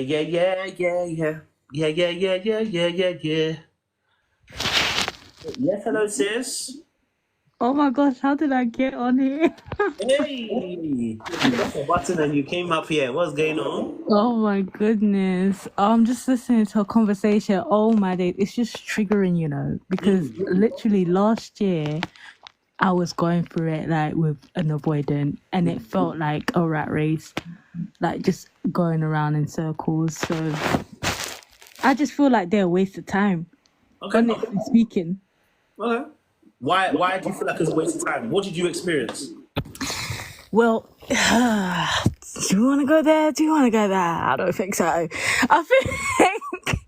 Yeah, yeah, yeah, yeah. Yeah, yeah, yeah, yeah, yeah, yeah, yeah. Yes, hello, sis. Oh my gosh, how did I get on here? Hey, you pressed a button and you came up here. What's going on? Oh my goodness. I'm just listening to a conversation. Oh my day. It's just triggering, because Mm. literally last year I was going through it like with an avoidant and it felt like a rat race, like just going around in circles. So I just feel like they're a waste of time, Okay, honestly speaking. okay. Why do you feel like it's a waste of time? What did you experience? Well, do you want to go there? Do you want to go there? I don't think so. I think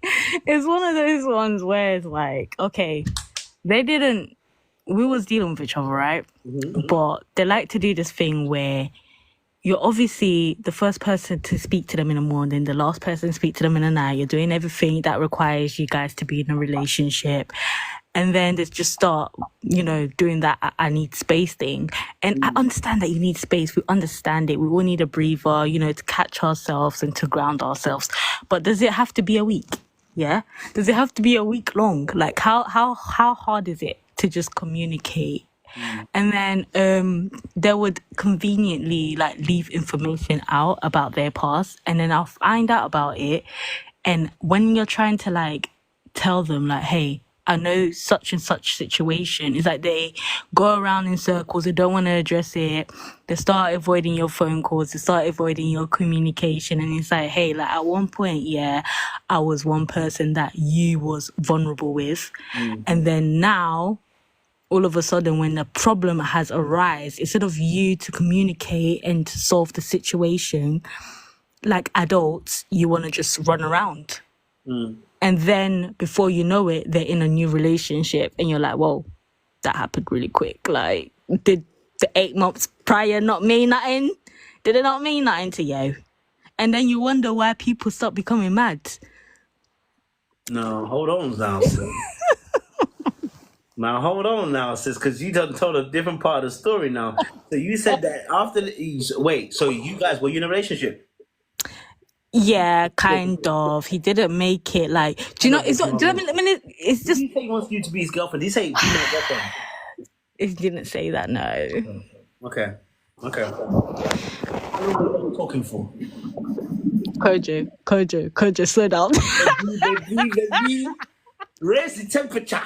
it's one of those ones where it's like, okay, they didn't, we was dealing with each other, right? But they like to do this thing where you're obviously the first person to speak to them in the morning, the last person to speak to them in the night. You're doing everything that requires you guys to be in a relationship. And then they just start, doing that I need space thing. And I understand that you need space. We understand it. We all need a breather, to catch ourselves and to ground ourselves. But does it have to be a week? Yeah. Does it have to be a week long? Like how hard is it to just communicate? And then they would conveniently like leave information out about their past, and then I'll find out about it. And when you're trying to like tell them like, hey, I know such and such situation, it's like they go around in circles, they don't want to address it, they start avoiding your phone calls, they start avoiding your communication, and it's like, hey, like at one point, yeah, I was one person that you was vulnerable with, and then now all of a sudden when a problem has arisen, instead of you to communicate and to solve the situation like adults, you want to just run around. And then before you know it, they're in a new relationship and you're like, whoa, that happened really quick. Like, did the 8 months prior not mean nothing? Did it not mean nothing to you? And then you wonder why people start becoming mad. No, hold on now, sis. Now hold on now, sis, because you done told a different part of the story now. So you said that after wait, so you guys were you in a relationship? Yeah, kind of. He didn't make it. Like, do you know? It's not. It's Did just. he say he wants you to be his girlfriend? Did he say be my girlfriend? It didn't say that. No. Okay. Okay. How long were you talking for? Kojo, slow down. Baby, raise the temperature.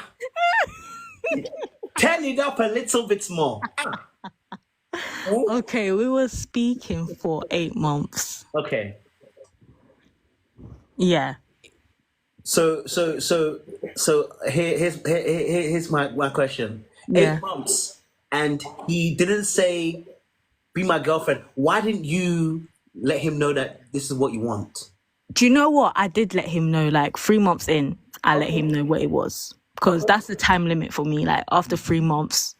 Turn it up a little bit more. Okay, we were speaking for 8 months. Okay. Yeah. So here's my question. Yeah. 8 months, and he didn't say be my girlfriend. Why didn't you let him know that this is what you want? Do you know what? I did let him know, like 3 months in, I let him know what it was. Because that's the time limit for me. Like, after 3 months,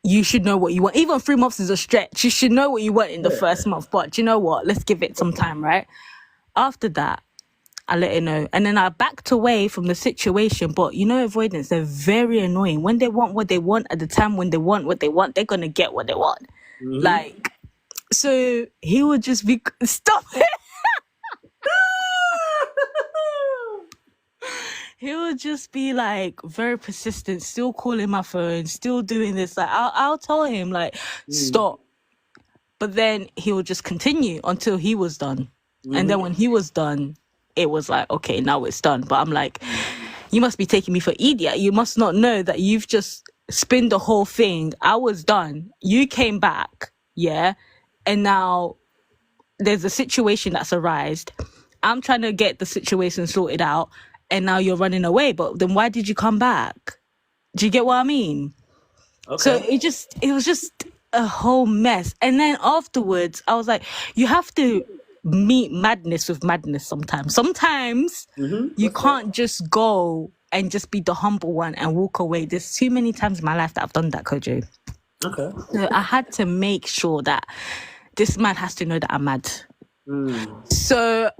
you should know what you want. Even 3 months is a stretch. You should know what you want in the first month. But do you know what? Let's give it some time, right? After that, I let it know. And then I backed away from the situation. But avoidance, they're very annoying. When they want what they want at the time when they want what they want, they're going to get what they want. Like, so he would just be, stop it. He would just be like very persistent, still calling my phone, still doing this. Like, I'll tell him like, stop. But then he would just continue until he was done. And then when he was done, it was like, okay, now it's done. But I'm like, you must be taking me for idiot. You must not know that you've just spinned the whole thing. I was done. You came back. Yeah. And now there's a situation that's arisen. I'm trying to get the situation sorted out. And now you're running away. But then why did you come back? Do you get what I mean? Okay. So it was just a whole mess. And then afterwards, I was like, you have to meet madness with madness sometimes. Sometimes you can't just go and just be the humble one and walk away. There's too many times in my life that I've done that, Kojo. Okay. So I had to make sure that this man has to know that I'm mad. So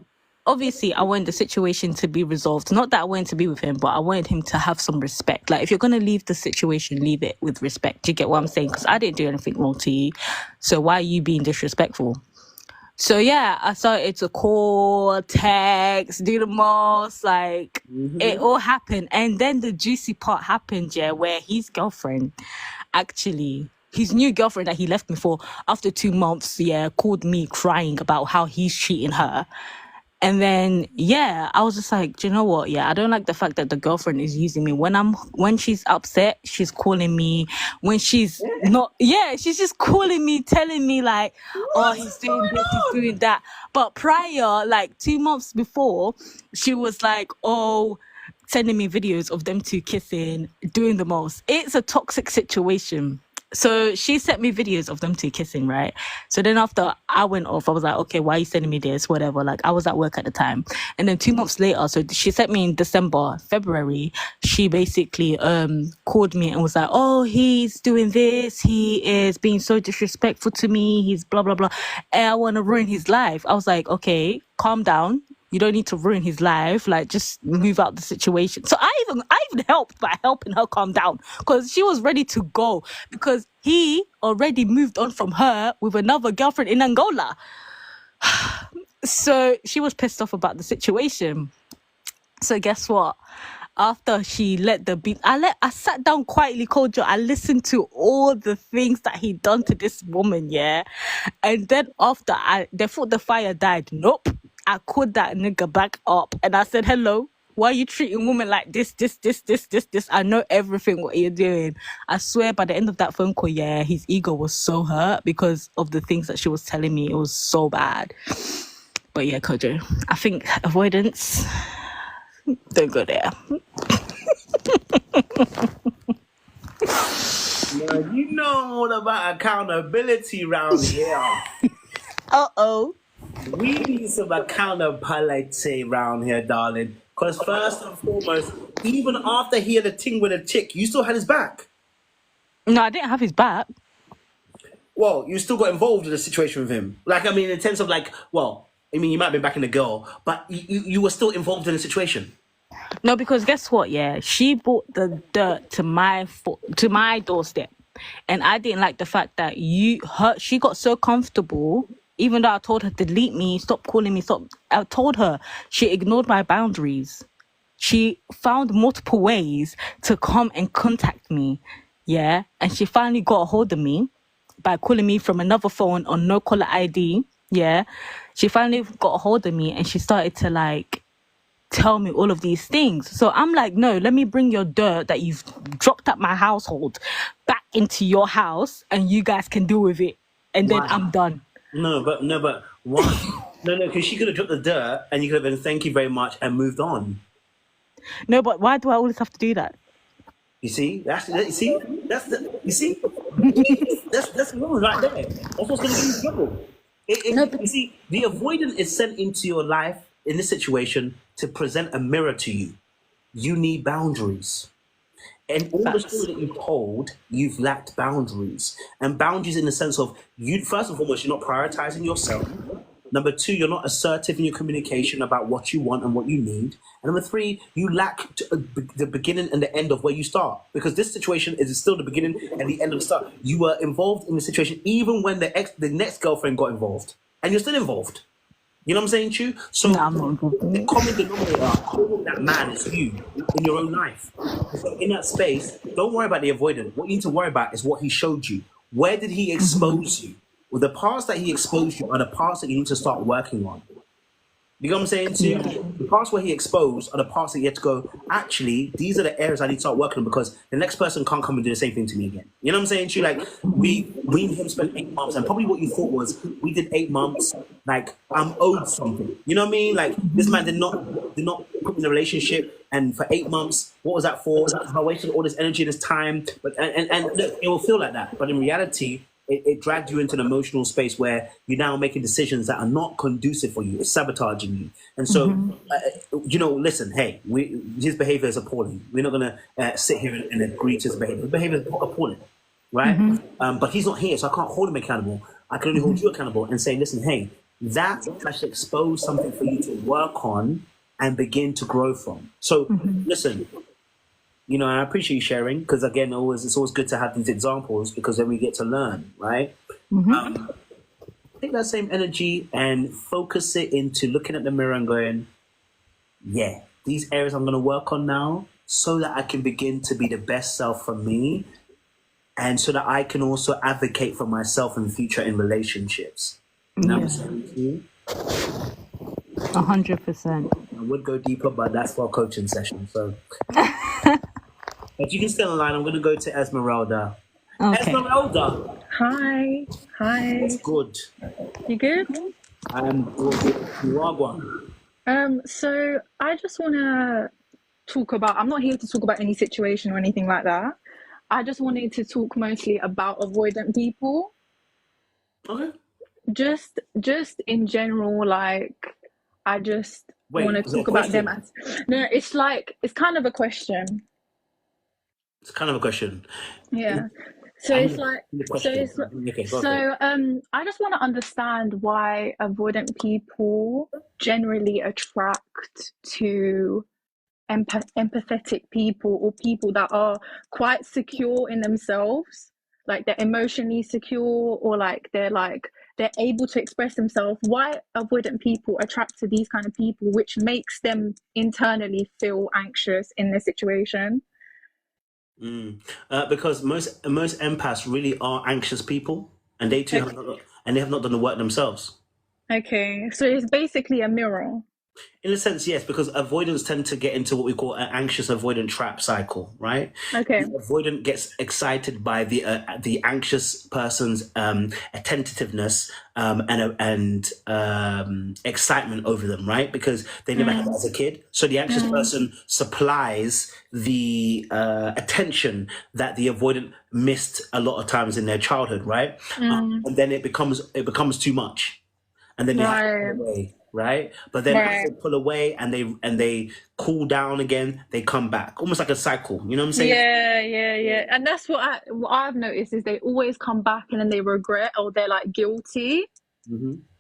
obviously I wanted the situation to be resolved. Not that I wanted to be with him, but I wanted him to have some respect. Like, if you're going to leave the situation, leave it with respect. Do you get what I'm saying? Because I didn't do anything wrong to you. So why are you being disrespectful? So yeah, I started to call, text, do the most, like it all happened. And then the juicy part happened, yeah, where his girlfriend, actually, his new girlfriend that he left me for after 2 months, yeah, called me crying about how he's cheating her. And then, yeah, I was just like, do you know what? Yeah, I don't like the fact that the girlfriend is using me. When she's upset, she's calling me. When she's not, yeah, she's just calling me, telling me like, oh, What's he's doing going this, he's on? doing that. But prior, like 2 months before, she was like, oh, sending me videos of them two kissing, doing the most. It's a toxic situation. So she sent me videos of them two kissing, right? So then after I went off, I was like, okay, why are you sending me this? Whatever. Like I was at work at the time. And then 2 months later, so she sent me in December, February, she basically called me and was like, oh, he's doing this, he is being so disrespectful to me, he's blah blah blah. And I want to ruin his life. I was like, okay, calm down. You don't need to ruin his life. Like, just move out the situation. So I even helped by helping her calm down because she was ready to go because he already moved on from her with another girlfriend in Angola. So she was pissed off about the situation. So guess what? After she let the beat, I sat down quietly, Kojo. I listened to all the things that he done to this woman, yeah. And then after they thought the fire died. Nope. I called that nigga back up and I said, hello. Why are you treating women like this? I know everything what you're doing. I swear by the end of that phone call, yeah, his ego was so hurt because of the things that she was telling me. It was so bad. But yeah, Kojo, I think avoidance, don't go there. Man, you know all about accountability round here. Uh-oh. We need some accountability round here, darling. Because first and foremost, even after he had a ting with a chick, you still had his back. No, I didn't have his back. Well, you still got involved in the situation with him. Like, I mean, in terms of like, well, I mean, you might have been backing the girl, but you were still involved in the situation. No, because guess what? Yeah, she brought the dirt to my doorstep, and I didn't like the fact that she got so comfortable. Even though I told her delete me, stop calling me, stop. I told her she ignored my boundaries. She found multiple ways to come and contact me. Yeah, and she finally got a hold of me by calling me from another phone on no caller ID. Yeah, she finally got a hold of me and she started to like tell me all of these things. So I'm like, no, let me bring your dirt that you've dropped at my household back into your house and you guys can deal with it. And then Why? I'm done. No, but why? No, because she could have dropped the dirt and you could have been thank you very much and moved on. No, but why do I always have to do that? You see, that's wrong right there. That's what's going to give you trouble. You see, the avoidant is sent into your life in this situation to present a mirror to you. You need boundaries. And all the story that you've told, you've lacked boundaries. And boundaries in the sense of you, first and foremost, you're not prioritizing yourself. Number two, you're not assertive in your communication about what you want and what you need. And number three, you lack the beginning and the end of where you start. Because this situation is still the beginning and the end of the start. You were involved in the situation even when the next girlfriend got involved. And you're still involved. You know what I'm saying, Chu? So No, I'm not involved in the it. common denominator in that man is you in your own life. So in that space, don't worry about the avoidant. What you need to worry about is what he showed you. Where did he expose you? Well, the parts that he exposed you are the parts that you need to start working on. You know what I'm saying? Too? Yeah. The parts where he exposed are the parts that you have to go, actually, these are the areas I need to start working on because the next person can't come and do the same thing to me again. You know what I'm saying? Too? Like, we and him spent 8 months, and probably what you thought was, we did 8 months, like, I'm owed something. You know what I mean? Like, this man did not put me in a relationship, and for 8 months, what was that for? I wasted all this energy and this time. But and look, it will feel like that. But in reality, it dragged you into an emotional space where you're now making decisions that are not conducive for you. It's sabotaging you. And so, listen, hey, his behavior is appalling. We're not going to sit here and agree to his behavior. His behavior is appalling, right? But he's not here, so I can't hold him accountable. I can only hold you accountable and say, listen, hey, that actually exposed something for you to work on and begin to grow from. So, listen, I appreciate you sharing because, again, it's always good to have these examples because then we get to learn, right? take that same energy and focus it into looking at the mirror and going, yeah, these areas I'm going to work on now so that I can begin to be the best self for me and so that I can also advocate for myself in the future in relationships. You know what I'm saying to you? 100%. I would go deeper, but that's for a coaching session. So, but you can stay online. I'm going to go to Esmeralda. Okay. Esmeralda, Hi. what's Hi. good? You good? I'm good. Chihuahua. So I just want to talk about, I'm not here to talk about any situation or anything like that. I just wanted to talk mostly about avoidant people. Okay. Just in general, like, I just want Wait, to is that a talk about them question? as, no, it's like, it's kind of a question. It's kind of a question. Yeah. So I it's need like, a so question. it's like, Okay, go for it. so I just want to understand why avoidant people generally attract to empathetic people or people that are quite secure in themselves, like they're emotionally secure, or they're able to express themselves. Why avoidant people attract to these kind of people, which makes them internally feel anxious in their situation? Because most empaths really are anxious people, and they too Okay, have not done the work themselves. okay, so it's basically a mirror. In a sense, yes, because avoidants tend to get into what we call an anxious avoidant trap cycle, right? Okay. The avoidant gets excited by the anxious person's attentiveness and excitement over them, right? Because they never had that as a kid. So the anxious person supplies the attention that the avoidant missed a lot of times in their childhood, right? And then it becomes too much, and then they have to pull Right, away, right? But then as right. they pull away and they cool down again, they come back, almost like a cycle. You know what I'm saying? Yeah. And that's what I've noticed is they always come back and then they regret, or they're like guilty.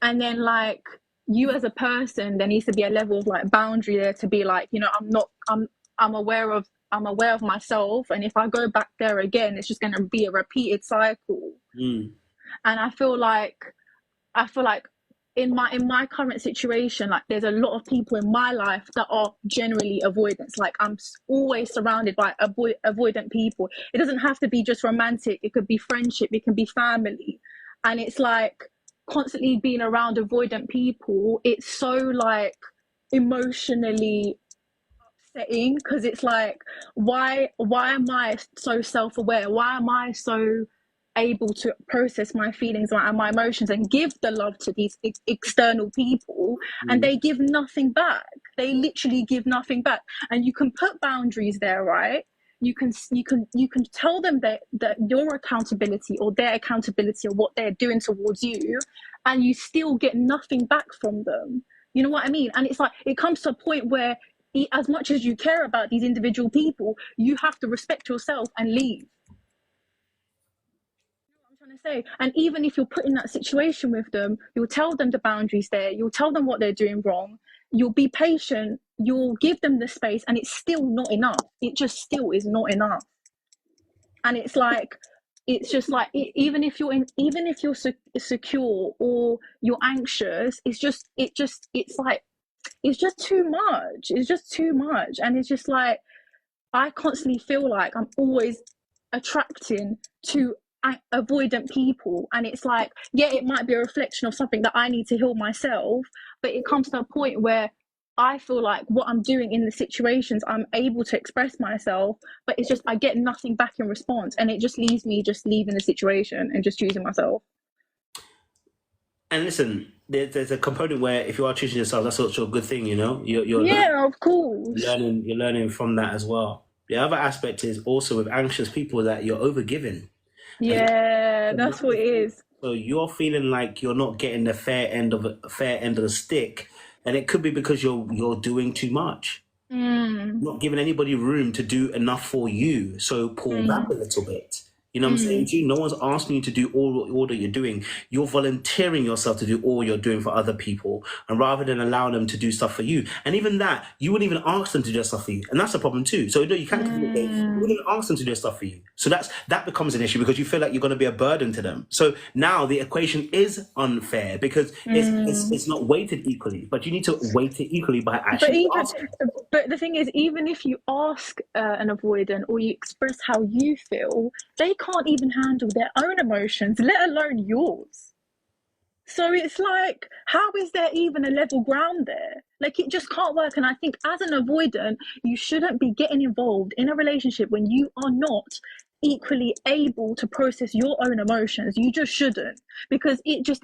And then, like, you as a person, there needs to be a level of like boundary there to be like, I'm aware of myself, and if I go back there again, it's just going to be a repeated cycle. And I feel like in my current situation, like, there's a lot of people in my life that are generally avoidance. Like, I'm always surrounded by avoidant people. It doesn't have to be just romantic, it could be friendship, it can be family. And it's like, constantly being around avoidant people, it's so like emotionally upsetting, because it's like, why am I so self-aware, why am I so able to process my feelings and my emotions and give the love to these external people, and they give nothing back. They literally give nothing back. And you can put boundaries there, right? You can tell them that your accountability or their accountability or what they're doing towards you, and you still get nothing back from them. You know what I mean? And it's like, it comes to a point where, as much as you care about these individual people, you have to respect yourself and leave. I'm trying to say. And even if you're put in that situation with them, you'll tell them the boundaries there, you'll tell them what they're doing wrong, you'll be patient, you'll give them the space, and it's still not enough. It just still is not enough. And it's like, it's just like, even if you're secure or you're anxious, it's just too much. It's just too much. And it's just like, I constantly feel like I'm always attracting to avoidant people. And it's like, yeah, it might be a reflection of something that I need to heal myself, but it comes to a point where I feel like what I'm doing in the situations, I'm able to express myself, but it's just, I get nothing back in response. And it just leaves me just leaving the situation and just choosing myself. And listen, there's a component where if you are choosing yourself, that's also a good thing. You know, Yeah, of course. you're learning from that as well. The other aspect is also with anxious people that you're overgiving. Yeah, that's what it is. So you're feeling like you're not getting the fair end of the stick, and it could be because you're doing too much, not giving anybody room to do enough for you. So pull back a little bit. You know what I'm saying to you? No one's asking you to do all that you're doing. You're volunteering yourself to do all you're doing for other people, and rather than allow them to do stuff for you. And even that, you wouldn't even ask them to do stuff for you, and that's a problem too. So you can't communicate. You wouldn't ask them to do stuff for you. So that becomes an issue because you feel like you're going to be a burden to them. So now the equation is unfair because it's not weighted equally, but you need to weight it equally by actually asking. But the thing is, even if you ask an avoidant or you express how you feel, they can't even handle their own emotions, let alone yours. So it's like, how is there even a level ground there? Like, it just can't work. And I think as an avoidant, you shouldn't be getting involved in a relationship when you are not equally able to process your own emotions. You just shouldn't, because it just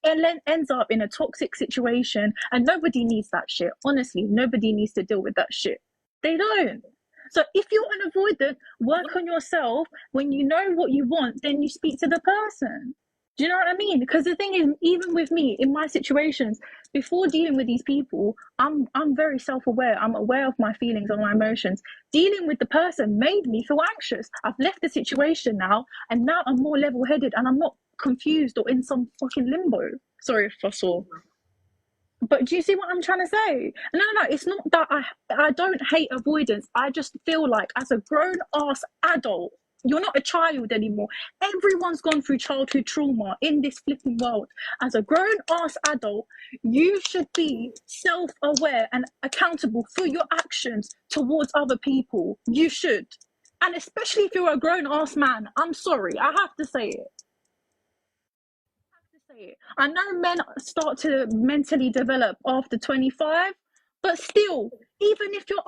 ends up in a toxic situation, and nobody needs that shit. Honestly, nobody needs to deal with that shit. They don't. So if you're an avoidant, work on yourself. When you know what you want, then you speak to the person. Do you know what I mean? Because the thing is, even with me, in my situations, before dealing with these people, I'm very self-aware. I'm aware of my feelings and my emotions. Dealing with the person made me feel anxious. I've left the situation now, and now I'm more level-headed, and I'm not confused or in some fucking limbo. Sorry if I saw. But do you see what I'm trying to say? No. It's not that I don't hate avoidance. I just feel like as a grown-ass adult, you're not a child anymore. Everyone's gone through childhood trauma in this flipping world. As a grown-ass adult, you should be self-aware and accountable for your actions towards other people. You should. And especially if you're a grown-ass man. I'm sorry, I have to say it. I know men start to mentally develop after 25, but still, even if you're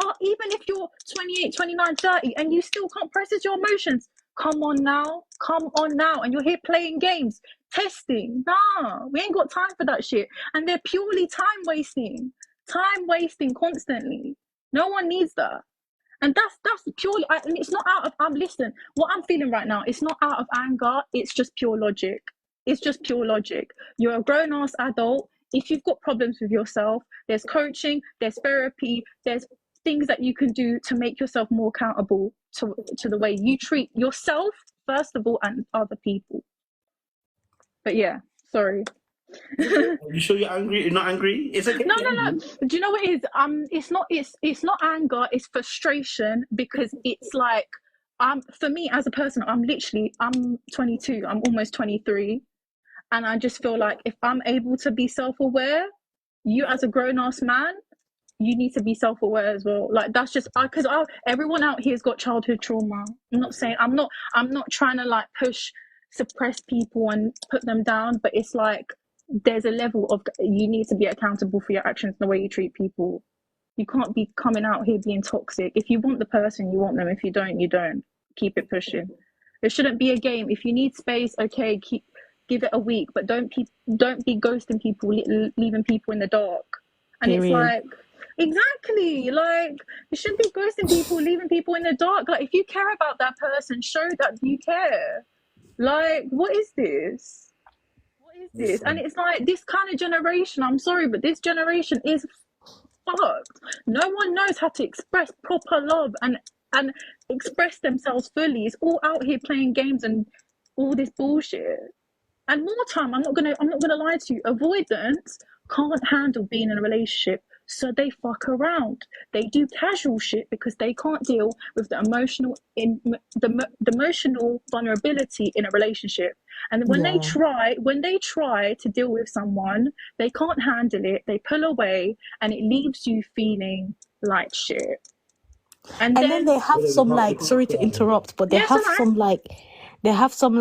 28, 29, 30 and you still can't process your emotions, come on now, and you're here playing games, testing. Nah, we ain't got time for that shit. And they're purely time wasting constantly. No one needs that. And that's purely, and it's not out of, listen, what I'm feeling right now, it's not out of anger, it's just pure logic. It's just pure logic. You're a grown-ass adult. If you've got problems with yourself, there's coaching, there's therapy, there's things that you can do to make yourself more accountable to the way you treat yourself, first of all, and other people. But yeah, sorry. Are you sure you're angry? You're not angry? It's okay. No. Do you know what it is? It's not anger, it's frustration, because it's like, for me as a person, I'm 22, I'm almost 23. And I just feel like if I'm able to be self-aware, you as a grown-ass man, you need to be self-aware as well. Like, that's just, because everyone out here has got childhood trauma. I'm not trying to like suppress people and put them down, but it's like, there's a level of, you need to be accountable for your actions and the way you treat people. You can't be coming out here being toxic. If you want the person, you want them. If you don't, you don't. Keep it pushing. It shouldn't be a game. If you need space, okay, give it a week, but don't be ghosting people, leaving people in the dark. And Period. It's like, exactly, like, you shouldn't be ghosting people, leaving people in the dark. Like, if you care about that person, show that you care. Like, what is this? And it's like, this kind of generation, I'm sorry, but this generation is fucked. No one knows how to express proper love and express themselves fully. It's all out here playing games and all this bullshit. And more time, I'm not gonna lie to you, avoidance can't handle being in a relationship, so they fuck around. They do casual shit because they can't deal with the emotional vulnerability in a relationship. And when they try to deal with someone, they can't handle it, they pull away, and it leaves you feeling like shit. And then they have some, like, sorry to interrupt, but they have some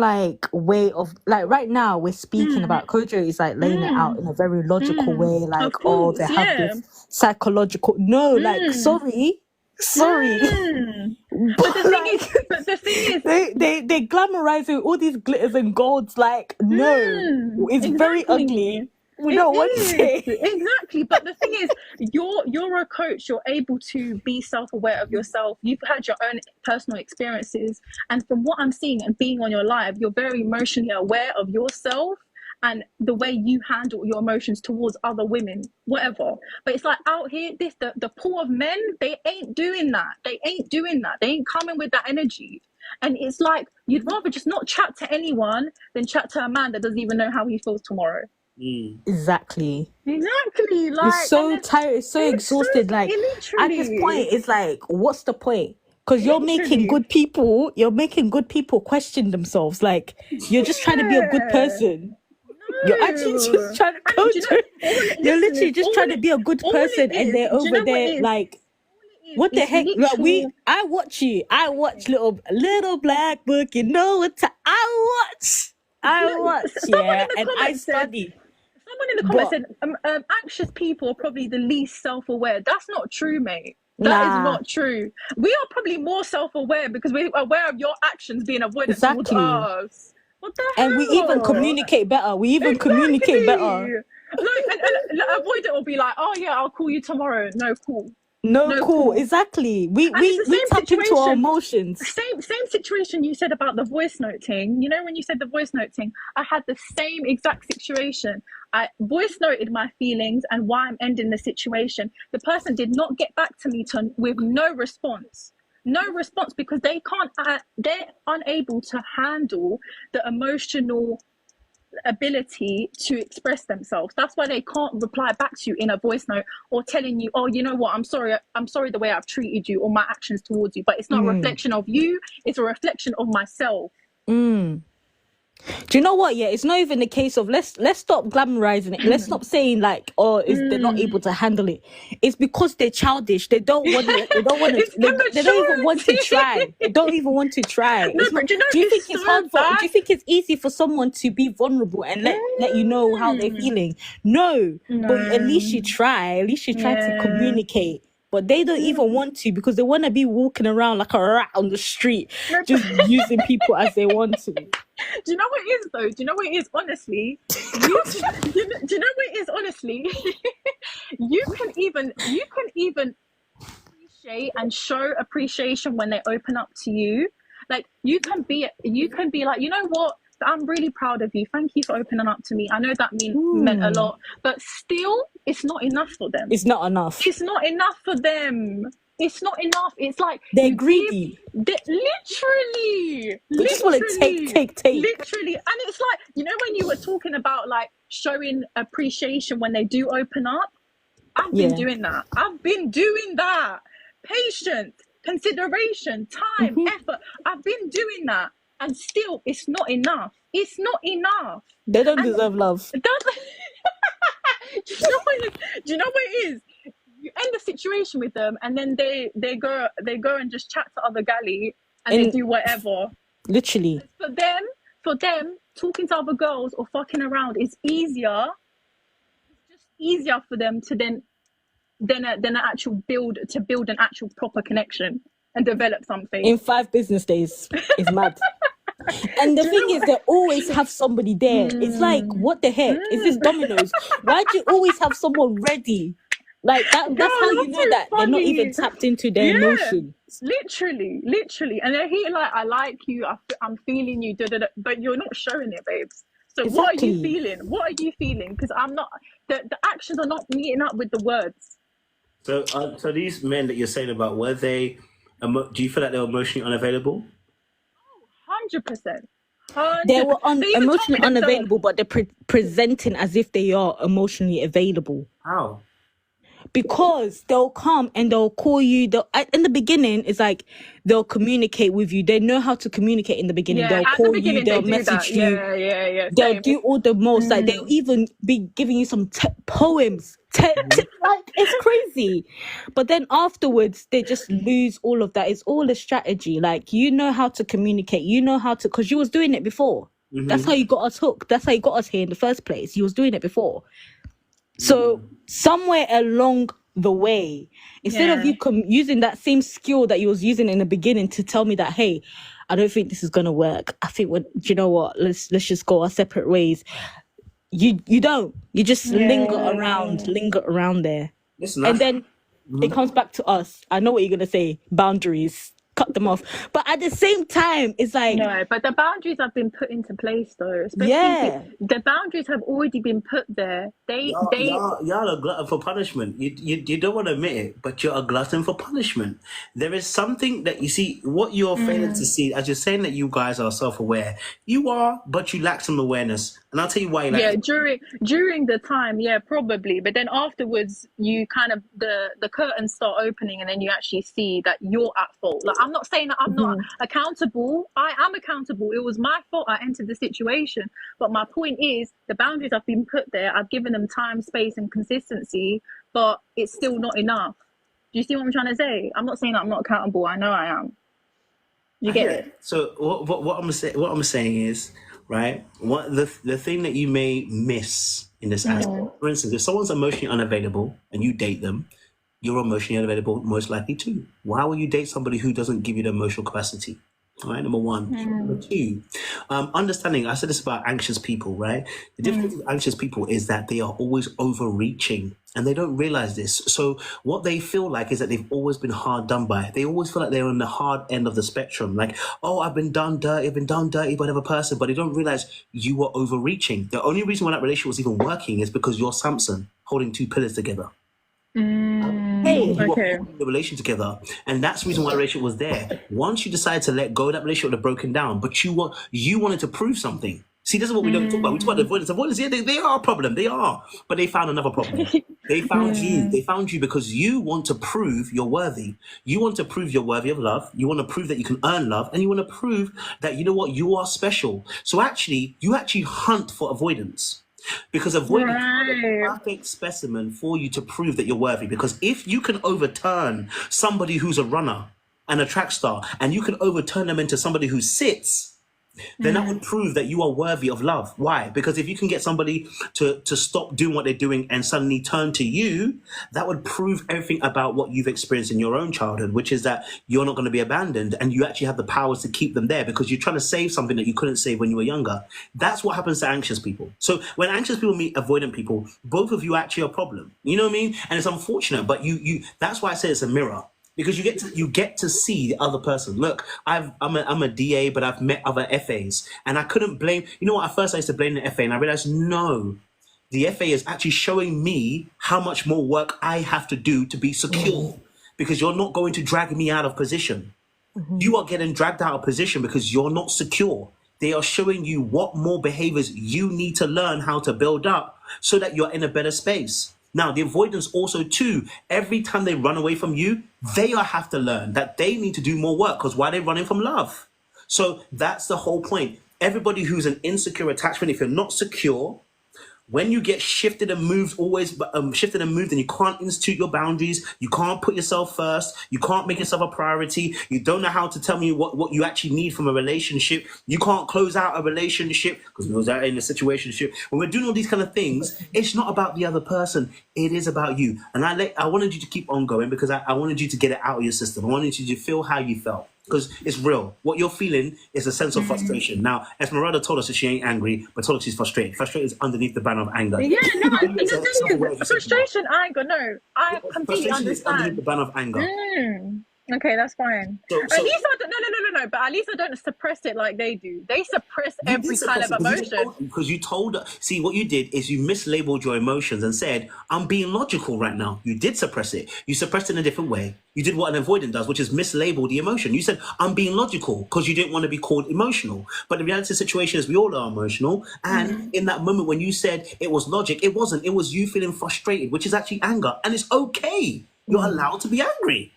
way of, like, right now we're speaking about Kojo is like laying it out in a very logical way, like, course, they have this psychological, sorry. But the thing is, they glamorize it, all these glitters and golds, like, no, it's very ugly. We don't want to say. Exactly. But the thing is, you're a coach, you're able to be self-aware of yourself. You've had your own personal experiences. And from what I'm seeing and being on your live, you're very emotionally aware of yourself and the way you handle your emotions towards other women, whatever. But it's like out here, the pool of men, they ain't doing that. They ain't coming with that energy. And it's like, you'd rather just not chat to anyone than chat to a man that doesn't even know how he feels tomorrow. Exactly. Like, It's so tired. It's so it's so, exhausted. Like, at this literally, point, it's like, what's the point? Because you're making good people. You're making good people question themselves. Like, you're just trying to be a good person. You're actually just trying to you're literally just trying to be a good person, and they're over there like, what the heck? Like, I watch you. I watch little black book. You know what? I watch. Yeah, and I study. Someone in the comments said, anxious people are probably the least self-aware. That's not true, mate. That is not true. We are probably more self-aware because we're aware of your actions being avoidant towards us. What the hell? And we even communicate better. Communicate better. Like, and avoidant will be like, oh yeah, I'll call you tomorrow. No, cool. No, cool. Exactly. We tap into our emotions. Same situation you said about the voice note thing. You know, when you said the voice note thing, I had the same exact situation. I voice noted my feelings and why I'm ending the situation. The person did not get back to me with no response. No response, because they're unable to handle the emotional ability to express themselves. That's why they can't reply back to you in a voice note or telling you, oh, you know what, I'm sorry the way I've treated you or my actions towards you. But it's not a reflection of you, it's a reflection of myself. Do you know what? Yeah, it's not even the case of let's stop glamorizing it. Let's stop saying like, oh, they're not able to handle it. It's because they're childish. They don't want to. They don't want to. They don't even want to try. They don't even want to try. No, but do you think it's hard for? Do you think it's easy for someone to be vulnerable and let you know how they're feeling? No, but at least you try. At least you try to communicate. But they don't even want to, because they want to be walking around like a rat on the street, just using people as they want to. Do you know what it is though? Do you know what it is, honestly? Do you know what it is, honestly? you can even appreciate and show appreciation when they open up to you. Like, you can be like, you know what? I'm really proud of you. Thank you for opening up to me. I know that meant a lot, but still, it's not enough for them. It's not enough. It's not enough for them. It's not enough. It's like they're greedy. Literally. They just want to take. Literally. And it's like, you know, when you were talking about like showing appreciation when they do open up, I've been doing that. Patience, consideration, time, effort. I've been doing that. And still, it's not enough. It's not enough. They don't deserve love. Do you know what it is? You end the situation with them, and then they go and just chat to other galley, and they do whatever. Literally. For them, talking to other girls or fucking around is easier. It's just easier for them to than an actual build an actual proper connection and develop something. In 5 business days. It's mad. And the thing is, they always have somebody there. It's like, what the heck? Is this Domino's? Why do you always have someone ready? Like, that's how you know that they're not even tapped into their emotions. Literally. And they're here like, I like you, I'm feeling you, but you're not showing it, babes. So exactly. What are you feeling? Because I'm not, the actions are not meeting up with the words. So these men that you're saying about, were they, do you feel like they were emotionally unavailable? 100%. They were emotionally unavailable, but they're presenting as if they are emotionally available. How? Because they'll come and they'll call you. In the beginning, it's like they'll communicate with you. They know how to communicate in the beginning. Yeah, they'll call you. They'll message you. Yeah. They'll do all the most. Like, they'll even be giving you some poems. Like, it's crazy. But then afterwards, they just lose all of that. It's all a strategy. Like, you know how to communicate. You know how to, because you was doing it before. That's how you got us hooked. That's how you got us here in the first place. You was doing it before. So somewhere along the way, instead of you using that same skill that you was using in the beginning to tell me that, hey, I don't think this is gonna work. I think, do you know what? Let's just go our separate ways. You don't. You just linger around there. Listen, and then it comes back to us. I know what you're gonna say. Boundaries. cut them off. But at the same time, it's like, No, but the boundaries have been put into place though. Especially yeah. the boundaries have already been put there. Y'all a glutton for punishment. You don't want to admit it, but you're a glutton for punishment. There is something that you see, what you're failing to see, as you're saying that you guys are self-aware. You are, but you lack some awareness. And I'll tell you why you lack. Yeah, during the time, yeah, probably. But then afterwards, you kind of the curtains start opening, and then you actually see that you're at fault. Like, I'm not saying that I'm not accountable. I am accountable. It was my fault I entered the situation. But my point is, the boundaries have been put there. I've given them time, space, and consistency, but it's still not enough. Do you see what I'm trying to say? I'm not saying that I'm not accountable. I know I am. You get it? So what I'm saying is, right, what the thing that you may miss in this aspect, for instance, if someone's emotionally unavailable and you date them, you're emotionally unavailable most likely too. Why will you date somebody who doesn't give you the emotional capacity? All right, number one. Number two, understanding, I said this about anxious people, right? The difference with anxious people is that they are always overreaching and they don't realize this. So what they feel like is that they've always been hard done by. They always feel like they're on the hard end of the spectrum. Like, oh, I've been done dirty by another person, but they don't realize you were overreaching. The only reason why that relationship was even working is because you're Samson holding two pillars together. Hey, You were holding the relationship together, and that's the reason why the relationship was there. Once you decided to let go, that relationship would have broken down. But you wanted to prove something. See, this is what we don't talk about. We talk about avoidance. Avoidance, yeah, they are a problem. They are, but they found another problem. They found you. They found you because you want to prove you're worthy. You want to prove you're worthy of love. You want to prove that you can earn love, and you want to prove that you know what, you are special. So you actually hunt for avoidance. Because avoidance is the perfect specimen for you to prove that you're worthy. Because if you can overturn somebody who's a runner and a track star, and you can overturn them into somebody who sits, then that would prove that you are worthy of love. Why? Because if you can get somebody to stop doing what they're doing and suddenly turn to you, that would prove everything about what you've experienced in your own childhood, which is that you're not going to be abandoned and you actually have the powers to keep them there because you're trying to save something that you couldn't save when you were younger. That's what happens to anxious people. So when anxious people meet avoidant people, both of you actually are a problem. You know what I mean? And it's unfortunate, but you that's why I say it's a mirror. Because you get to see the other person. Look, I'm a DA, but I've met other FAs, and I couldn't blame. You know what? At first, I used to blame the FA, and I realized no, the FA is actually showing me how much more work I have to do to be secure. Because you're not going to drag me out of position. You are getting dragged out of position because you're not secure. They are showing you what more behaviors you need to learn how to build up so that you're in a better space. Now, the avoidance also too, every time they run away from you, they have to learn that they need to do more work because why are they running from love? So that's the whole point. Everybody who's an insecure attachment, if you're not secure, when you get shifted and moved, and you can't institute your boundaries, you can't put yourself first, you can't make yourself a priority, you don't know how to tell me what you actually need from a relationship, you can't close out a relationship because we was out in a situationship. When we're doing all these kind of things, it's not about the other person, it is about you. And I wanted you to keep on going because I wanted you to get it out of your system. I wanted you to feel how you felt. Because it's real. What you're feeling is a sense of frustration. Now, Esmeralda told us that she ain't angry, but told us she's frustrated. Frustrated is underneath the banner of anger. Yeah, no, the thing is, frustration, anger, no. I completely frustration is underneath the understand. banner of anger. Okay, that's fine. So- At least I don't, no. But at least I don't suppress it like they do. They suppress You every did kind suppress of it emotion. because you told her. See, what you did is you mislabeled your emotions and said, I'm being logical right now. You did suppress it. You suppressed it in a different way. You did what an avoidant does, which is mislabel the emotion. You said, I'm being logical because you didn't want to be called emotional. But the reality of the situation is we all are emotional. And in that moment when you said it was logic, it wasn't. It was you feeling frustrated, which is actually anger. And it's okay. You're allowed to be angry.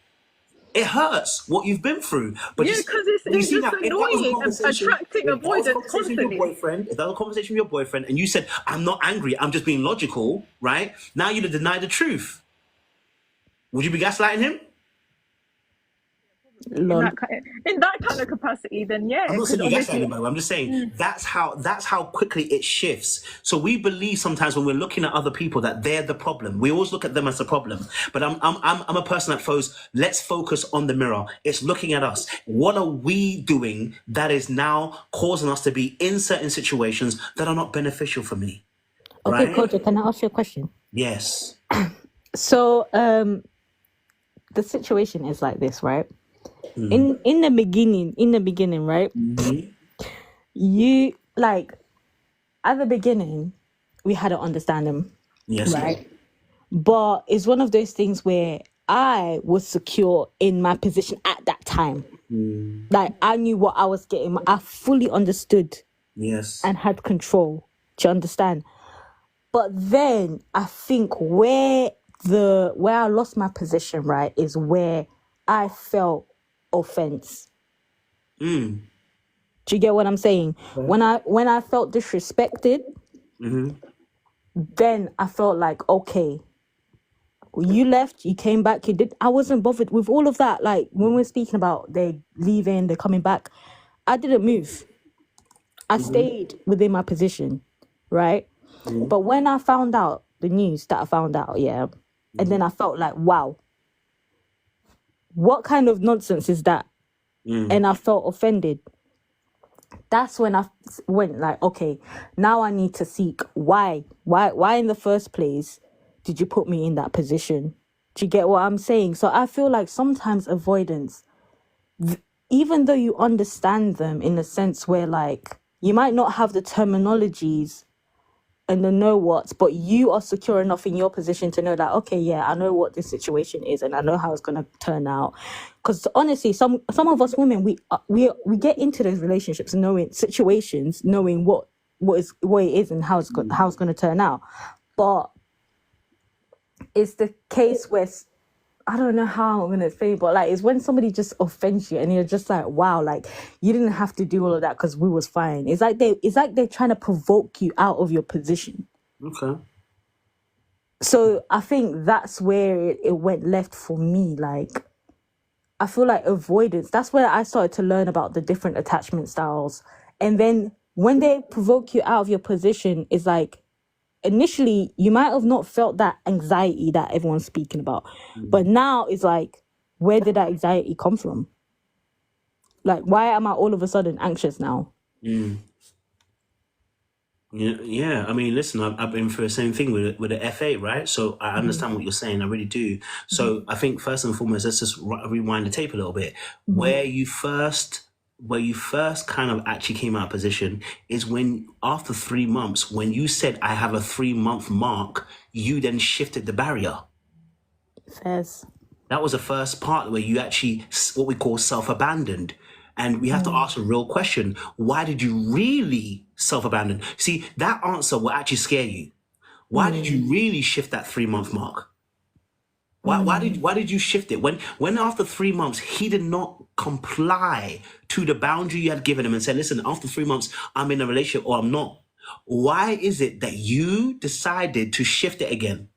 It hurts what you've been through, but Yeah, because it's just annoying and attracting avoidance constantly. If that was a conversation with your boyfriend, and you said, "I'm not angry, I'm just being logical," right? Now you'd have denied the truth. Would you be gaslighting him? In that kind of capacity, then yeah. I'm not saying you're obviously- gaslighting him, by the way. I'm just saying that's how quickly it shifts. So we believe sometimes when we're looking at other people that they're the problem. We always look at them as the problem. But I'm a person that goes, let's focus on the mirror. It's looking at us. What are we doing that is now causing us to be in certain situations that are not beneficial for me? Okay, Right? Coach, can I ask you a question? Yes. So, the situation is like this, right? In the beginning, right? You like at the beginning, we had to understand them, Yes. right? But it's one of those things where I was secure in my position at that time. Like I knew what I was getting. I fully understood. Yes. And had control. Do you understand? But then I think where I lost my position, right, is where I felt offense. Do you get what I'm saying? Okay. When I felt disrespected, then I felt like, okay, you left, you came back, you did. I wasn't bothered with all of that. Like when we're speaking about they leaving, they're coming back, I didn't move. I stayed within my position, right? But when I found out the news that I found out, and then I felt like, wow, what kind of nonsense is that? And I felt offended. That's when I went like, okay, now I need to seek why in the first place did you put me in that position? Do you get what I'm saying? So I feel like sometimes avoidance, even though you understand them in a sense where like you might not have the terminologies and the know what's, but you are secure enough in your position to know that, okay, yeah, I know what this situation is and I know how it's going to turn out. Because honestly, some of us women, we get into those relationships knowing situations, knowing what it is and how it's going to turn out. But it's the case where I don't know how I'm going to say, but like it's when somebody just offends you and you're just like, wow, like you didn't have to do all of that because we was fine. It's like they're trying to provoke you out of your position. Okay. So I think that's where it went left for me. Like I feel like avoidance, that's where I started to learn about the different attachment styles. And then when they provoke you out of your position, it's like initially you might have not felt that anxiety that everyone's speaking about, but now it's like, where did that anxiety come from? Like, why am I all of a sudden anxious now? Yeah. I mean, listen, I've been through the same thing with the FA, right? So I understand what you're saying. I really do. So I think first and foremost, let's just rewind the tape a little bit. Where you first kind of actually came out of position is when after 3 months, when you said I have a 3-month mark, you then shifted the barrier. Yes. That was the first part where you actually, what we call self-abandoned. And we have to ask a real question. Why did you really self-abandon? See, that answer will actually scare you. Why did you really shift that 3-month mark? Why did you shift it? When after 3 months, he did not comply to the boundary you had given him and said, listen, after 3 months, I'm in a relationship or I'm not. Why is it that you decided to shift it again?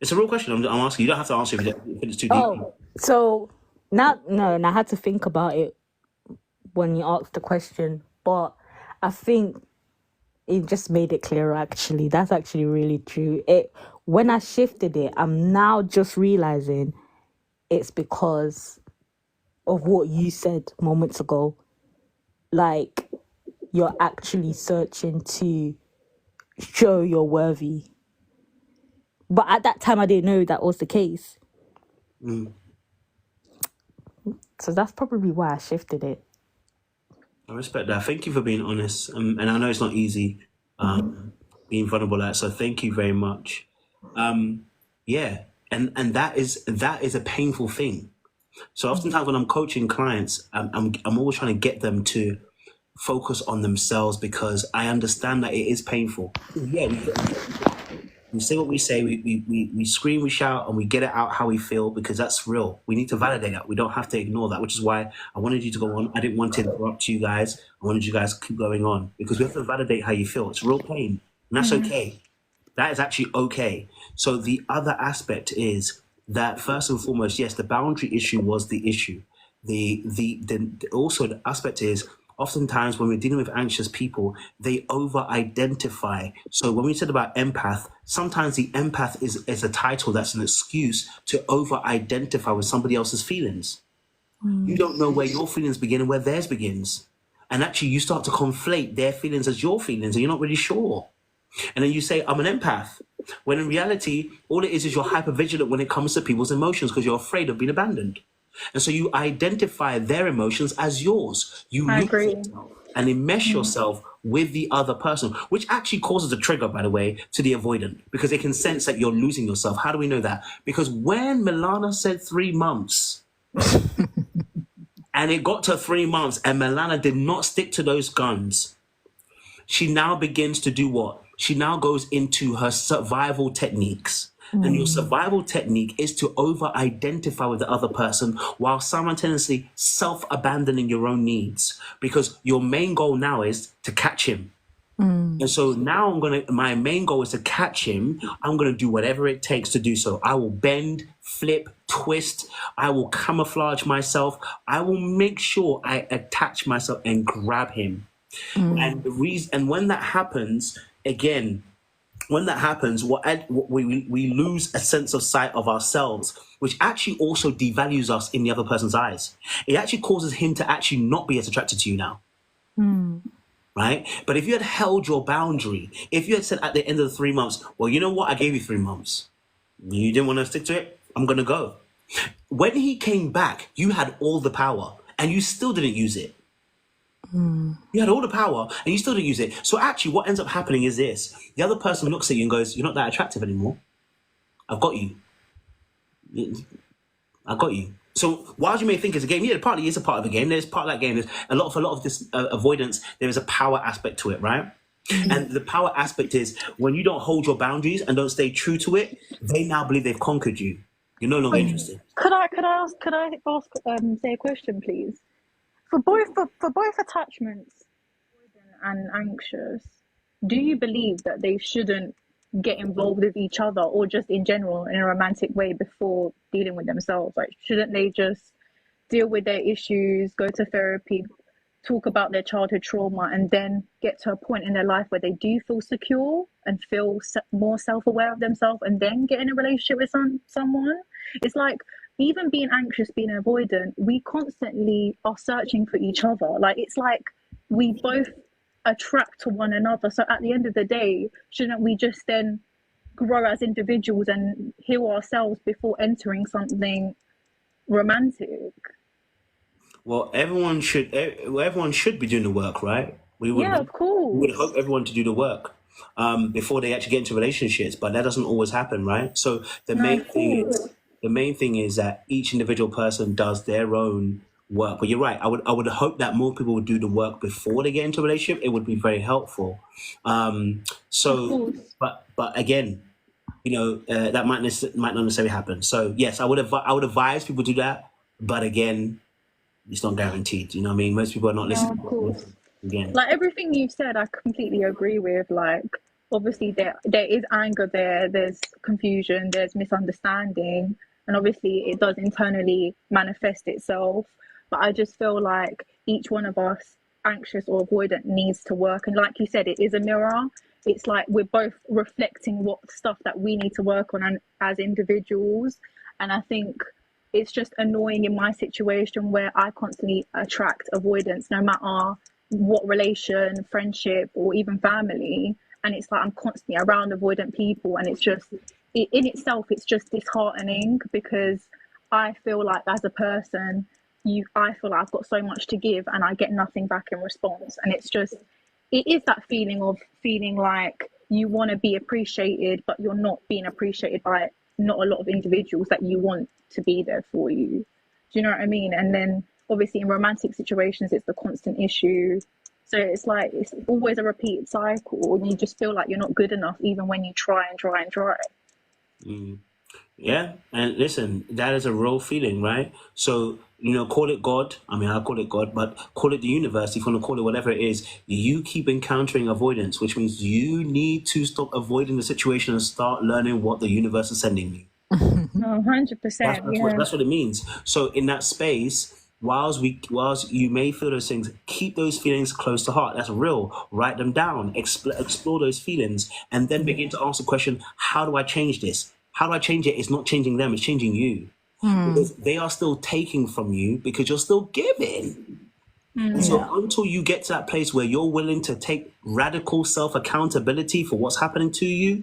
It's a real question. I'm asking. You don't have to answer if it's too deep. Oh, so and I had to think about it when you asked the question, but I think it just made it clearer. Actually, that's actually really true. When I shifted it, I'm now just realizing it's because of what you said moments ago. Like you're actually searching to show you're worthy, but at that time I didn't know that was the case. So that's probably why I shifted it. I respect that. Thank you for being honest. And I know it's not easy being vulnerable like that. So thank you very much. Yeah. And that is a painful thing. So oftentimes when I'm coaching clients, I'm always trying to get them to focus on themselves because I understand that it is painful. Yeah, we say what we say, we scream, we shout, and we get it out how we feel because that's real. We need to validate that. We don't have to ignore that, which is why I wanted you to go on. I didn't want to interrupt you guys. I wanted you guys to keep going on because we have to validate how you feel. It's real pain, and that's okay. That is actually okay. So the other aspect is that first and foremost, yes, the boundary issue was the issue. Also the aspect is oftentimes when we're dealing with anxious people, they over-identify. So when we said about empath, sometimes the empath is a title that's an excuse to over-identify with somebody else's feelings. You don't know where your feelings begin and where theirs begins. And actually you start to conflate their feelings as your feelings and you're not really sure. And then you say, I'm an empath. When in reality, all it is you're hypervigilant when it comes to people's emotions because you're afraid of being abandoned. And so you identify their emotions as yours. You I lose agree. yourself and enmesh yourself with the other person, which actually causes a trigger, by the way, to the avoidant, because they can sense that you're losing yourself. How do we know that? Because when Milana said 3 months, and it got to 3 months, and Milana did not stick to those guns, she now begins to do what? She now goes into her survival techniques. And your survival technique is to over-identify with the other person while simultaneously self-abandoning your own needs. Because your main goal now is to catch him. And so now my main goal is to catch him. I'm going to do whatever it takes to do so. I will bend, flip, twist. I will camouflage myself. I will make sure I attach myself and grab him. And the reason, and when that happens, again, we lose a sense of sight of ourselves, which actually also devalues us in the other person's eyes. It actually causes him to actually not be as attracted to you now. Right? But if you had held your boundary, if you had said at the end of the 3 months, well, you know what? I gave you 3 months. You didn't want to stick to it. I'm going to go. When he came back, you had all the power and you still didn't use it. You had all the power and you still didn't use it. So actually what ends up happening is this. The other person looks at you and goes, you're not that attractive anymore. I've got you. I've got you. So while you may think it's a game, yeah, partly is a part of the game. There's part of that game. There's a lot of this avoidance. There is a power aspect to it, right? And the power aspect is when you don't hold your boundaries and don't stay true to it, they now believe they've conquered you. You're no longer interested. Could I ask say a question, please? For both attachments, avoidant and anxious, do you believe that they shouldn't get involved with each other or just in general in a romantic way before dealing with themselves? Like, shouldn't they just deal with their issues, go to therapy, talk about their childhood trauma, and then get to a point in their life where they do feel secure and feel more self-aware of themselves, and then get in a relationship with someone? It's like, even being anxious, being avoidant, we constantly are searching for each other. Like, it's like we both attract to one another. So at the end of the day, shouldn't we just then grow as individuals and heal ourselves before entering something romantic? Well, everyone should be doing the work, right? Of course. We would hope everyone to do the work before they actually get into relationships, but that doesn't always happen, right? So the main thing is that each individual person does their own work. But you're right. I would hope that more people would do the work before they get into a relationship. It would be very helpful. But again, that might not necessarily happen. So yes, I would advise people to do that. But again, it's not guaranteed. You know what I mean? Most people are not listening. Of course. Again, like everything you've said, I completely agree with. Like, obviously there is anger there's confusion, there's misunderstanding, and obviously it does internally manifest itself. But I just feel like each one of us, anxious or avoidant, needs to work. And like you said, it is a mirror. It's like we're both reflecting what stuff that we need to work on as individuals. And I think it's just annoying in my situation where I constantly attract avoidance, no matter what relation, friendship, or even family. And it's like I'm constantly around avoidant people, and it's just, in itself, it's just disheartening, because I feel like as a person, I feel like I've got so much to give and I get nothing back in response. And it is that feeling of feeling like you want to be appreciated, but you're not being appreciated by not a lot of individuals that you want to be there for you. Do you know what I mean? And then obviously in romantic situations, it's the constant issue. So it's like, it's always a repeated cycle, and you just feel like you're not good enough even when you try and try and try. Yeah, and listen, that is a real feeling, right? So, call it God. I mean, I call it God, but call it the universe. If you want to call it whatever it is, you keep encountering avoidance, which means you need to stop avoiding the situation and start learning what the universe is sending you. 100%. That's what it means. So in that space, whilst you may feel those things, keep those feelings close to heart. That's real. Write them down, explore those feelings, and then begin to ask the question, how do I change this? How do I change it? It's not changing them, it's changing you. Because they are still taking from you because you're still giving. And Yeah. so until you get to that place where you're willing to take radical self accountability for what's happening to you,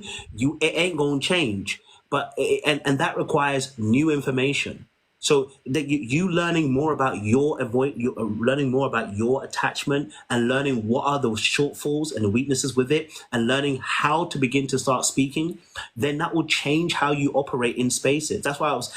it ain't gonna change. And that requires new information. So that you learning more about you learning more about your attachment and learning what are the shortfalls and the weaknesses with it, and learning how to begin to start speaking, then that will change how you operate in spaces. That's why I was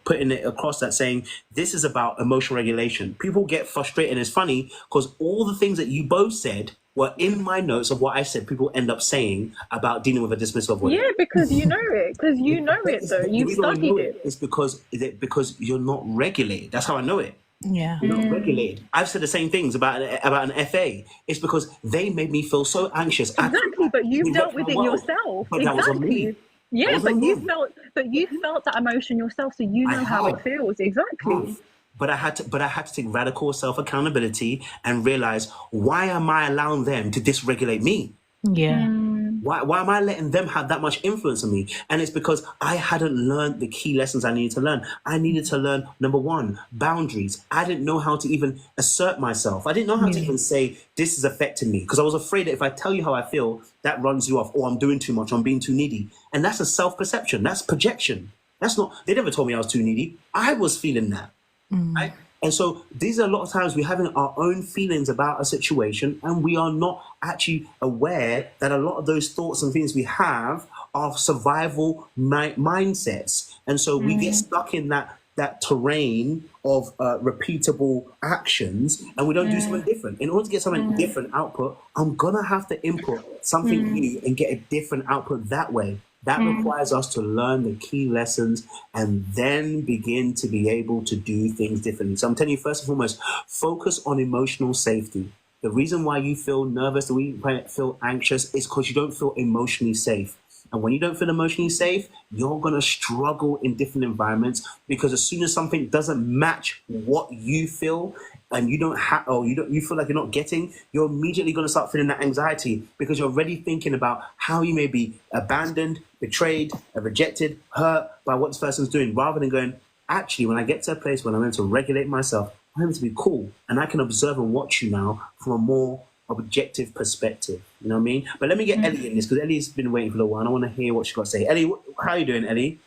putting it across, that saying this is about emotional regulation. People get frustrated. It's funny because all the things that you both said were in my notes of what I said. People end up saying about dealing with a dismissive avoidant. Yeah, because you know it. Because you know But it, though. the You've reason I know studied it it. is because you're not regulated. That's how I know it. Yeah. You're not regulated. I've said the same things about an FA. It's because they made me feel so anxious. Exactly, but you've It dealt wrecked my with it world. yourself. But that was on me. Exactly. That Yeah, wasn't on them. but you felt that emotion yourself, so you I know how it have. feels. Exactly. But I had to take radical self accountability and realize, why am I allowing them to dysregulate me? Yeah. Why am I letting them have that much influence on me? And it's because I hadn't learned the key lessons I needed to learn. I needed to learn, number one, boundaries. I didn't know how to even assert myself. I didn't know how to Yeah. even say, this is affecting me. Because I was afraid that if I tell you how I feel, that runs you off. Or I'm doing too much, or I'm being too needy. And that's a self-perception. That's projection. That's not, they never told me I was too needy. I was feeling that. Right? And so these are a lot of times we're having our own feelings about a situation, and we are not actually aware that a lot of those thoughts and feelings we have are survival mindsets. And so we get stuck in that terrain of repeatable actions, and we don't do something different. In order to get something different output, I'm gonna have to input something new and get a different output that way. That requires us to learn the key lessons and then begin to be able to do things differently. So I'm telling you, first and foremost, focus on emotional safety. The reason why you feel nervous, the reason why you feel anxious, is because you don't feel emotionally safe. And when you don't feel emotionally safe, you're going to struggle in different environments, because as soon as something doesn't match what you feel, and you don't have, or you feel like you're not getting, you're immediately going to start feeling that anxiety, because you're already thinking about how you may be abandoned, betrayed, rejected, hurt by what this person's doing, rather than going, actually, when I get to a place where I'm able to regulate myself, I'm able to be cool, and I can observe and watch you now from a more objective perspective. You know what I mean? But let me get Ellie in this, because Ellie's been waiting for a while. I want to hear what she's got to say. Ellie, how are you doing, Ellie?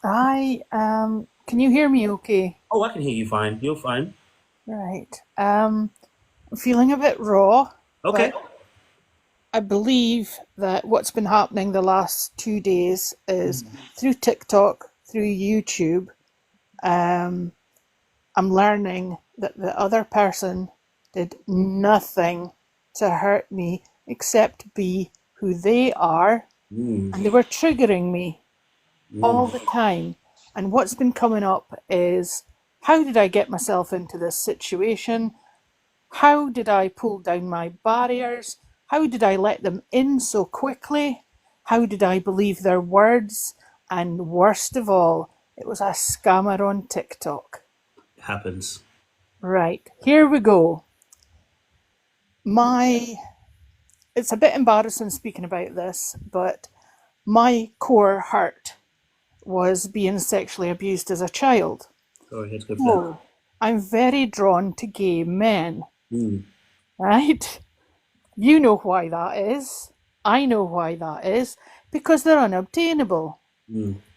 Can you hear me okay? Oh, I can hear you fine. You're fine. Right. I'm feeling a bit raw. Okay. But I believe that what's been happening the last 2 days is through TikTok, through YouTube, I'm learning that the other person did nothing to hurt me except be who they are, and they were triggering me all the time. And what's been coming up is, how did I get myself into this situation? How did I pull down my barriers? How did I let them in so quickly? How did I believe their words? And worst of all, it was a scammer on TikTok. It happens. Right, here we go. It's a bit embarrassing speaking about this, but my core hurt was being sexually abused as a child. Sorry, let's go for that. I'm very drawn to gay men, right? You know why that is. I know why that is. Because they're unobtainable.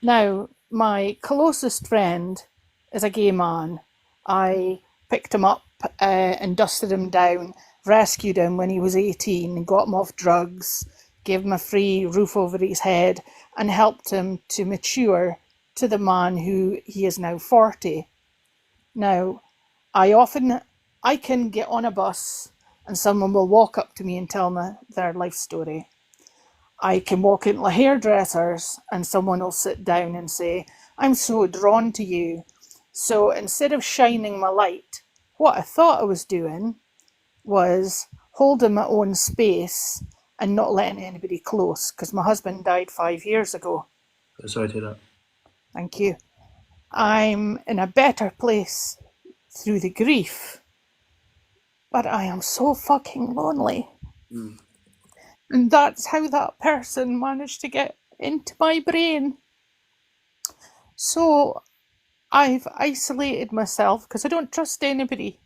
Now, my closest friend is a gay man. I picked him up and dusted him down, rescued him when he was 18, got him off drugs, gave him a free roof over his head, and helped him to mature to the man who he is now 40. Now, I can get on a bus and someone will walk up to me and tell me their life story. I can walk into a hairdresser's and someone will sit down and say, I'm so drawn to you. So instead of shining my light, what I thought I was doing was holding my own space and not letting anybody close, because my husband died 5 years ago. Sorry to hear that. Thank you. I'm in a better place through the grief, but I am so fucking lonely. And that's how that person managed to get into my brain. So I've isolated myself because I don't trust anybody.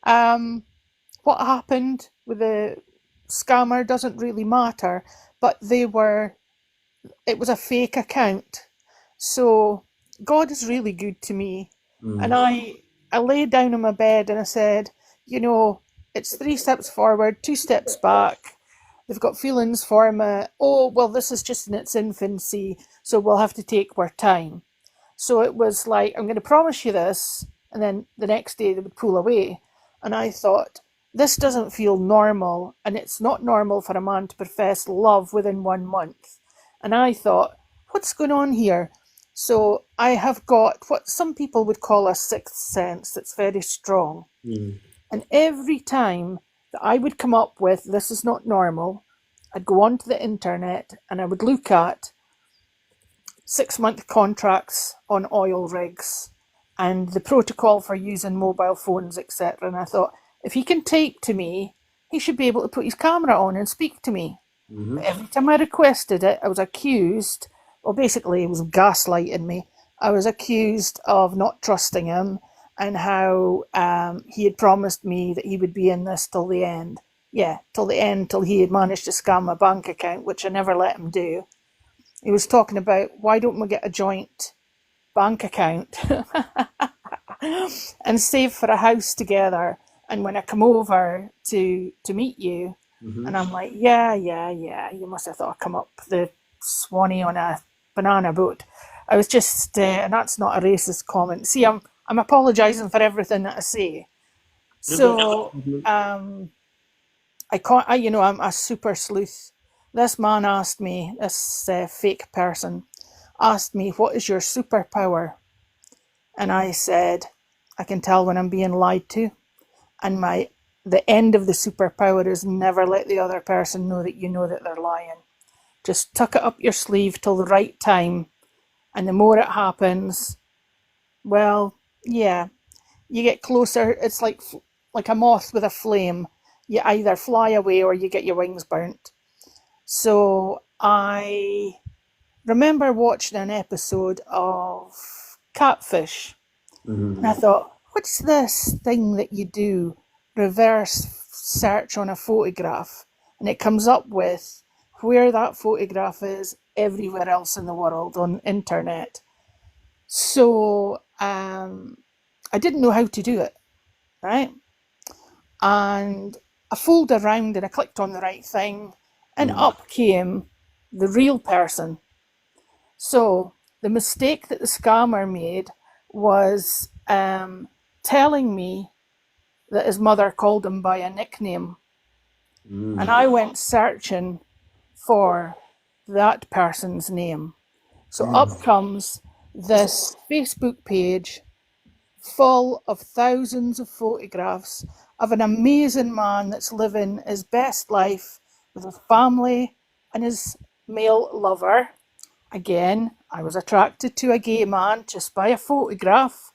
What happened with the scammer doesn't really matter, but it was a fake account. So God is really good to me. And I laid down on my bed and I said, it's 3 steps forward, 2 steps back. They've got feelings for me. Oh, well, this is just in its infancy, so we'll have to take our time. So it was like, I'm going to promise you this. And then the next day they would pull away. And I thought, this doesn't feel normal. And it's not normal for a man to profess love within 1 month. And I thought, what's going on here? So I have got what some people would call a sixth sense that's very strong. And every time that I would come up with, this is not normal, I'd go onto the internet and I would look at 6-month contracts on oil rigs and the protocol for using mobile phones, etc. And I thought, if he can take to me, he should be able to put his camera on and speak to me. But every time I requested it, I was accused, well, basically he was gaslighting me. I was accused of not trusting him and how he had promised me that he would be in this till the end. Yeah, till the end, till he had managed to scam my bank account, which I never let him do. He was talking about, why don't we get a joint bank account and save for a house together? And when I come over to meet you, and I'm like, yeah, you must have thought I'd come up the Swanee on a banana boat. I was just, and that's not a racist comment. See, I'm apologising for everything that I say. So, I'm a super sleuth. This man asked me, this fake person asked me, what is your superpower? And I said, I can tell when I'm being lied to. And the end of the superpower is never let the other person know that you know that they're lying. Just tuck it up your sleeve till the right time. And the more it happens, well, yeah, you get closer. It's like a moth with a flame. You either fly away or you get your wings burnt. So I remember watching an episode of Catfish. And I thought, what's this thing that you do? Reverse search on a photograph. And it comes up with where that photograph is everywhere else in the world on internet. So I didn't know how to do it, right? And I fooled around and I clicked on the right thing and up came the real person. So the mistake that the scammer made was telling me that his mother called him by a nickname. And I went searching for that person's name. So up comes this Facebook page full of thousands of photographs of an amazing man that's living his best life with his family and his male lover. Again, I was attracted to a gay man just by a photograph.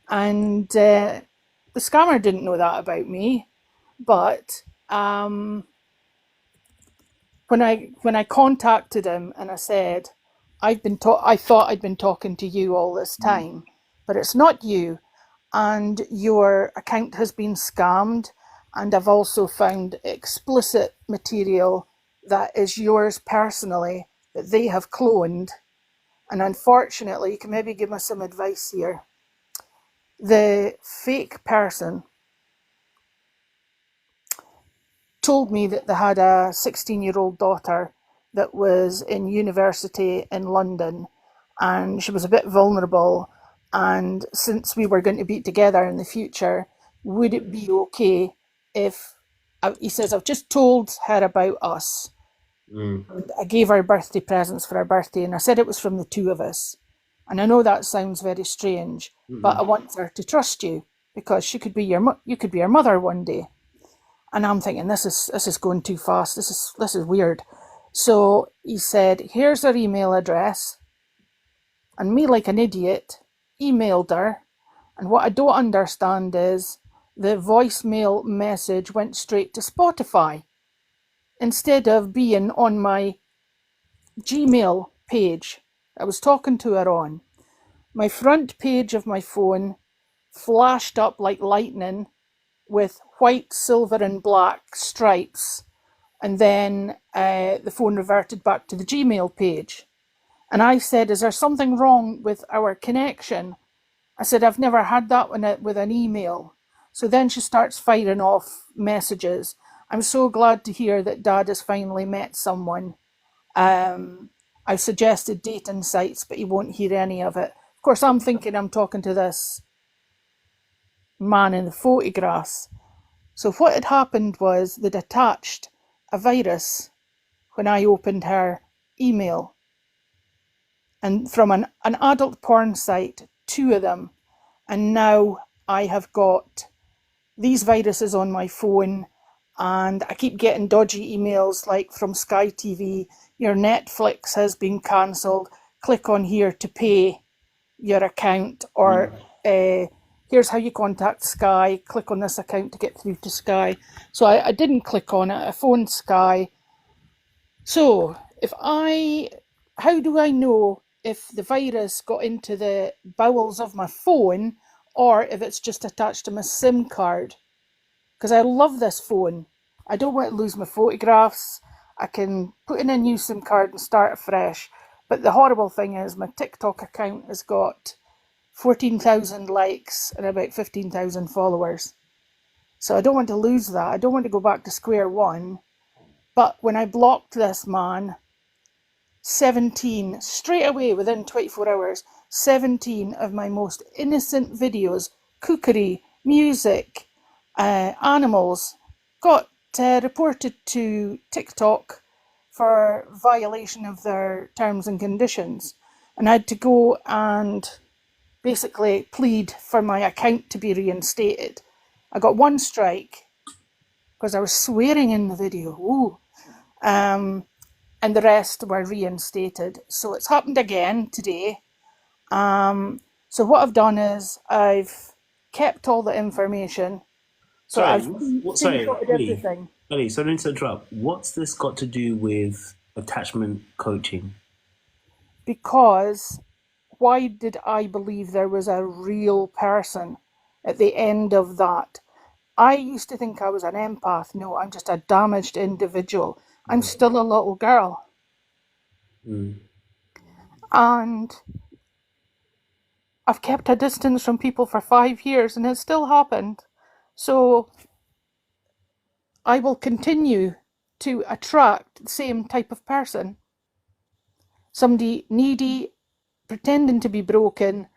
And the scammer didn't know that about me. But when I contacted him and I said, I thought I'd been talking to you all this time, but it's not you, and your account has been scammed, and I've also found explicit material that is yours personally that they have cloned, and unfortunately, you can maybe give me some advice here. The fake person told me that they had a 16-year-old daughter that was in university in London and she was a bit vulnerable, and since we were going to be together in the future, would it be okay if, he says, I've just told her about us. I gave her birthday presents for her birthday and I said it was from the two of us. And I know that sounds very strange, but I want her to trust you because she could be you could be her mother one day. And I'm thinking, this is going too fast. This is weird. So he said, here's her email address. And me, like an idiot, emailed her. And what I don't understand is the voicemail message went straight to Spotify instead of being on my Gmail page I was talking to her on. My front page of my phone flashed up like lightning with white, silver, and black stripes. And then the phone reverted back to the Gmail page. And I said, is there something wrong with our connection? I said, I've never had that with an email. So then she starts firing off messages. I'm so glad to hear that Dad has finally met someone. I've suggested dating sites, but he won't hear any of it. Of course, I'm thinking I'm talking to this man in the photographs. So what had happened was they'd attached a virus when I opened her email. And from an adult porn site, 2 of them. And now I have got these viruses on my phone, and I keep getting dodgy emails like from Sky TV, your Netflix has been cancelled, click on here to pay your account, or here's how you contact Sky, click on this account to get through to Sky. So I didn't click on it, I phoned Sky. So how do I know if the virus got into the bowels of my phone or if it's just attached to my SIM card? Because I love this phone. I don't want to lose my photographs. I can put in a new SIM card and start afresh. But the horrible thing is my TikTok account has got 14,000 likes and about 15,000 followers. So I don't want to lose that. I don't want to go back to square one. But when I blocked this man, 17, straight away within 24 hours, 17 of my most innocent videos, cookery, music, animals, got reported to TikTok for violation of their terms and conditions. And I had to go and basically plead for my account to be reinstated. I got 1 strike because I was swearing in the video. Ooh. And the rest were reinstated. So it's happened again today. So what I've done is I've kept all the information. So sorry, I've screenshotted everything. Ellie, sorry to interrupt. What's this got to do with attachment coaching? Because why did I believe there was a real person at the end of that? I used to think I was an empath. No, I'm just a damaged individual. I'm still a little girl. And I've kept a distance from people for 5 years and it still happened. So I will continue to attract the same type of person. Somebody needy, pretending to be broken,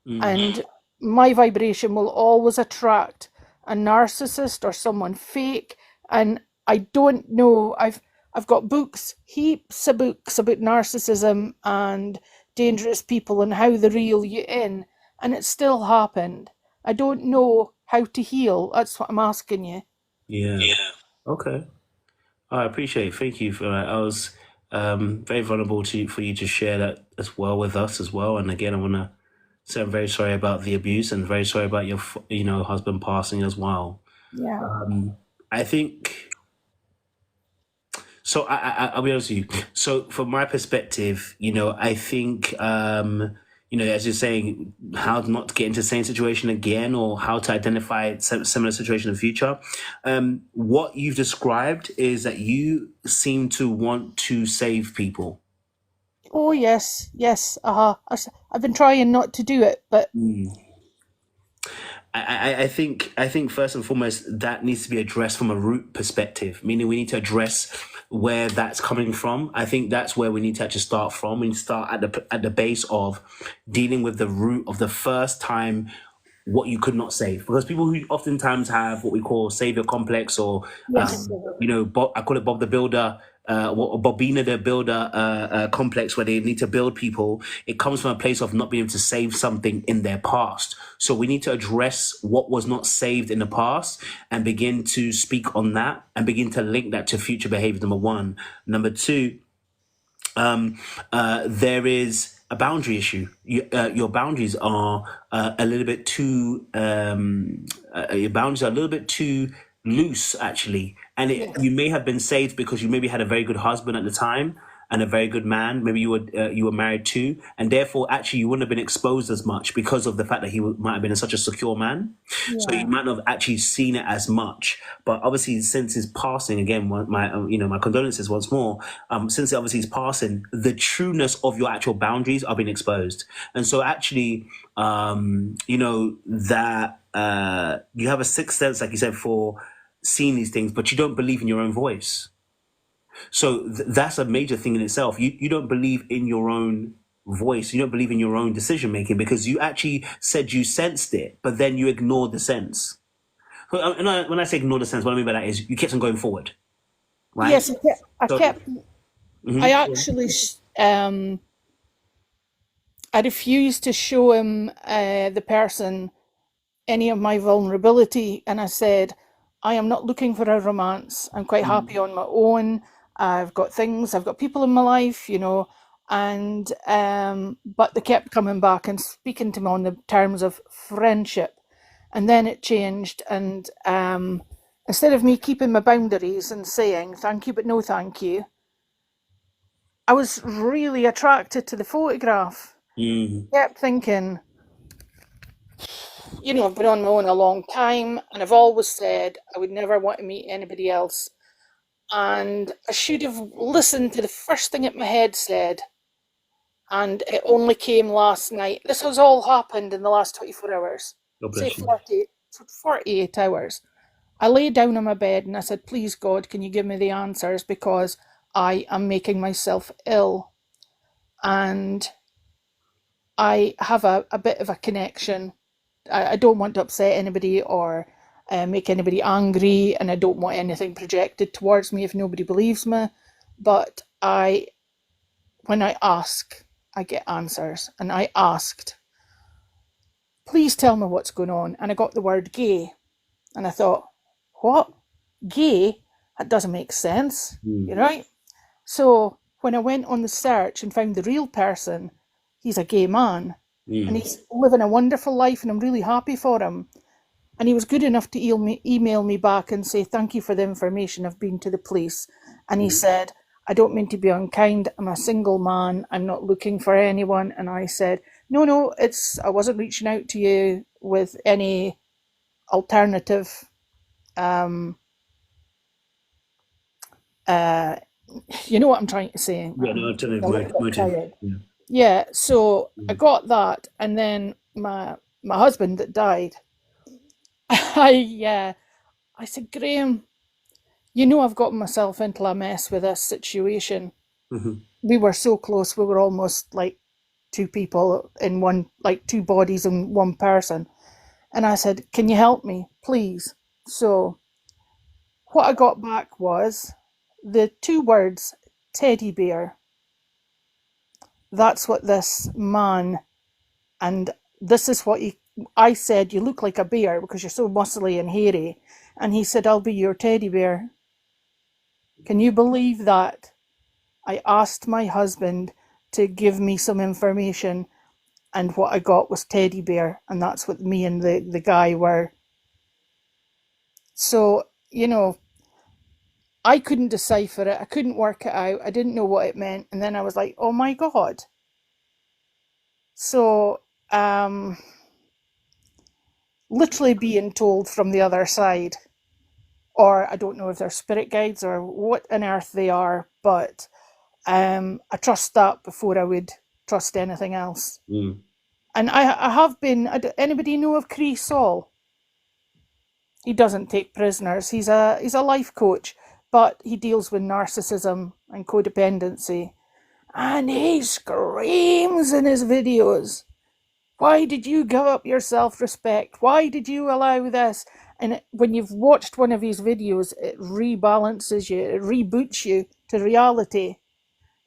and my vibration will always attract a narcissist or someone fake. And I don't know, I've got books, heaps of books about narcissism and dangerous people and how they reel you in, and it still happened. I don't know how to heal. That's what I'm asking you. Yeah. Okay. I appreciate it. Thank you for that. I was very vulnerable for you to share that as well with us as well. And again, I want to say I'm very sorry about the abuse and very sorry about your husband passing as well. Yeah. I think. So I'll be honest with you. So from my perspective, I think, as you're saying, how not to get into the same situation again or how to identify similar situation in the future. What you've described is that you seem to want to save people. Oh, yes. I've been trying not to do it, but... I think first and foremost, that needs to be addressed from a root perspective, meaning we need to address where that's coming from. I think that's where we need to actually start from. We need to start at the base of dealing with the root of the first time what you could not save. Because people who oftentimes have what we call savior complex or, Yes. I call it Bob the Builder, or Bobina the Builder complex, where they need to build people. It comes from a place of not being able to save something in their past. So we need to address what was not saved in the past and begin to speak on that and begin to link that to future behavior, number one. Number two, there is a boundary issue. Your boundaries are a little bit too. Your boundaries are a little bit too loose, actually, and you may have been saved because you maybe had a very good husband at the time, and a very good man. Maybe you were married too, and therefore actually you wouldn't have been exposed as much because of the fact that might have been such a secure man. So you might not have actually seen it as much. But obviously, since his passing, again, my condolences once more. Since obviously his passing, the trueness of your actual boundaries are being exposed, and so actually, that you have a sixth sense, like you said, for seeing these things, but you don't believe in your own voice. So that's a major thing in itself. You don't believe in your own voice. You don't believe in your own decision making because you actually said you sensed it, but then you ignored the sense. When I say ignore the sense, what I mean by that is you kept on going forward, right? Yes, I actually, I refused to show him the person any of my vulnerability, and I said, I am not looking for a romance. I'm quite happy on my own. I've got people in my life, and but they kept coming back and speaking to me on the terms of friendship, and then it changed, and instead of me keeping my boundaries and saying thank you but no thank you, I was really attracted to the photograph. Kept thinking, I've been on my own a long time, and I've always said I would never want to meet anybody else. And I should have listened to the first thing that my head said, and it only came last night. This has all happened in the last 24 hours, say 48 hours. I lay down on my bed and I said, please God, can you give me the answers, because I am making myself ill. And I have a bit of a connection. I don't want to upset anybody or make anybody angry, and I don't want anything projected towards me if nobody believes me. But when I ask, I get answers. And I asked, please tell me what's going on. And I got the word gay. And I thought, what? Gay? That doesn't make sense. You're right. So when I went on the search and found the real person, he's a gay man. And he's living a wonderful life, and I'm really happy for him. And he was good enough to email me back and say, thank you for the information. I've been to the police. And he said, I don't mean to be unkind. I'm a single man. I'm not looking for anyone. And I said, no, I wasn't reaching out to you with any alternative, you know what I'm trying to say? Yeah, no, I'm telling you, yeah, so I got that, and then my husband that died, I said, Graham, I've gotten myself into a mess with this situation. We were so close. We were almost like two people in one, like two bodies in one person. And I said, can you help me, please? So what I got back was the two words, teddy bear. That's what this man, and this is what I said, you look like a bear because you're so muscly and hairy. And he said, I'll be your teddy bear. Can you believe that? I asked my husband to give me some information, and what I got was teddy bear, and that's what me and the guy were. So, I couldn't decipher it. I couldn't work it out. I didn't know what it meant. And then I was like, oh my God. So, literally being told from the other side, or I don't know if they're spirit guides or what on earth they are, but I trust that before I would trust anything else. And I have been, anybody know of Cree Saul? He doesn't take prisoners. He's a life coach, but he deals with narcissism and codependency. And he screams in his videos, why did you give up your self-respect? Why did you allow this? And when you've watched one of his videos, it rebalances you, it reboots you to reality.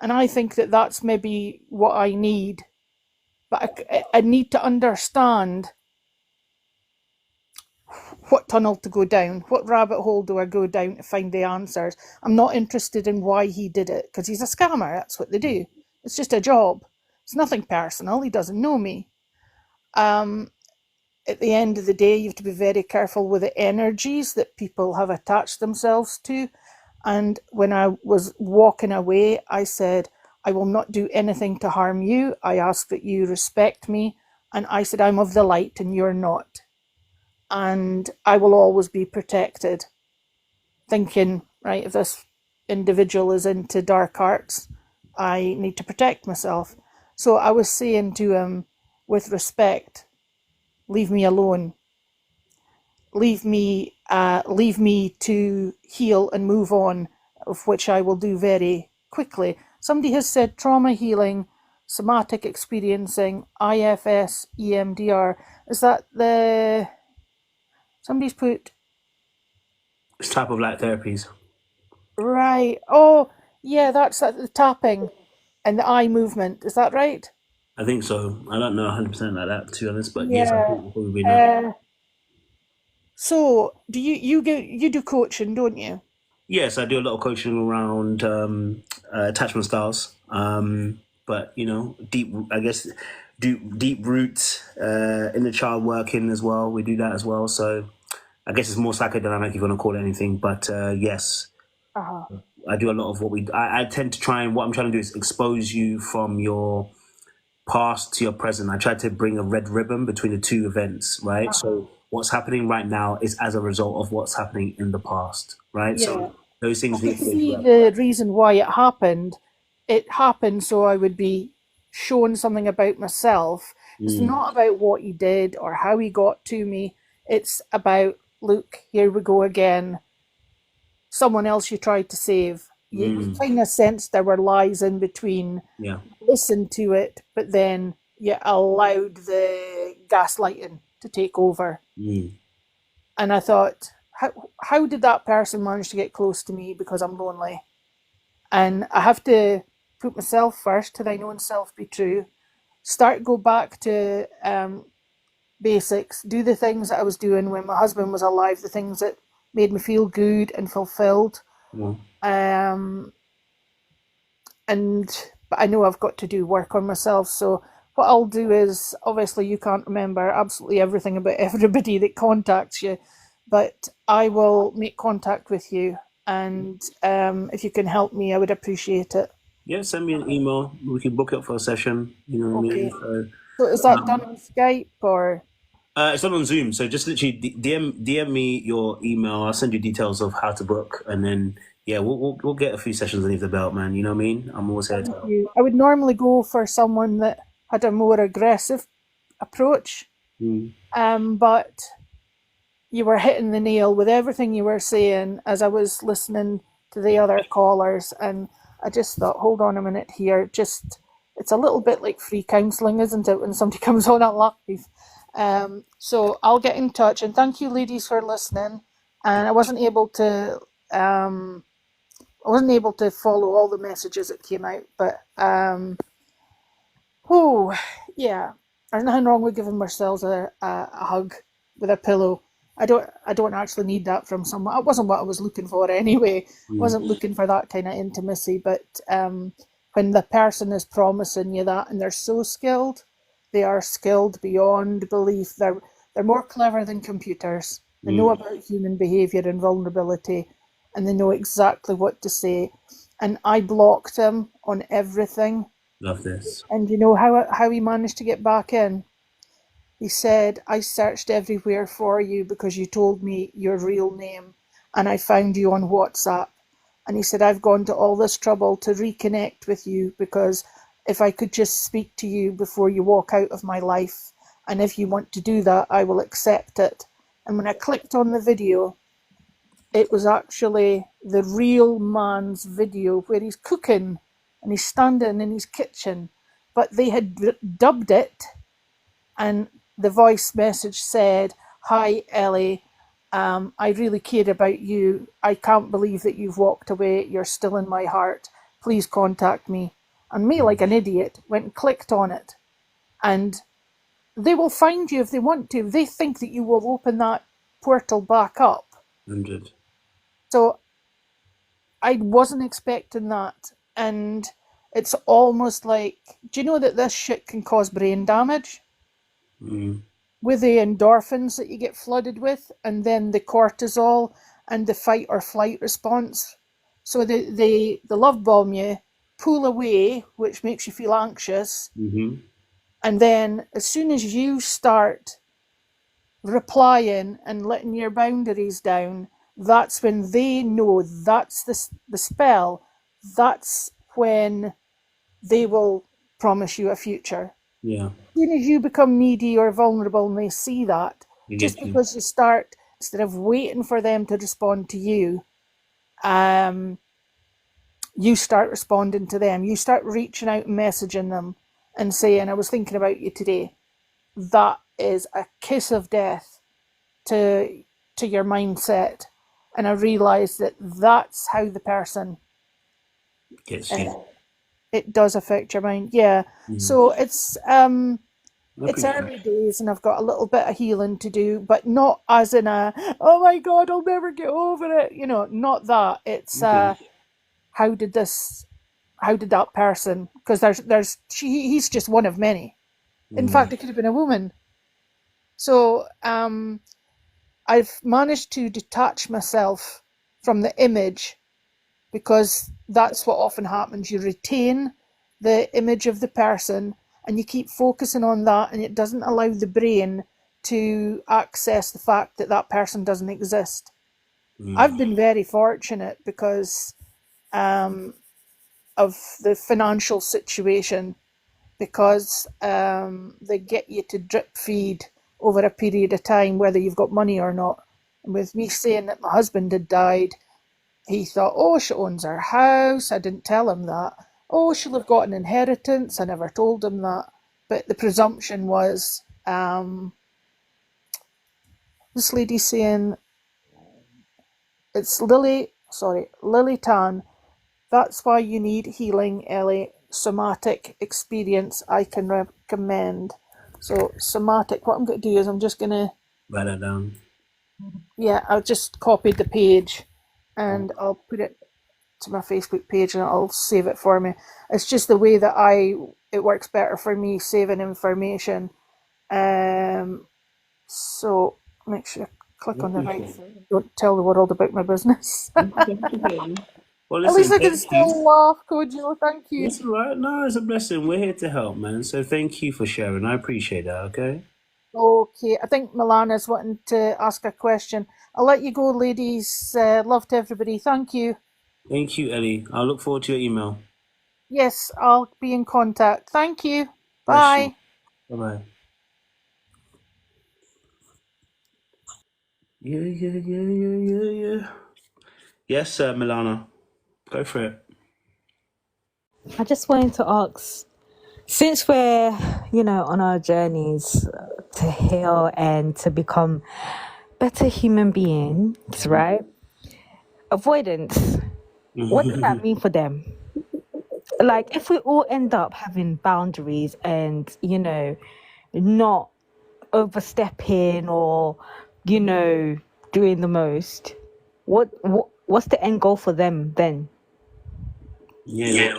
And I think that that's maybe what I need. But I need to understand what tunnel to go down, what rabbit hole do I go down to find the answers. I'm not interested in why he did it, because he's a scammer. That's what they do. It's just a job. It's nothing personal. He doesn't know me. At the end of the day, you have to be very careful with the energies that people have attached themselves to. And when I was walking away, I said, I will not do anything to harm you. I ask that you respect me. And I said, I'm of the light and you're not. And I will always be protected. Thinking, right, if this individual is into dark arts, I need to protect myself. So I was saying to him, with respect, leave me alone. Leave me to heal and move on, of which I will do very quickly. Somebody has said trauma healing, somatic experiencing, IFS, EMDR. Is that the... Somebody's put... It's type of like therapies. Right. Oh, yeah, that's the tapping and the eye movement. Is that right? I think so. I don't know 100% like that, to be honest, but yes, I Yeah. think probably know. So, do you do coaching, don't you? Yes, I do a lot of coaching around attachment styles, but you know, deep. I guess do deep roots inner child working as well. We do that as well. So I guess it's more psychodynamic if you want to call it anything. But yes, Uh-huh. I do a lot of what we. I tend to try and what I'm trying to do is expose you from your past to your present. I try to bring a red ribbon between the two events, right? So what's happening right now is as a result of what's happening in the past, right? Yeah. So those things I need could to be see addressed. the reason why it happened. It happened so I would be shown something about myself. It's not about what he did or how he got to me. It's about, look, here we go again. Someone else you tried to save. You kind of sensed there were lies in between. Yeah. Listened to it, but then you allowed the gaslighting to take over. And I thought, how did that person manage to get close to me because I'm lonely? And I have to put myself first, to thine own self be true. Go back to basics. Do the things that I was doing when my husband was alive, the things that made me feel good and fulfilled. But I know I've got to do work on myself. So what I'll do is, obviously you can't remember absolutely everything about everybody that contacts you, but I will make contact with you. And if you can help me, I would appreciate it. Yeah, send me an email. We can book it for a session. You know what I Okay. mean? So is that done on Skype or? It's not on Zoom, so just literally DM me your email. I'll send you details of how to book, and then yeah, we'll get a few sessions underneath the belt, man. You know what I mean? I'm always here to help. I would normally go for someone that had a more aggressive approach, but you were hitting the nail with everything you were saying as I was listening to the other callers, and I just thought, hold on a minute here, it's a little bit like free counselling, isn't it, when somebody comes on at live? So I'll get in touch, and thank you, ladies, for listening. And I wasn't able to follow all the messages that came out, but yeah, there's nothing wrong with giving ourselves a hug with a pillow. I don't actually need that from someone. It wasn't what I was looking for anyway. I wasn't looking for that kind of intimacy, but when the person is promising you that and they're so skilled, they are skilled beyond belief. They're more clever than computers. They know about human behaviour and vulnerability, and they know exactly what to say. And I blocked him on everything. Love this. And you know how he managed to get back in? He said, I searched everywhere for you because you told me your real name, and I found you on WhatsApp. And he said, I've gone to all this trouble to reconnect with you because if I could just speak to you before you walk out of my life, and if you want to do that, I will accept it. And when I clicked on the video, it was actually the real man's video where he's cooking and he's standing in his kitchen, but they had dubbed it, and the voice message said, hi Ellie, I really care about you. I can't believe that you've walked away. You're still in my heart. Please contact me. And me, like an idiot, went and clicked on it. And they will find you if they want to. They think that you will open that portal back up. 100. So I wasn't expecting that. And it's almost like, do you know that this shit can cause brain damage? With the endorphins that you get flooded with, and then the cortisol and the fight or flight response So they love bomb you, pull away, which makes you feel anxious. Mm-hmm. And then as soon as you start replying and letting your boundaries down, that's when they know that's the spell. That's when they will promise you a future. Yeah. As soon as you become needy or vulnerable and they see that, You just get you. because you start, instead of waiting for them to respond to you, you start responding to them. You start reaching out and messaging them and saying, I was thinking about you today. That is a kiss of death to your mindset. And I realised that that's how the person, Gets you. it does affect your mind. Yeah. So it's early days and I've got a little bit of healing to do, but not as in a, oh my God, I'll never get over it. You know, not that. It's how did that person, because he's just one of many. In fact, it could have been a woman. So I've managed to detach myself from the image, because that's what often happens. You retain the image of the person and you keep focusing on that, and it doesn't allow the brain to access the fact that that person doesn't exist. I've been very fortunate because of the financial situation, because they get you to drip feed over a period of time, whether you've got money or not. And with me saying that my husband had died, he thought, oh, she owns her house. I didn't tell him that. Oh, she'll have got an inheritance. I never told him that. But the presumption was, this lady saying, it's Lily Tan. That's why you need healing, Ellie. Somatic experience I can recommend. So somatic, what I'm going to do is I'm just going to... Write that down. Yeah, I've just copied the page and I'll put it to my Facebook page and I'll save it for me. It's just the way that it works better for me saving information. So make sure I click on the right thing. Don't tell the world about my business. Well, At least listen, I can thank still you. laugh, Kojo. Thank you. It's all right. No, it's a blessing. We're here to help, man. So thank you for sharing. I appreciate that, okay? Okay, I think Milana's wanting to ask a question. I'll let you go, ladies. Love to everybody. Thank you. Thank you, Ellie. I'll look forward to your email. Yes, I'll be in contact. Thank you. Bless you. Bye. Bye-bye. Yeah. Yes, Milana. Go for it. I just wanted to ask, since we're, on our journeys to heal and to become better human beings, right? Avoidance, what does that mean for them? Like, if we all end up having boundaries and, not overstepping or, doing the most, what's the end goal for them then? Yeah,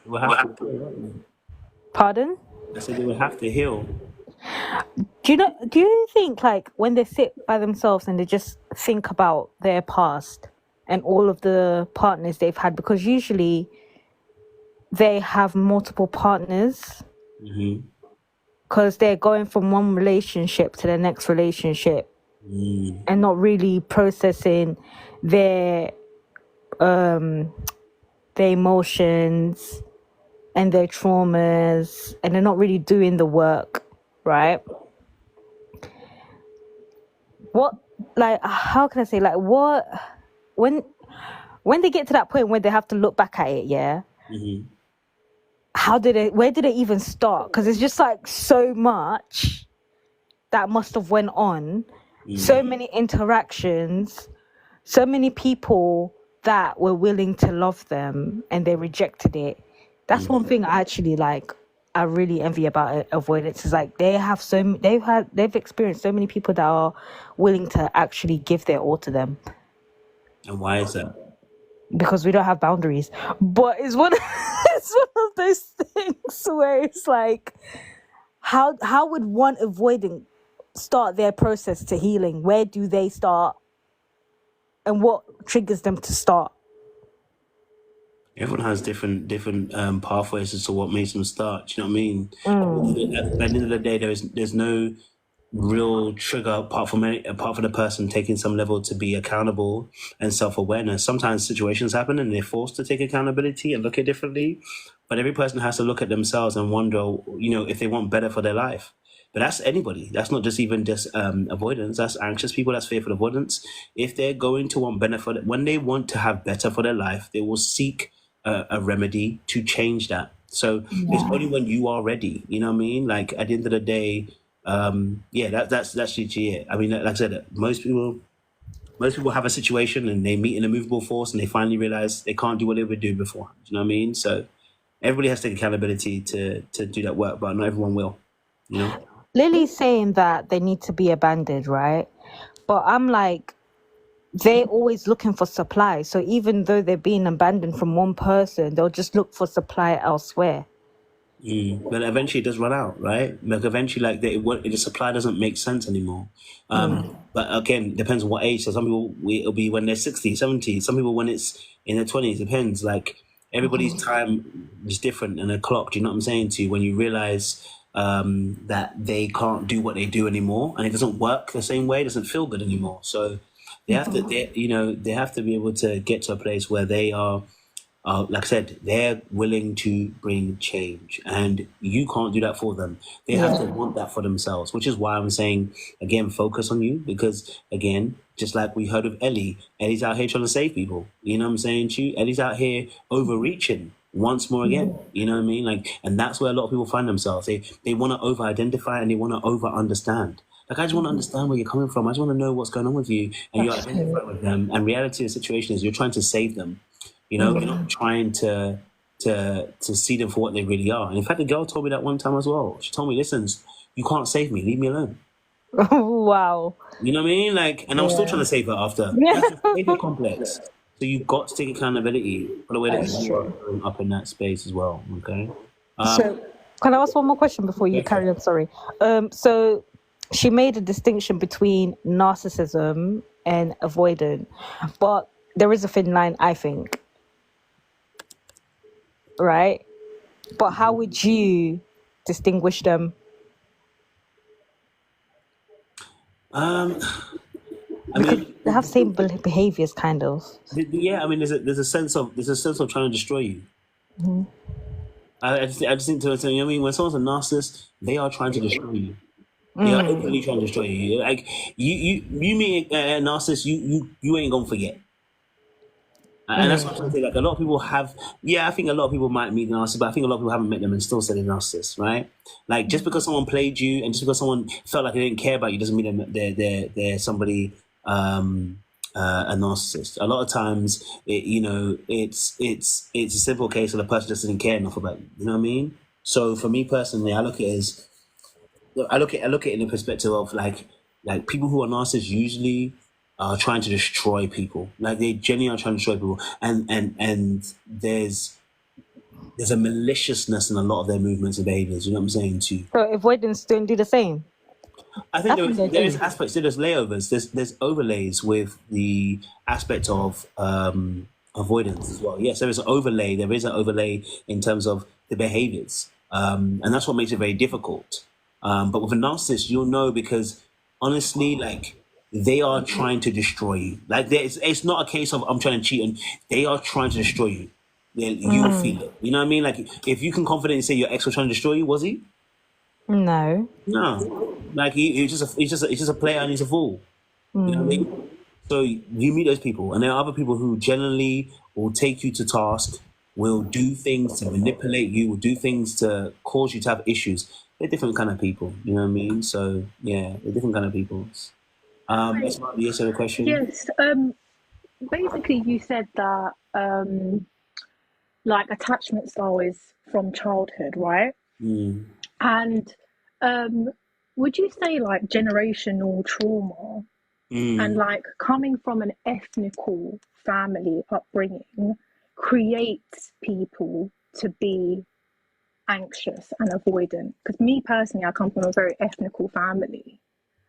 we'll have to heal. Pardon? I said they will have to heal. Do you think, like, when they sit by themselves and they just think about their past and all of the partners they've had, because usually they have multiple partners because they're going from one relationship to the next relationship and not really processing their emotions and their traumas, and they're not really doing the work, right? What, like, how can I say, like, what, when they get to that point where they have to look back at it, yeah, where did it even start? Because it's just like so much that must have went on, so many interactions, so many people that were willing to love them and they rejected it. That's one thing I really envy about avoidance, is like they've experienced so many people that are willing to actually give their all to them. And why is that? Because we don't have boundaries. But it's one of those things where it's like, how would one avoidant start their process to healing? Where do they start? And what triggers them to start? Everyone has different pathways as to what makes them start. Do you know what I mean? At the end of the day, there's no real trigger apart from the person taking some level to be accountable and self-awareness. Sometimes situations happen and they're forced to take accountability and look at it differently, but every person has to look at themselves and wonder, if they want better for their life. But that's anybody. That's not just even just avoidance. That's anxious people. That's fearful avoidance. If they're going to want benefit, when they want to have better for their life, they will seek a remedy to change that. So it's only when you are ready. You know what I mean? Like at the end of the day, that's literally it. I mean, like I said, most people have a situation and they meet an immovable force and they finally realize they can't do what they would do before. Do you know what I mean? So everybody has to take accountability to do that work, but not everyone will. Lily's saying that they need to be abandoned, right? But I'm like, they're always looking for supply. So even though they're being abandoned from one person, they'll just look for supply elsewhere. But eventually it does run out, right? Like eventually, like the supply doesn't make sense anymore. But again, depends on what age. So some people it'll be when they're 60, 70. Some people when it's in their 20s. Depends. Like everybody's time is different and a clock. Do you know what I'm saying to you? When you realize that they can't do what they do anymore and it doesn't work the same way, it doesn't feel good anymore. So they have to, they have to be able to get to a place where they are. Like I said, they're willing to bring change, and you can't do that for them. They have to want that for themselves, which is why I'm saying, again, focus on you, because, again, just like we heard of Ellie's out here trying to save people. You know what I'm saying to you? Ellie's out here overreaching once more again. You know what I mean? Like, and that's where a lot of people find themselves. They want to over-identify and they want to over-understand. Like, I just want to understand where you're coming from. I just want to know what's going on with you, and you're identifying with them. And reality of the situation is you're trying to save them. You're not trying to see them for what they really are. And in fact, the girl told me that one time as well. She told me, listen, you can't save me. Leave me alone. Wow. You know what I mean? Like, and I was still trying to save her after. That's a savior complex. So you've got to take accountability for the way that you are growing up in that space as well. Okay. So can I ask one more question before you carry on? Sorry. So she made a distinction between narcissism and avoidant, but there is a thin line, I think. Right? But how would you distinguish them? I Because mean, they have same behaviors, kind of. yeah. I mean, there's a sense of trying to destroy you. I just think you know what I mean, when someone's a narcissist, they are trying to destroy you. They are openly trying to destroy you. Like you meet a narcissist, you ain't gonna forget. And that's what I'm trying to say. Like a lot of people have, I think a lot of people might meet narcissists, but I think a lot of people haven't met them and still say they're narcissists, right? Like just because someone played you and just because someone felt like they didn't care about you doesn't mean they're somebody a narcissist. A lot of times, it's a simple case of the person just didn't care enough about you. You know what I mean? So for me personally, I look at it in the perspective of like people who are narcissists usually are trying to destroy people. Like they genuinely are trying to destroy people, and there's a maliciousness in a lot of their movements and behaviors. You know what I'm saying? Too. So avoidance don't do the same. I think there is aspects. There's layovers. There's overlays with the aspect of avoidance as well. Yes, there is an overlay. There is an overlay in terms of the behaviors, and that's what makes it very difficult. But with a narcissist, you'll know because honestly, like. They are trying to destroy you. Like it's not a case of I'm trying to cheat, and they are trying to destroy you. You feel it. You know what I mean? Like if you can confidently say your ex was trying to destroy you, was he? No. Like he's just a player and he's a fool. You know what I mean? So you meet those people, and there are other people who generally will take you to task, will do things to manipulate you, will do things to cause you to have issues. They're different kind of people. You know what I mean? So yeah, they're different kind of people. That's my yes to the question. Yes. Basically, you said that like attachment style is from childhood, right? And would you say like generational trauma and like coming from an ethnical family upbringing creates people to be anxious and avoidant? Because me personally, I come from a very ethnical family,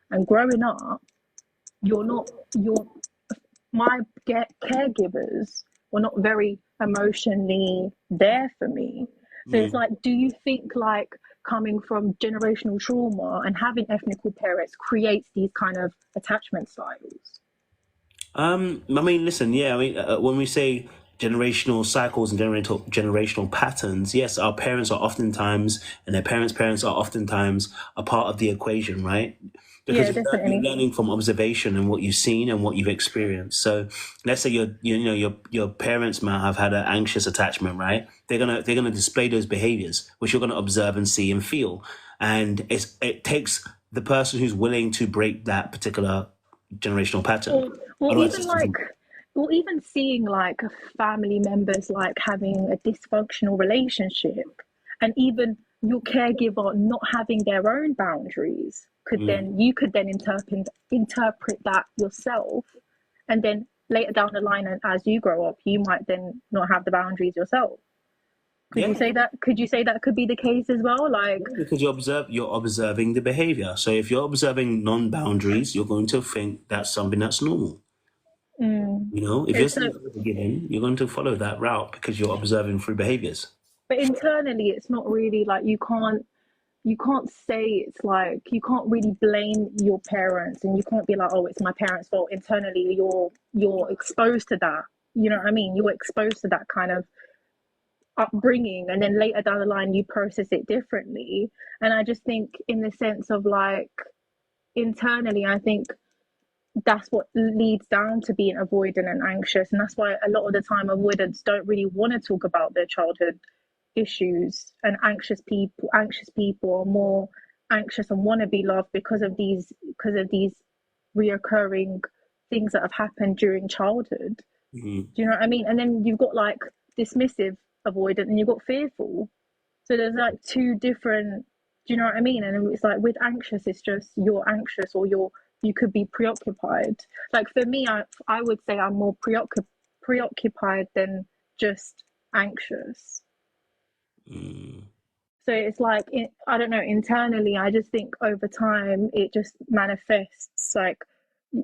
and growing up, my caregivers were not very emotionally there for me. So it's like, do you think like coming from generational trauma and having ethnical parents creates these kind of attachment styles? I mean, listen, yeah, I mean, when we say generational cycles and generational patterns, yes, our parents are oftentimes, and their parents are oftentimes a part of the equation, right? Because Yeah, you're definitely. learning from observation and what you've seen and what you've experienced. So let's say your parents might have had an anxious attachment, right? They're gonna display those behaviors, which you're gonna observe and see and feel, and it takes the person who's willing to break that particular generational pattern. Or Otherwise, even it's like, just or even seeing like family members like having a dysfunctional relationship, and even your caregiver not having their own boundaries could then you could then interpret that yourself, and then later down the line, and as you grow up, you might then not have the boundaries yourself. Could you yeah, say that? Could you say that could be the case as well? Like, because you're observing the behavior. So if you're observing non-boundaries, you're going to think that's something that's normal. You know, if you're it's seeing so, people forgiving, you're going to follow that route because you're observing through behaviors. but internally, it's not really like you can't say it's like you can't really blame your parents, and you can't be like, oh, it's my parents' fault. Internally, you're exposed to that. You know what I mean? You're exposed to that kind of upbringing, and then later down the line you process it differently. And I just think in the sense of like internally, I think that's what leads down to being avoidant and anxious. And that's why a lot of the time avoidants don't really want to talk about their childhood issues, and anxious people are more anxious and want to be loved because of these reoccurring things that have happened during childhood. Mm-hmm. Do you know what I mean? And then you've got like dismissive avoidant, and you've got fearful. So there's like two different. Do you know what I mean? And it's like with anxious, it's just you're anxious, or you could be preoccupied. Like for me, I would say I'm more preoccupied than just anxious. So it's like I don't know. Internally, I just think over time it just manifests. Like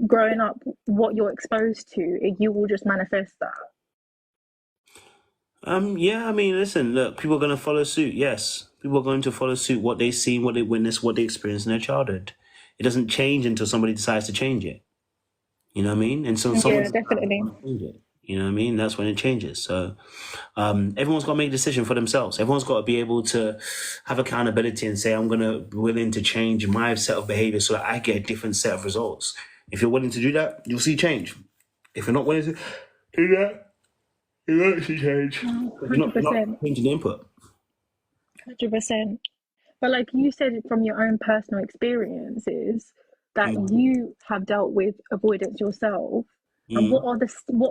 growing up, what you're exposed to, you will just manifest that. Yeah, I mean, listen, look, people are going to follow suit. Yes, people are going to follow suit. What they see, what they witness, what they experience in their childhood. It doesn't change until somebody decides to change it. You know what I mean? And so someone Yeah, decides to definitely. change it. You know what I mean? That's when it changes. So everyone's got to make a decision for themselves. Everyone's got to be able to have accountability and say, I'm going to be willing to change my set of behavior so that I get a different set of results. If you're willing to do that, you'll see change. If you're not willing to do that, you won't see change. You're not 100%. changing the input. 100%. But like you said from your own personal experiences, that Mm, you have dealt with avoidance yourself, and mm. what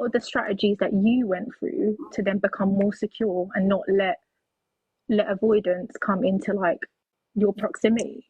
are the strategies that you went through to then become more secure and not let avoidance come into like your proximity?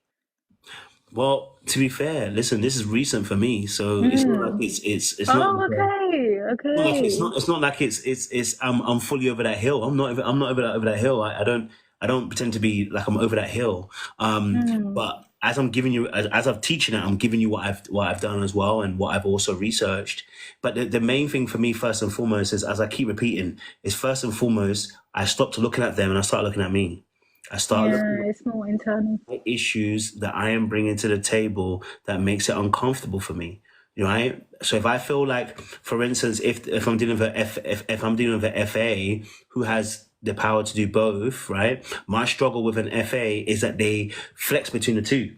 Well, to be fair, listen, this is recent for me, so it's not like Mm. it's not Oh, like okay, okay. it's not like it's I'm fully over that hill. I'm not over that hill. I don't pretend to be like I'm over that hill. Mm. But as I'm giving you as I've teaching it, I'm giving you what I've done as well and what I've also researched. But the main thing for me first and foremost is, as I keep repeating, is first and foremost I stopped looking at them and I start looking at me. I start Yeah, looking it's more internal. issues that I am bringing to the table that makes it uncomfortable for me. Right? So if I feel like, for instance, if I'm dealing with if I'm dealing with an FA who has the power to do both, right? My struggle with an FA is that they flex between the two.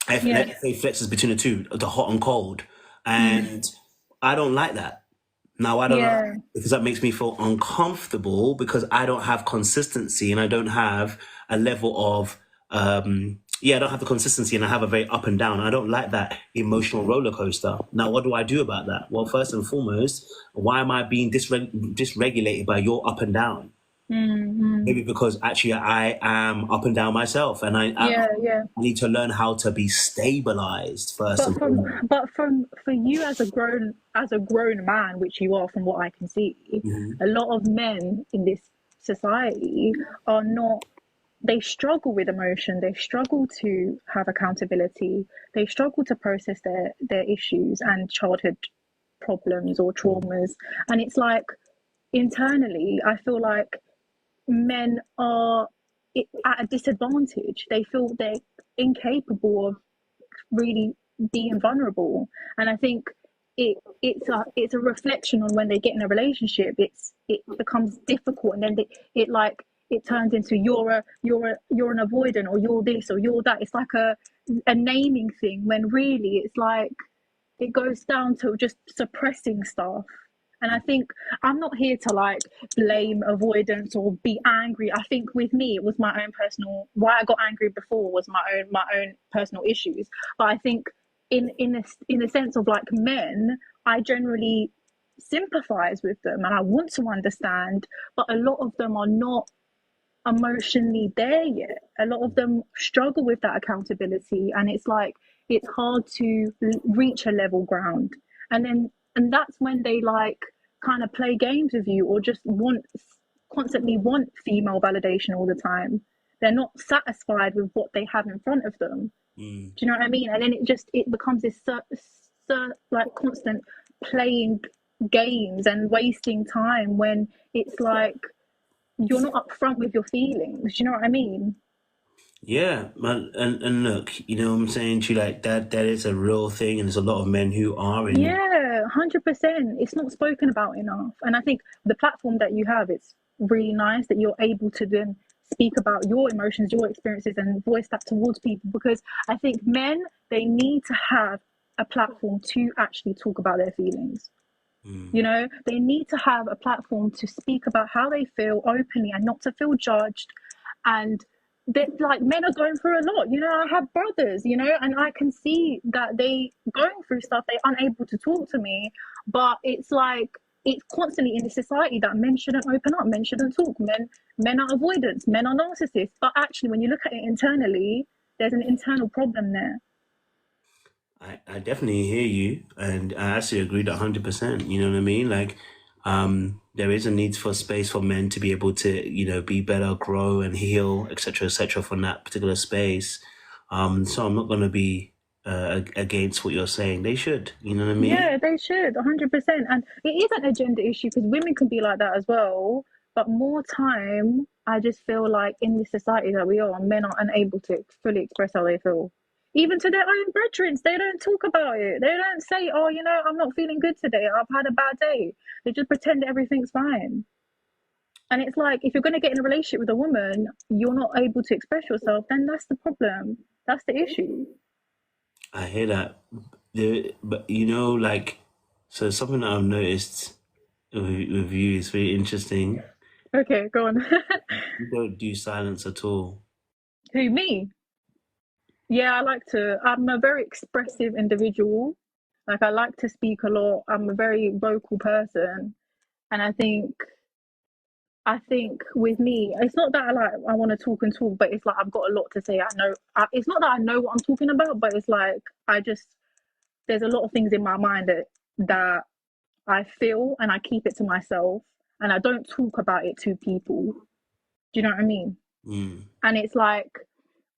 An Yeah. FA flexes between the two, the hot and cold, Mm. and I don't like that. Now I don't like Yeah. that because that makes me feel uncomfortable because I don't have consistency and I don't have a level of I don't have the consistency and I have a very up and down. I don't like that emotional roller coaster. Now, what do I do about that? Well, first and foremost, why am I being dysregulated by your up and down? Mm. Maybe because actually I am up and down myself, and I Yeah, yeah. need to learn how to be stabilized first and foremost. But from for you as a grown man, which you are from what I can see, Mhm. a lot of men in this society are not, they struggle with emotion, they struggle to have accountability, they struggle to process their issues and childhood problems or traumas. And it's like internally, I feel like men are at a disadvantage. They feel they're incapable of really being vulnerable, and I think it's a reflection on when they get in a relationship. It becomes difficult, and then it turns into you're an avoidant, or you're this or you're that. It's like a naming thing, when really it's like it goes down to just suppressing stuff. And I think I'm not here to like blame avoidance or be angry. I think with me, it was my own personal, why I got angry before was my own personal issues. But I think in the sense of like men, I generally sympathize with them and I want to understand, but a lot of them are not emotionally there yet. A lot of them struggle with that accountability, and it's like it's hard to reach a level ground. And that's when they like kind of play games with you, or just constantly want female validation all the time. They're not satisfied with what they have in front of them. Do you know what I mean? And then it becomes this like constant playing games and wasting time, when it's like you're not upfront with your feelings. Do you know what I mean? Yeah, man, and look, you know what I'm saying to you, like that is a real thing, and there's a lot of men who are in. Yeah, 100%. It's not spoken about enough. And I think the platform that you have, it's really nice that you're able to then speak about your emotions, your experiences, and voice that towards people, because I think men, they need to have a platform to actually talk about their feelings. You know, they need to have a platform to speak about how they feel openly and not to feel judged. And that, like, men are going through a lot. You know, I have brothers, you know, and I can see that they going through stuff. They're unable to talk to me, but it's like it's constantly in the society that men shouldn't open up, men shouldn't talk, men are avoidance, men are narcissists. But actually, when you look at it internally, there's an internal problem there. I definitely hear you, and I actually agree 100%. You know what I mean? Like, there is a need for space for men to be able to, you know, be better, grow, and heal, etc., from that particular space. So I'm not going to be against what you're saying. They should, you know what I mean? Yeah, they should, 100%. And it is an agenda issue, because women can be like that as well. But more time, I just feel like in the society that we are, men are unable to fully express how they feel. Even to their own brethren, they don't talk about it. They don't say, oh, you know, I'm not feeling good today. I've had a bad day. They just pretend everything's fine. And it's like, if you're going to get in a relationship with a woman, you're not able to express yourself, then that's the problem. That's the issue. I hear that. But, you know, like, so something that I've noticed with you is very interesting. Okay, go on. You don't do silence at all. Who, me? Yeah, I'm a very expressive individual. Like, I like to speak a lot. I'm a very vocal person. And I think with me, it's not that I want to talk and talk, but it's like I've got a lot to say. It's not that I know what I'm talking about, but it's like there's a lot of things in my mind that I feel, and I keep it to myself, and I don't talk about it to people. Do you know what I mean? And it's like,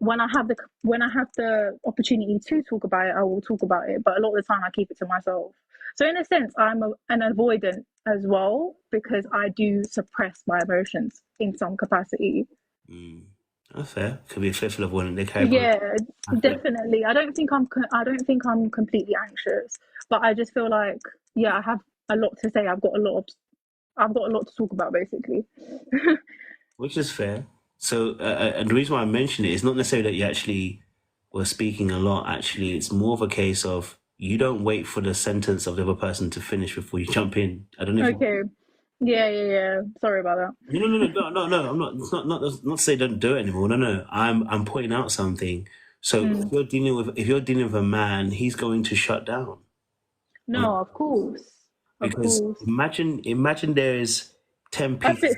when I have the opportunity to talk about it, I will talk about it. But a lot of the time, I keep it to myself. So in a sense, I'm an avoidant as well, because I do suppress my emotions in some capacity. That's fair. Could be a fifth of one. They carry. Yeah, definitely. I don't think I'm completely anxious, but I just feel like, yeah, I have a lot to say. I've got a lot to talk about, basically. Which is fair. So, and the reason why I mention it is not necessarily that you actually were speaking a lot. Actually, it's more of a case of you don't wait for the sentence of the other person to finish before you jump in. I don't know. Okay. Yeah. Sorry about that. No. I'm not. It's not to say don't do it anymore. No. I'm pointing out something. So if you're dealing with a man, he's going to shut down. No, of course. Because imagine there is 10 people.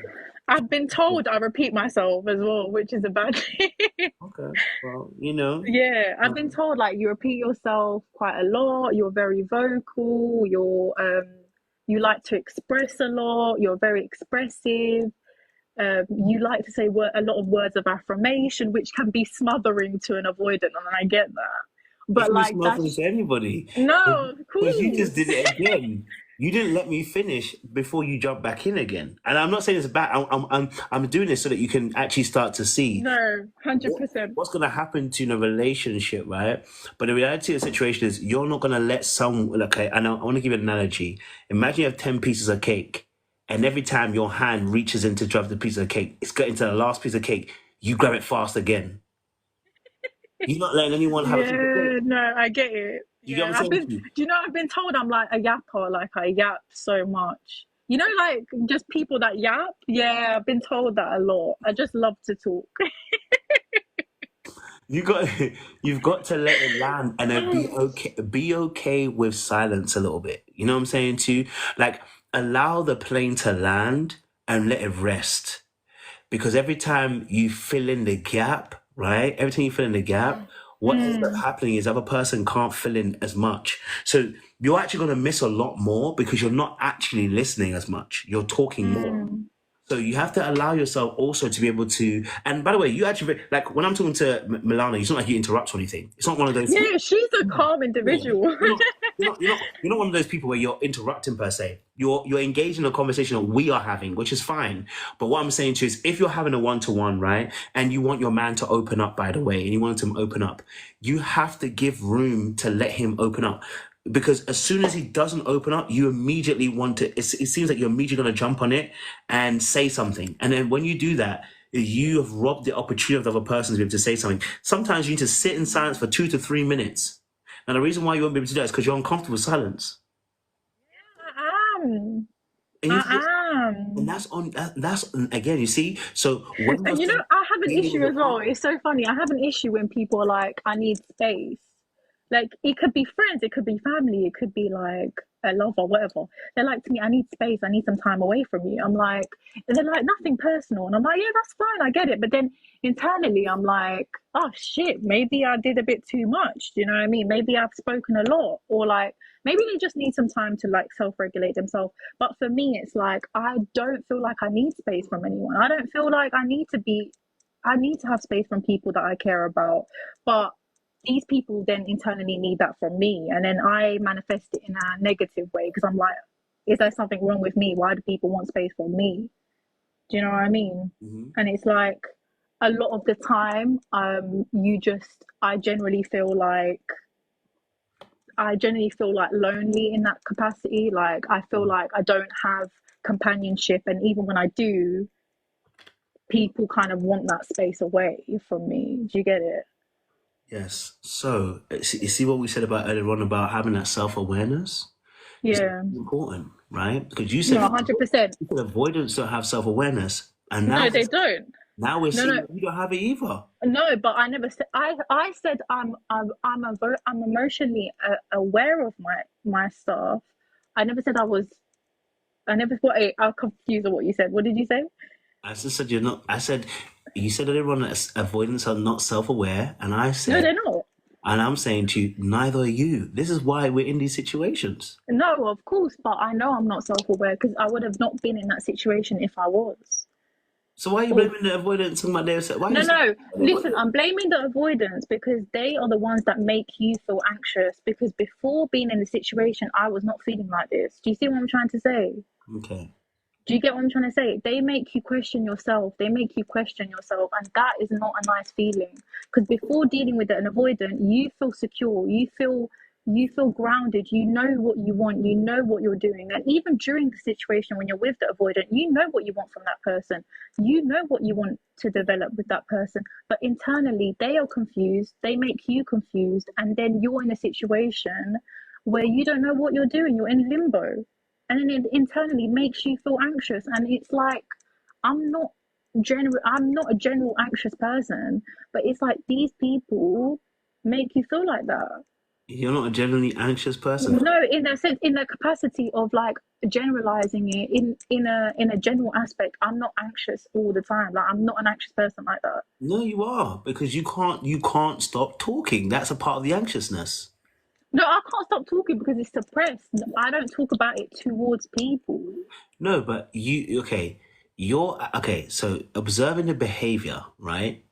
I've been told I repeat myself as well, which is a bad thing. Okay, well, you know. Yeah, I've been told, like, you repeat yourself quite a lot. You're very vocal. You like to express a lot. You're very expressive. You like to say a lot of words of affirmation, which can be smothering to an avoidant, and I get that. But like, that's to anybody. No, of course. Because you just did it again. You didn't let me finish before you jump back in again. And I'm not saying it's bad. I'm doing this so that you can actually start to see No, what, 100%. what's going to happen to in a relationship, right? But the reality of the situation is you're not going to let someone, okay, and I want to give you an analogy. Imagine you have 10 pieces of cake, and every time your hand reaches in to grab the piece of cake, it's getting to the last piece of cake, you grab it fast again. You're not letting anyone have a piece of cake. Yeah, no, I get it. You get what Yeah, I'm I've saying been, to you? do you know, I've been told I'm like a yapper, like I yap so much. You know, like just people that yap. Yeah, I've been told that a lot. I just love to talk. You got you've got to let it land and then be okay with silence a little bit. You know what I'm saying to you? Like allow the plane to land and let it rest. Because every time you fill in the gap, right? Every time you fill in the gap, what ends up happening is the other person can't fill in as much. So you're actually gonna miss a lot more because you're not actually listening as much. You're talking more. So you have to allow yourself also to be able to. And by the way, you actually like when I'm talking to Milana, it's not like you interrupt or anything. It's not one of those. Yeah, she's a calm Yeah, individual. you're not one of those people where you're interrupting per se. You're engaged in a conversation that we are having, which is fine. But what I'm saying to you is, if you're having a one-to-one, right, and you want your man to open up, by the way, and you want him to open up, you have to give room to let him open up. Because as soon as he doesn't open up, you immediately want to. It seems like you're immediately going to jump on it and say something. And then when you do that, you have robbed the opportunity of the other person to be able to say something. Sometimes you need to sit in silence for 2 to 3 minutes. Now, the reason why you won't be able to do that is because you're uncomfortable with silence. I am. And, you just, I and am. that's again, you see. So when And you're you know, I have an dealing with issue your as well. partner, It's so funny. I have an issue when people are like, I need space. Like, it could be friends, it could be family, it could be like a lover, whatever. They're like to me, I need space, I need some time away from you. I'm like, and they're like, nothing personal. And I'm like, yeah, that's fine, I get it. But then internally, I'm like, oh shit, maybe I did a bit too much. Do you know what I mean? Maybe I've spoken a lot, or like, maybe they just need some time to like self-regulate themselves. But for me, it's like, I don't feel like I need space from anyone. I don't feel like I need to have space from people that I care about. But these people then internally need that from me, and then I manifest it in a negative way because I'm like, is there something wrong with me? Why do people want space from me? Do you know what I mean? And it's like a lot of the time, I generally feel like lonely in that capacity. Like I feel like I don't have companionship, and even when I do, people kind of want that space away from me. Do you get it? yes. So you see what we said about earlier on about having that self-awareness. It's Yeah. important, right? Because you No, said 100%. people avoidance don't have self-awareness, and No, they don't. now we're No, seeing no, that you don't have it either. no. But I never said. I said I'm emotionally aware of my stuff. I never said I was. I never. What? I'm confused with what you said. What did you say? I just said you're not. I said you said that everyone that's avoidance are not self-aware, and I No, said, they're not. and I'm saying to you, neither are you. This is why we're in these situations. No, of course. But I know I'm not self-aware because I would have not been in that situation if I was. So why are you Or blaming the avoidance on my day? Why are no, you saying no. the Listen, avoidance? I'm blaming the avoidance because they are the ones that make you feel anxious. Because before being in the situation, I was not feeling like this. Do you see what I'm trying to say? Okay. Do you get what I'm trying to say? They make you question yourself. They make you question yourself, and that is not a nice feeling. Because before dealing with an avoidant, you feel secure. You feel grounded. You know what you want. You know what you're doing. And even during the situation when you're with the avoidant, you know what you want from that person. You know what you want to develop with that person. But internally, they are confused. They make you confused, and then you're in a situation where you don't know what you're doing. You're in limbo, and then it internally makes you feel anxious. And it's like, i'm not I'm not a general anxious person, but it's like these people make you feel like that. You're not a generally anxious person. No, in a sense, in the capacity of like generalizing it in a general aspect, I'm not anxious all the time. Like I'm not an anxious person like that. No, you are because you can't stop talking. That's a part of the anxiousness. No, I can't stop talking because it's suppressed. I don't talk about it towards people. No, but you're okay. So observing the behavior, right?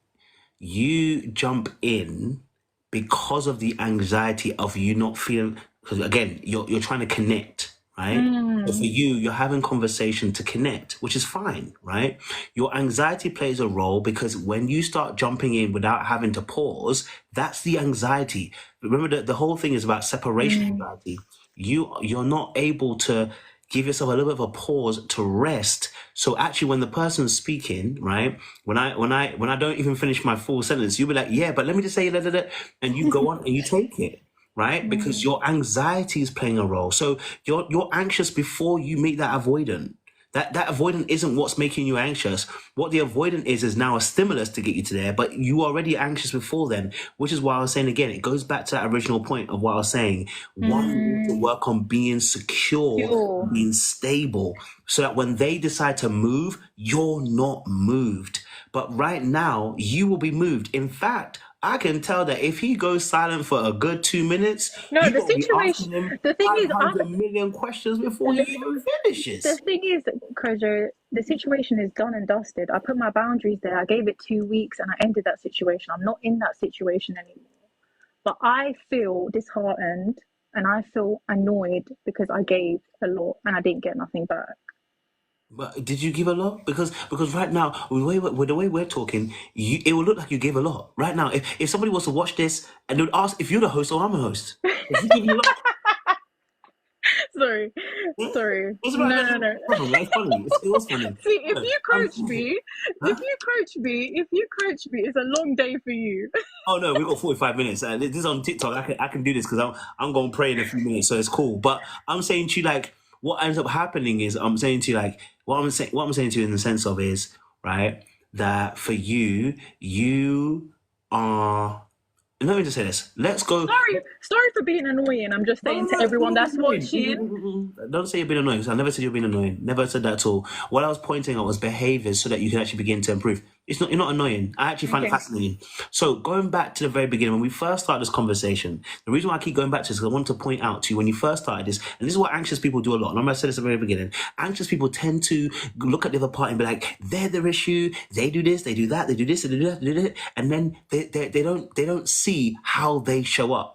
You jump in because of the anxiety of you not feeling. Because again, you're trying to connect, right? So for you, you're having conversation to connect, which is fine, right? Your anxiety plays a role because when you start jumping in without having to pause, that's the anxiety. Remember that the whole thing is about separation anxiety. You're not able to give yourself a little bit of a pause to rest. So actually, when the person's speaking, right, when I don't even finish my full sentence, you'll be like, yeah, but let me just say that, and you go on and you take it. Right? Because your anxiety is playing a role. So you're anxious before you meet that avoidant. That avoidant isn't what's making you anxious. What the avoidant is now a stimulus to get you to there, but you were already anxious before then, which is why I was saying again, it goes back to that original point of what I was saying. One, you need to work on being secure, being stable, so that when they decide to move, you're not moved. But right now, you will be moved. In fact, I can tell that if he goes silent for a good 2 minutes, No, you're the going to be asking situation. him The thing is, 500 million questions before he even the finishes. thing is, Kojo, the situation is done and dusted. I put my boundaries there. I gave it 2 weeks, and I ended that situation. I'm not in that situation anymore. But I feel disheartened, and I feel annoyed because I gave a lot and I didn't get nothing back. But did you give a lot? Because right now, with the way we're talking, it will look like you gave a lot. Right now, if somebody was to watch this and they would ask if you're the host or I'm a host, if you give a lot, Sorry, yeah, sorry. it's about No, no, no. it's funny. It was funny. See, if No, you I'm coach me, huh? if you coach me, it's a long day for you. Oh no, we got 45 minutes. This is on TikTok. I can do this because I'm going to pray in a few minutes, so it's cool. But I'm saying to you, like, what ends up happening is I'm saying to you, like, what I'm saying to you in the sense of is, right, that for you, you are. Let me just say this. Let's go. Sorry for being annoying. I'm just No, saying no, to no, you're everyone not that's being annoying. watching. Don't say you're being annoying. 'Cause I never said you're being annoying. Never said that at all. What I was pointing out was behaviors so that you can actually begin to improve. You're not annoying. I actually find it Okay. fascinating. So going back to the very beginning, when we first started this conversation, the reason why I keep going back to this is because I want to point out to you when you first started this, and this is what anxious people do a lot. And I'm going to say this at the very beginning. Anxious people tend to look at the other party and be like, they're their issue. They do this, they do that, they do this, they do that, they do that, and then they don't see how they show up.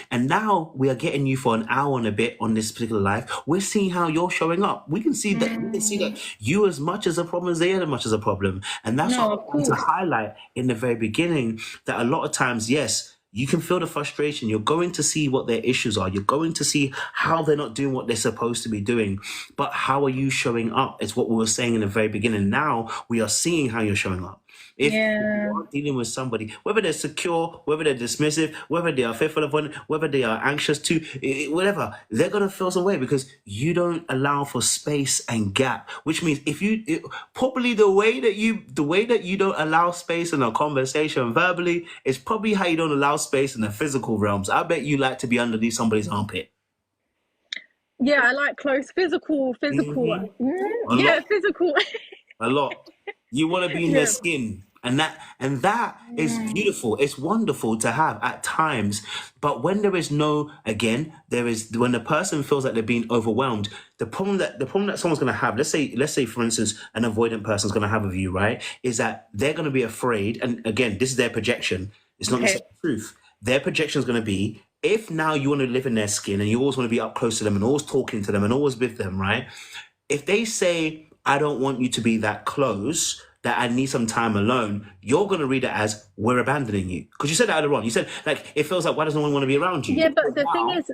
And now we are getting you for an hour and a bit on this particular live. We're seeing how you're showing up. We can see that you as much as a problem as they are as much as a problem. And that's what No, I'm of trying to course. highlight in the very beginning, that a lot of times, yes, you can feel the frustration. You're going to see what their issues are. You're going to see how they're not doing what they're supposed to be doing. But how are you showing up? It's what we were saying in the very beginning. Now we are seeing how you're showing up. If Yeah. you are dealing with somebody, whether they're secure, whether they're dismissive, whether they are fearful of one, whether they are anxious to, whatever, they're gonna feel some way because you don't allow for space and gap. Which means probably the way that you don't allow space in a conversation verbally is probably how you don't allow space in the physical realms. I bet you like to be underneath somebody's armpit. Yeah, I like close physical. A Yeah, lot. physical. A lot. You want to be in their Yeah. skin. And that is beautiful. It's wonderful to have at times. But when there is no, again, when the person feels like they're being overwhelmed, the problem that someone's gonna have, let's say for instance, an avoidant person's gonna have of you, right? Is that they're gonna be afraid, and again, this is their projection, it's not Okay. necessarily the truth. Their projection is gonna be, if now you want to live in their skin and you always want to be up close to them and always talking to them and always with them, right? If they say, I don't want you to be that close, that I need some time alone, you're going to read it as, we're abandoning you. Because you said that earlier on. You said, like, it feels like, why does no one want to be around you? Yeah, but But the thing now, is,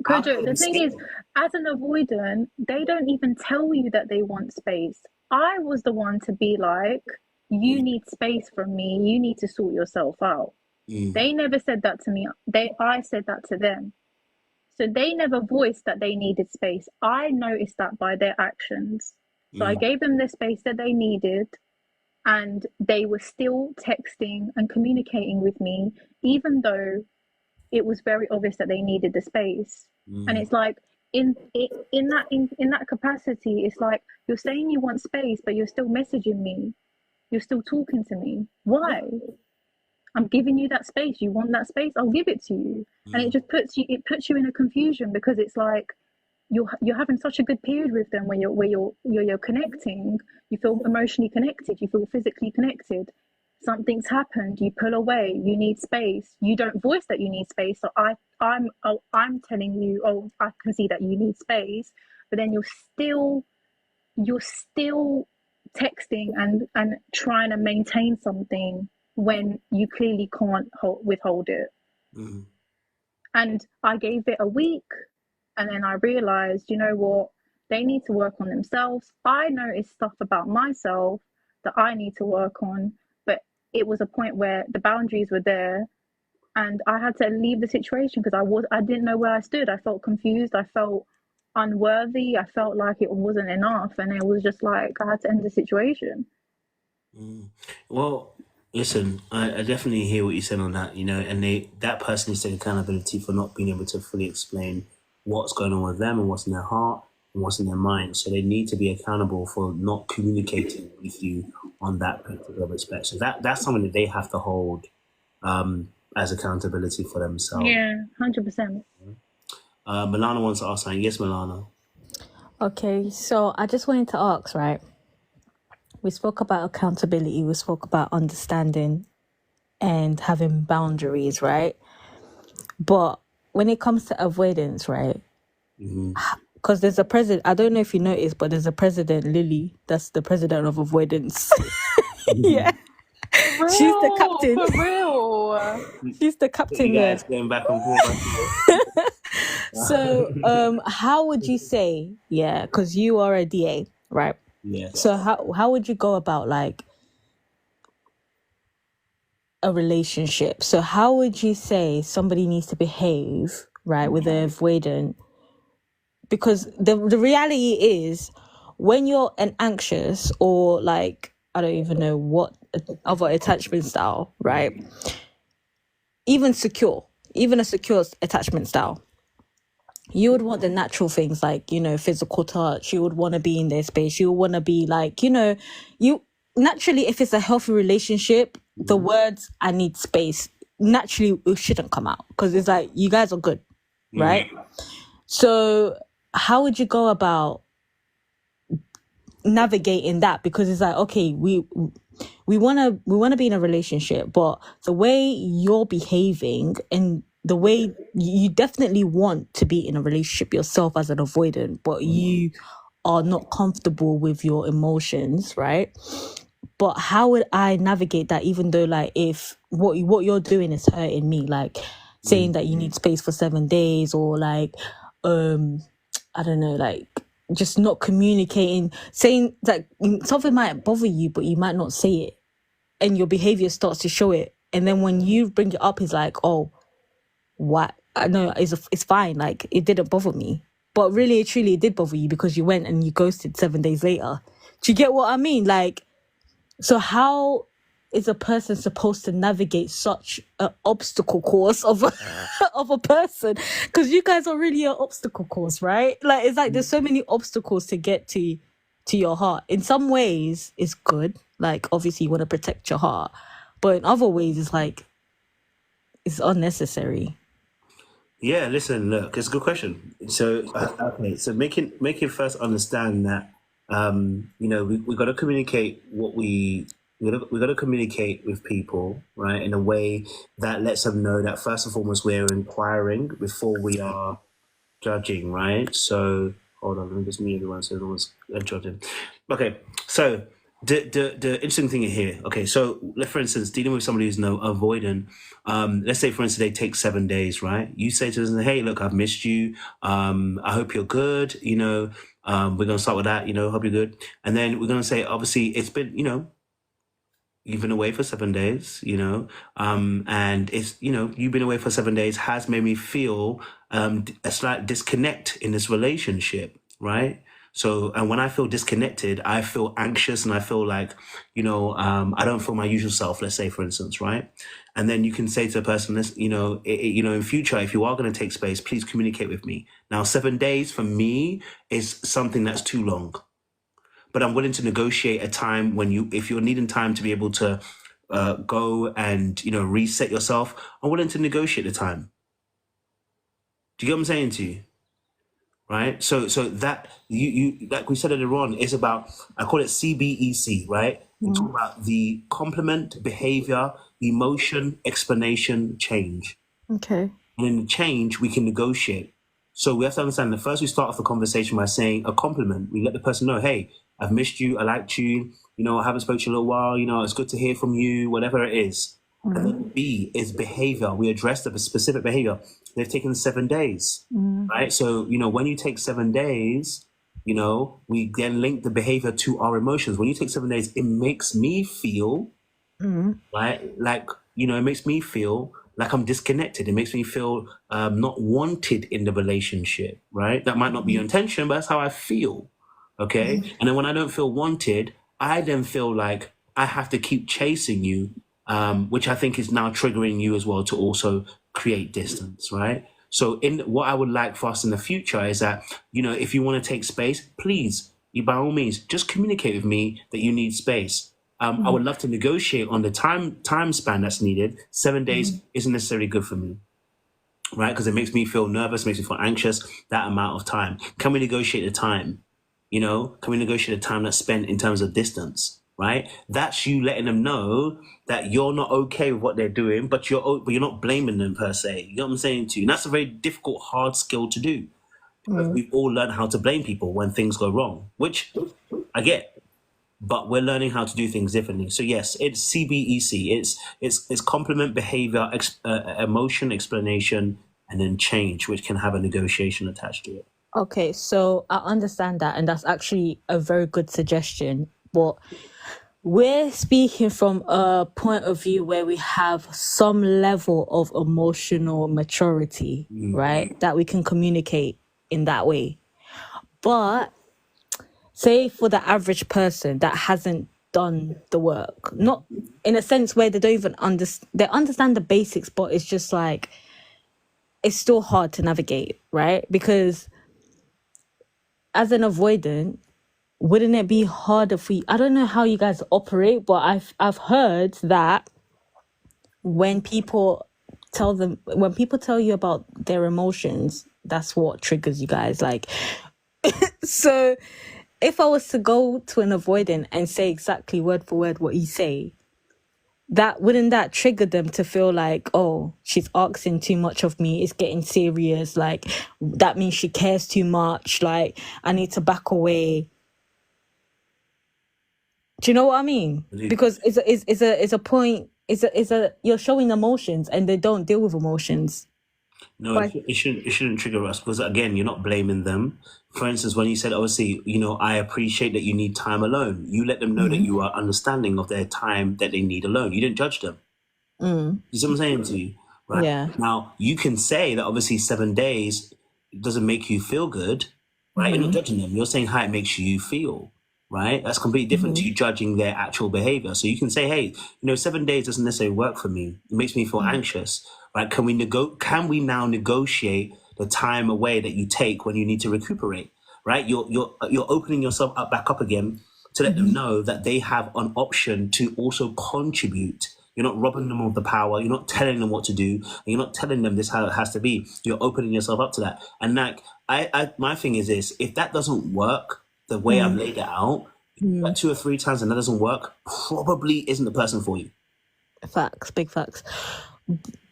I'm Kojo, going to the be thing is, stable. as an avoidant, they don't even tell you that they want space. I was the one to be like, you need space from me. You need to sort yourself out. Mm, They never said that to me. I said that to them. So they never voiced that they needed space. I noticed that by their actions. So I mm, gave them the space that they needed, and they were still texting and communicating with me, even though it was very obvious that they needed the space. And mm. it's like, in that capacity, it's like, you're saying you want space, but you're still messaging me. You're still talking to me. Why? I'm giving you that space. You want that space? I'll give it to you. And it just puts you in a confusion, because it's like you're having such a good period with them where you're connecting. You feel emotionally connected. You feel physically connected. Something's happened. You pull away. You need space. You don't voice that you need space. So I'm telling you, oh, I can see that you need space, but then you're still texting and trying to maintain something when you clearly can't withhold it. Mm. And I gave it a week, and then I realized, you know what, they need to work on themselves. I noticed stuff about myself that I need to work on, but it was a point where the boundaries were there, and I had to leave the situation because I didn't know where I stood. I felt confused. I felt unworthy. I felt like it wasn't enough, and it was just like I had to end the situation. Well, listen, I definitely hear what you said on that, and that person needs to take accountability for not being able to fully explain what's going on with them and what's in their heart and what's in their mind. So they need to be accountable for not communicating with you on that particular respect. So that's something that they have to hold as accountability for themselves. Yeah, 100%. Milana wants to ask something. Yes, Milana. Okay, so I just wanted to ask, right? We spoke about accountability, we spoke about understanding and having boundaries, right? But when it comes to avoidance, right? Because there's a president, I don't know if you noticed, but there's a president, Lily, that's the president of avoidance. Yeah. Real, She's the captain. for real. She's the captain, You yeah. guys going back and forth. So, how would you say, yeah, because you are a DA, right? Yes. So how would you go about like a relationship? So how would you say somebody needs to behave, right, with an avoidant? Because the reality is, when you're an anxious or like, I don't even know what other attachment style, right? Even a secure attachment style, you would want the natural things like, physical touch. You would want to be in their space. You would want to be like, you naturally, if it's a healthy relationship, the words "I need space" naturally it shouldn't come out because it's like you guys are good, right? So how would you go about navigating that? Because it's like, okay, we want to be in a relationship, but the way you're behaving and the way you definitely want to be in a relationship yourself as an avoidant, but you are not comfortable with your emotions, right? But how would I navigate that, even though like if what you're doing is hurting me, like saying that you need space for 7 days, or like I don't know, like just not communicating, saying that something might bother you but you might not say it, and your behavior starts to show it, and then when you bring it up, it's like, oh, what? I know it's fine, like it didn't bother me, but really truly it did bother you because you went and you ghosted 7 days later. Do you get what I mean? Like, so how is a person supposed to navigate such an obstacle course of a person? Because you guys are really an obstacle course, right? Like, it's like there's so many obstacles to get to your heart. In some ways it's good, like obviously you want to protect your heart, but in other ways it's like it's unnecessary. Yeah, listen, look, it's a good question. So, okay, so making first understand that, we got to communicate we got to communicate with people, right, in a way that lets them know that first and foremost we're inquiring before we are judging, right? So, hold on, let me just mute everyone so no one's judging. Okay, so the interesting thing here, okay, so for instance, dealing with somebody who's avoidant, let's say for instance they take 7 days, right? You say to them, hey, look, I've missed you. I hope you're good. We're gonna start with that. Hope you're good, and then we're gonna say, obviously, it's been, you've been away for 7 days, and it's, you've been away for 7 days has made me feel a slight disconnect in this relationship, right? So, and when I feel disconnected, I feel anxious and I feel like, I don't feel my usual self, let's say, for instance, right? And then you can say to a person, in future, if you are going to take space, please communicate with me. Now, 7 days for me is something that's too long. But I'm willing to negotiate a time if you're needing time to be able to go and, reset yourself, I'm willing to negotiate the time. Do you get what I'm saying to you? Right? So that you like we said earlier on, is about, I call it CBEC, right? We talk about the complement, behavior, emotion, explanation, change. Okay. And in the change, we can negotiate. So we have to understand that first we start off the conversation by saying a compliment. We let the person know, hey, I've missed you, I liked you, I haven't spoken to you in a little while, it's good to hear from you, whatever it is. And then B is behavior. We address the specific behavior. They've taken 7 days, right? So, when you take 7 days, we then link the behavior to our emotions. When you take 7 days, it makes me feel, right? Like, it makes me feel like I'm disconnected. It makes me feel not wanted in the relationship, right? That might not be your intention, but that's how I feel, okay? And then when I don't feel wanted, I then feel like I have to keep chasing you, which I think is now triggering you as well to also create distance, right? So in what I would like for us in the future is that, if you want to take space, please, you by all means, just communicate with me that you need space. I would love to negotiate on the time span that's needed. 7 days isn't necessarily good for me, right? Because it makes me feel nervous, makes me feel anxious, that amount of time. Can we negotiate the time? Can we negotiate the time that's spent in terms of distance, right? That's you letting them know that you're not okay with what they're doing, but you're not blaming them per se. You know what I'm saying to you? And that's a very difficult, hard skill to do. Because we've all learned how to blame people when things go wrong, which I get. But we're learning how to do things differently. So yes, it's CBEC. It's complement, behavior, emotion, explanation, and then change, which can have a negotiation attached to it. Okay, so I understand that, and that's actually a very good suggestion. But we're speaking from a point of view where we have some level of emotional maturity, right? That we can communicate in that way. But say for the average person that hasn't done the work, not in a sense where they don't even they understand the basics, but it's just like, it's still hard to navigate, right? Because as an avoidant, wouldn't it be harder for you? I don't know how you guys operate, but I've heard that when people tell you about their emotions, that's what triggers you guys. Like, so if I was to go to an avoidant and say exactly word for word what you say, wouldn't that trigger them to feel like, oh, she's asking too much of me, it's getting serious, like that means she cares too much, like I need to back away. Do you know what I mean? Because it's a point, you're showing emotions and they don't deal with emotions. No, it shouldn't trigger us, because again, you're not blaming them. For instance, when you said, obviously, I appreciate that you need time alone. You let them know that you are understanding of their time that they need alone. You didn't judge them. You see what I'm saying to you? Right? Yeah. Now, you can say that obviously 7 days doesn't make you feel good, right? You're not judging them. You're saying how it makes you feel, right? That's completely different to you judging their actual behavior. So you can say, hey, 7 days doesn't necessarily work for me. It makes me feel anxious, right? Can we now negotiate the time away that you take when you need to recuperate, right? You're opening yourself up back up again to let them know that they have an option to also contribute. You're not robbing them of the power. You're not telling them what to do. And you're not telling them this is how it has to be. You're opening yourself up to that. And like, my thing is this: if that doesn't work the way I've laid it out, like 2 or 3 times, and that doesn't work, probably isn't the person for you. Facts, big facts.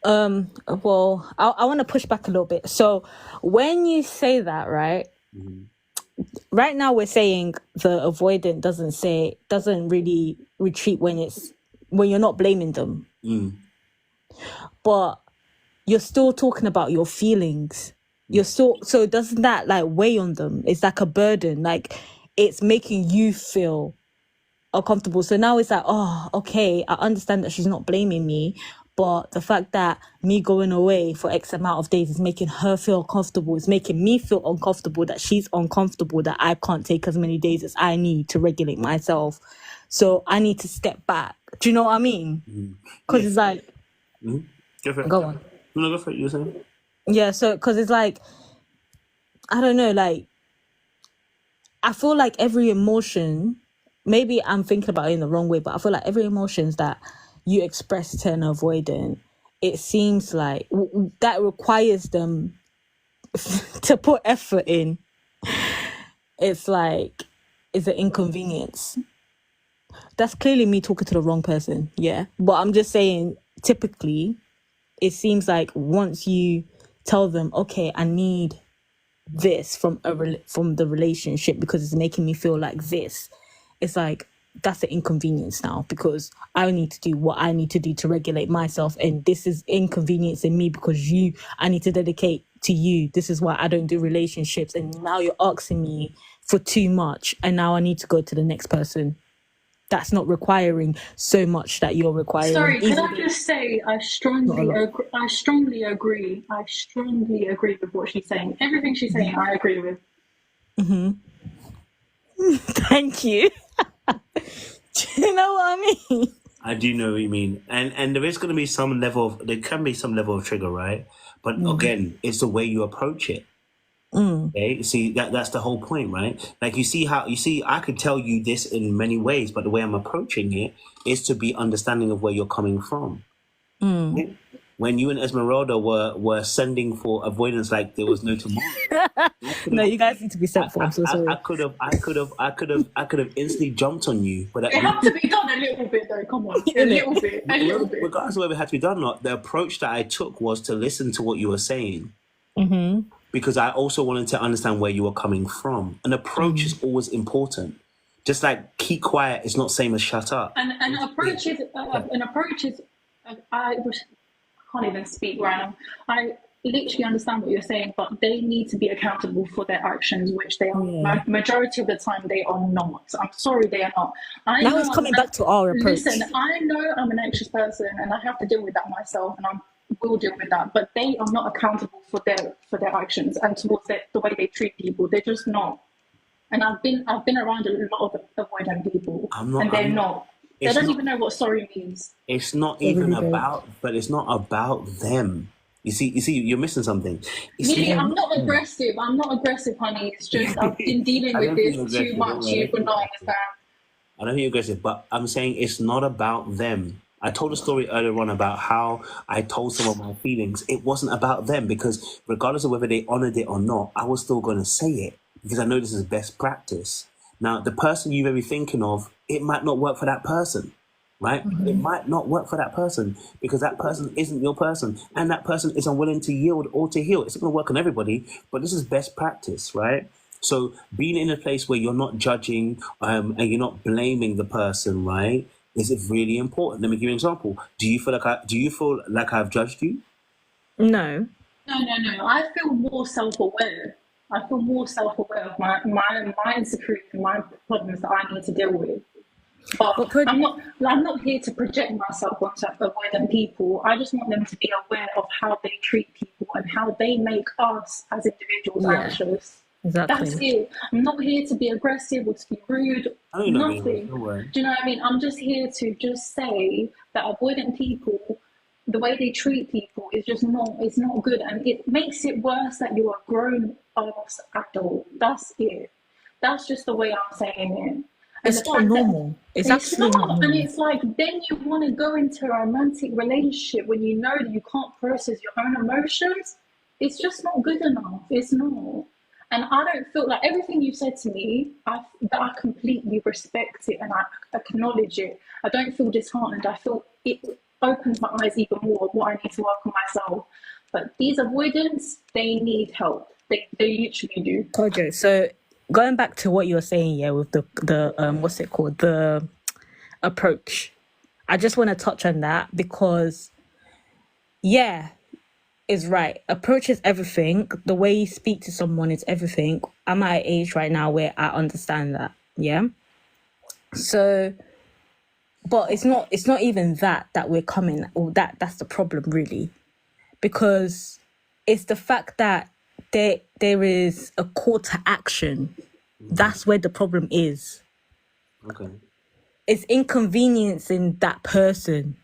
Well, I want to push back a little bit. So when you say that, right? Right now we're saying the avoidant doesn't really retreat when you're not blaming them. But you're still talking about your feelings. So doesn't that like weigh on them? It's like a burden, like it's making you feel uncomfortable. So now it's like, oh, okay, I understand that she's not blaming me, but the fact that me going away for X amount of days is making her feel uncomfortable. It's making me feel uncomfortable that she's uncomfortable, that I can't take as many days as I need to regulate myself. So I need to step back. Do you know what I mean? Because it's like... Go on. No, go for it. You were saying? Yeah, so because it's like, I don't know, like, I feel like every emotion, maybe I'm thinking about it in the wrong way, but I feel like every emotions that you express to an avoidant, it seems like that requires them to put effort in. It's like, it's an inconvenience. That's clearly me talking to the wrong person, yeah. But I'm just saying, typically, it seems like once you tell them, okay, I need this from from the relationship because it's making me feel like this, it's like that's an inconvenience now because I need to do what I need to do to regulate myself, and this is inconveniencing me because I need to dedicate to you. This is why I don't do relationships, and now you're asking me for too much, and now I need to go to the next person that's not requiring so much that you're requiring. Sorry, can I just say I strongly agree. I strongly agree with what she's saying. Everything she's saying, I agree with. Thank you. Do you know what I mean? I do know what you mean, and there is going to be some level of trigger, right? But again, it's the way you approach it. Okay, see that's the whole point, right? Like you see, I could tell you this in many ways, but the way I'm approaching it is to be understanding of where you're coming from. Right? When you and Esmeralda were sending for avoidance like there was no tomorrow. No, you guys need to be sent for. I'm so sorry. I could have instantly jumped on you, but it had to be done a little bit, though. Come on, a little bit. Regardless of whether it had to be done or not, the approach that I took was to listen to what you were saying, because I also wanted to understand where you were coming from. An approach is always important. Just like keep quiet is not same as shut up. And an approach is I can't even speak right now. I literally understand what you're saying, but they need to be accountable for their actions, which they are. Majority of the time, they are not. I'm sorry, they are not. Now it's coming back to our approach. Listen, I know I'm an anxious person, and I have to deal with that myself, and I will deal with that. But they are not accountable for their actions and towards the way they treat people. They're just not. And I've been around a lot of avoidant people, and they're not. They don't even know what sorry means. It's not even about, but it's not about them. You see, you're missing something. I'm not aggressive. I'm not aggressive, honey. It's just I've been dealing with this too much. You would not understand. I don't think you're aggressive, but I'm saying it's not about them. I told a story earlier on about how I told some of my feelings. It wasn't about them because regardless of whether they honored it or not, I was still going to say it because I know this is best practice. Now, the person you may be thinking of, it might not work for that person, right? It might not work for that person because that person isn't your person and that person is unwilling to yield or to heal. It's not going to work on everybody, but this is best practice, right? So being in a place where you're not judging and you're not blaming the person, right, is it really important? Let me give you an example. Do you feel like I've judged you? No. No. I feel more self-aware. I feel more self-aware of my insecurity and my problems that I need to deal with. But I'm not here to project myself onto avoidant people. I just want them to be aware of how they treat people and how they make us as individuals anxious. Exactly. That's it. I'm not here to be aggressive or to be rude. Nothing. Do you know what I mean? I'm just here to just say that avoidant people, the way they treat people is just it's not good, and it makes it worse that you're a grown-ass adult. That's it. That's just the way I'm saying it. And it's not normal. It's actually not normal. And it's like then you want to go into a romantic relationship when you know that you can't process your own emotions. It's just not good enough. It's not. And I don't feel like everything you said to me, I completely respect it and I acknowledge it. I don't feel disheartened. I feel it opens my eyes even more of what I need to work on myself. But these avoidants, they need help. They literally do. Okay, so going back to what you were saying, with the what's it called, the approach, I just want to touch on that because is right. Approach is everything. The way you speak to someone is everything. I'm at an age right now where I understand that. Yeah. So, but it's not even that we're coming, or that's the problem really, because it's the fact that there is a call to action. That's where the problem is. Okay. It's inconveniencing that person.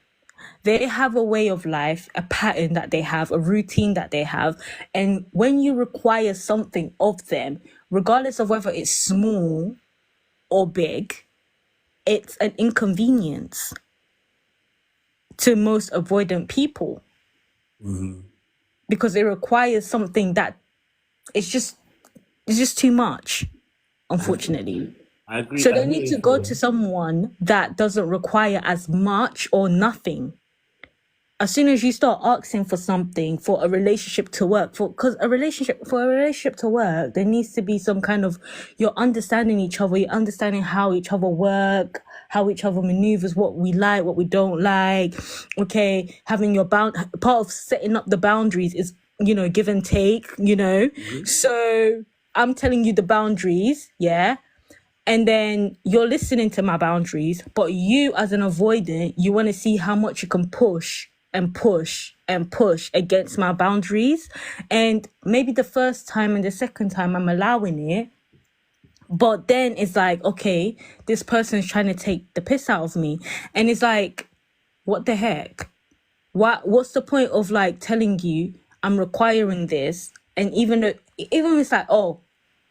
They have a way of life, a pattern that they have, a routine that they have. And when you require something of them, regardless of whether it's small or big, it's an inconvenience to most avoidant people. Because it requires something that it's just too much, unfortunately. I agree. So they need to go to someone that doesn't require as much or nothing. as soon as you start asking for something for a relationship to work, for a relationship to work, there needs to be some kind of, you're understanding each other, you're understanding how each other work, how each other maneuvers, what we like, what we don't like. Okay, having your part of setting up the boundaries is, give and take, So I'm telling you the boundaries, yeah. And then you're listening to my boundaries, but you as an avoidant, you want to see how much you can push and push and push against my boundaries. And maybe the first time and the second time I'm allowing it, but then it's like, okay, this person's trying to take the piss out of me. And it's like, what the heck? What's the point of like telling you I'm requiring this? And even if it's like, oh,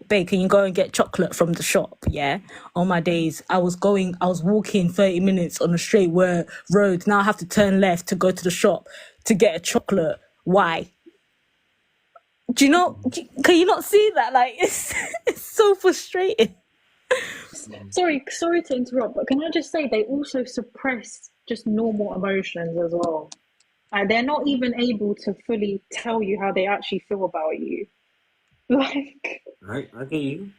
babe, can you go and get chocolate from the shop? Yeah. On my days, I was walking 30 minutes on a straight road. Now I have to turn left to go to the shop to get a chocolate. Why? Can you not see that? Like, it's so frustrating. Sorry to interrupt, but can I just say they also suppress just normal emotions as well. They're not even able to fully tell you how they actually feel about you. Like, right, I get you.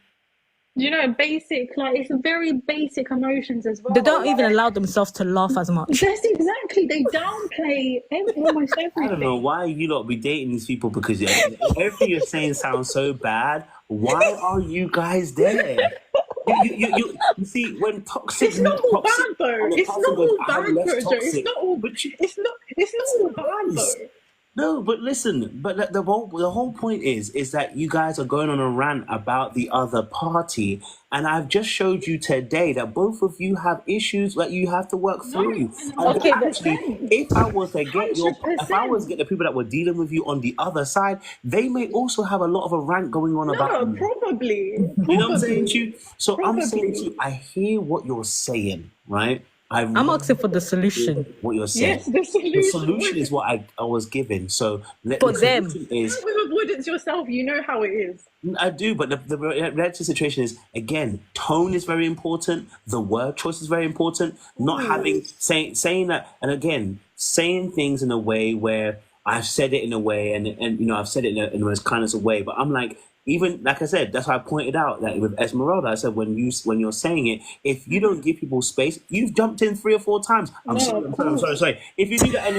Basic, like, it's very basic emotions as well. They don't even allow themselves to laugh as much. That's exactly, they downplay almost everything. I don't know why you lot be dating these people, because everything you're saying sounds so bad. Why are you guys there? You see, when toxic, it's not all bad though. It's not all bad though. It's not all bad though. No, but listen, but the whole point is that you guys are going on a rant about the other party, and I've just showed you today that both of you have issues that you have to work through. Okay, actually, if I was to get the people that were dealing with you on the other side, they may also have a lot of a rant going on about you. Probably. You know what I'm saying to you? So I'm saying to you, I hear what you're saying, right? I'm asking for the solution. What you're saying. Yes, the solution is what I was given. So for them, with avoidance yourself, you know how it is. I do, but the relative situation is, again, tone is very important. The word choice is very important. Not having saying that, and again, saying things in a way where I've said it in a way, and I've said it in a kindness of way, but I'm like. Even like I said, that's why I pointed out that with Esmeralda, I said when you're saying it, if you don't give people space, you've jumped in 3 or 4 times. I'm sorry. If you do that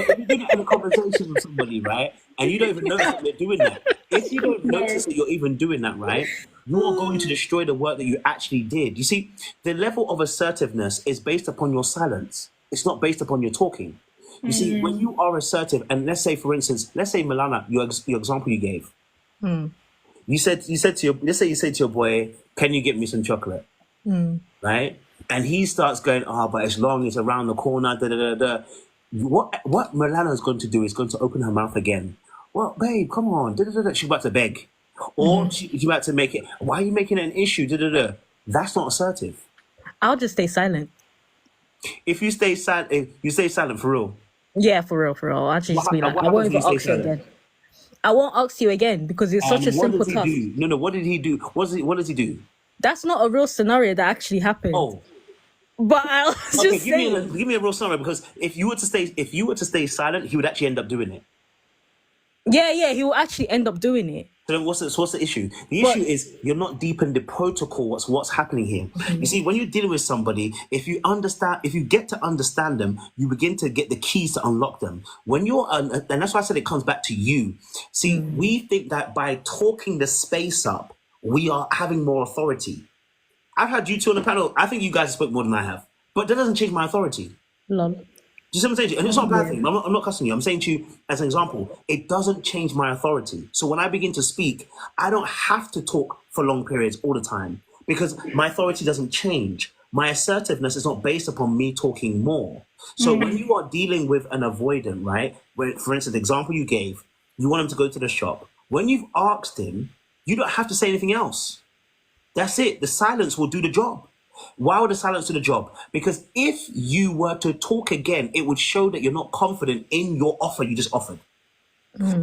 in a conversation with somebody, right, and you don't even notice that they're doing that, if you don't notice that you're even doing that, right, you're going to destroy the work that you actually did. You see, the level of assertiveness is based upon your silence. It's not based upon your talking. You see, when you are assertive, and let's say, for instance, Milana, your example you gave. You said to your boy, can you get me some chocolate? Right? And he starts going, but as long as it's around the corner, What Milana is going to do is going to open her mouth again. Well, babe, come on, She's about to beg. Or she's about to make it, why are you making it an issue? That's not assertive. I'll just stay silent. If you stay silent, you stay silent for real. Yeah, for real. I'll just be like, I won't even ask you again. I won't ask you again because it's such a simple task. No, what did he do? What does he do? That's not a real scenario that actually happened. Oh. But I'll just say... Give me a real scenario, because if you were to stay silent, he would actually end up doing it. Yeah, he will actually end up doing it. So then what's the issue? The issue is you're not deep in the protocol. What's happening here? You see, when you're dealing with somebody, if you get to understand them, you begin to get the keys to unlock them. When you're, and that's why I said it comes back to you. See, we think that by talking the space up, we are having more authority. I've had you two on the panel. I think you guys spoke more than I have, but that doesn't change my authority. Lol. Do you see what I'm saying to you? And it's not a bad thing. I'm not cussing you. I'm saying to you, as an example, it doesn't change my authority. So when I begin to speak, I don't have to talk for long periods all the time because my authority doesn't change. My assertiveness is not based upon me talking more. So when you are dealing with an avoidant, right? Where, for instance, the example you gave, you want him to go to the shop. When you've asked him, you don't have to say anything else. That's it. The silence will do the job. Why would the silence do the job? Because if you were to talk again, it would show that you're not confident in your offer you just offered.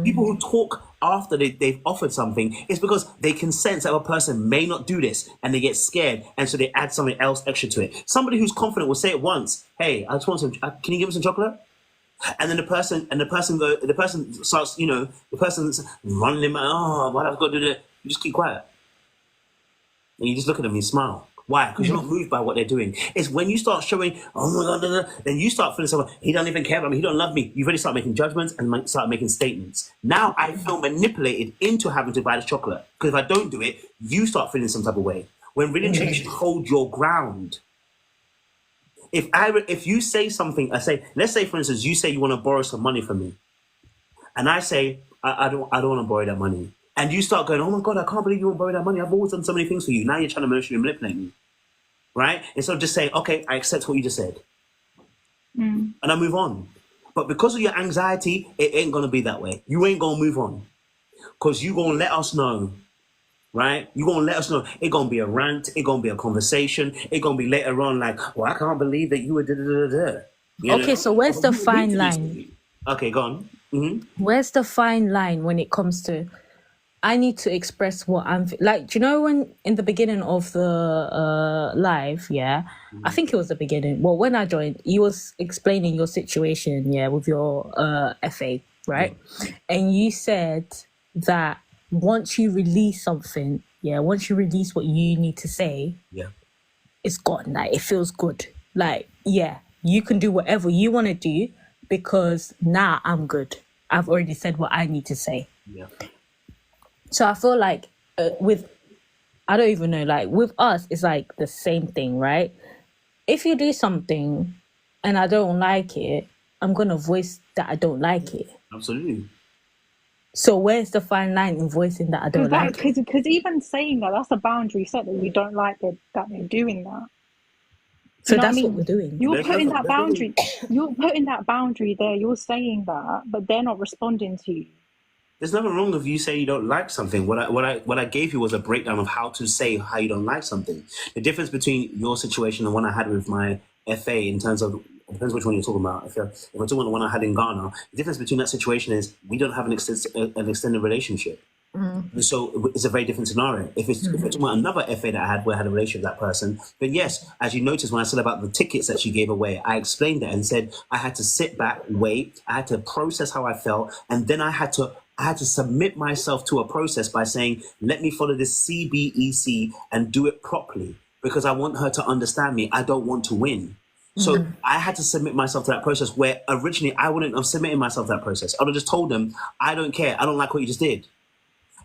People who talk after they've offered something is because they can sense that a person may not do this and they get scared, and so they add something else extra to it. Somebody who's confident will say it once, hey, I just want some, can you give me some chocolate? And then the person starts, the person's running in my, oh, what I've got to do that. You just keep quiet. And you just look at them and you smile. Why? Because you're not moved by what they're doing. It's when you start showing, oh my God, then you start feeling someone, he don't even care about me, he don't love me. You've already started making judgments and start making statements. Now I feel manipulated into having to buy the chocolate. Because if I don't do it, you start feeling some type of way. When really you should hold your ground. If you say something, let's say for instance, you say you want to borrow some money from me. And I say, I don't want to borrow that money. And you start going, oh my God, I can't believe you won't borrow that money. I've always done so many things for you. Now you're trying to emotionally manipulate me. Right? Instead of just saying, okay, I accept what you just said. And I move on. But because of your anxiety, it ain't going to be that way. You ain't going to move on. Because you're going to let us know. Right? You're going to let us know. It's going to be a rant. It's going to be a conversation. It's going to be later on like, well, I can't believe that you were da-da-da-da. Okay, so where's the fine line? Okay, go on. Mm-hmm. Where's the fine line when it comes to I need to express what I'm like? Do you know when in the beginning of the live, I think it was the beginning. Well, when I joined, you was explaining your situation, with your FA, right? Yeah. And you said that once you release something, once you release what you need to say, it's gone. Like it feels good. Like you can do whatever you want to do because now I'm good. I've already said what I need to say. Yeah. So I feel like I don't even know, like with us, it's like the same thing, right? If you do something and I don't like it, I'm going to voice that I don't like it. Absolutely. So where's the fine line in voicing that I don't like it? Because even saying that, that's a boundary set that you don't like that they're doing that. So that's what we're doing. You're putting that boundary. You're putting that boundary there. You're saying that, but they're not responding to you. There's nothing wrong if you say you don't like something. What I gave you was a breakdown of how to say how you don't like something. The difference between your situation and the one I had with my FA in terms of, it depends which one you're talking about. If we're talking about the one I had in Ghana, the difference between that situation is we don't have an extended relationship. And so it's a very different scenario. If we're talking about another FA that I had where I had a relationship with that person, then yes, as you noticed when I said about the tickets that she gave away, I explained that and said I had to sit back, wait, I had to process how I felt, and then I had to submit myself to a process by saying, let me follow this CBEC and do it properly because I want her to understand me. I don't want to win. So I had to submit myself to that process where originally I wouldn't have submitted myself to that process. I would have just told them, I don't care. I don't like what you just did.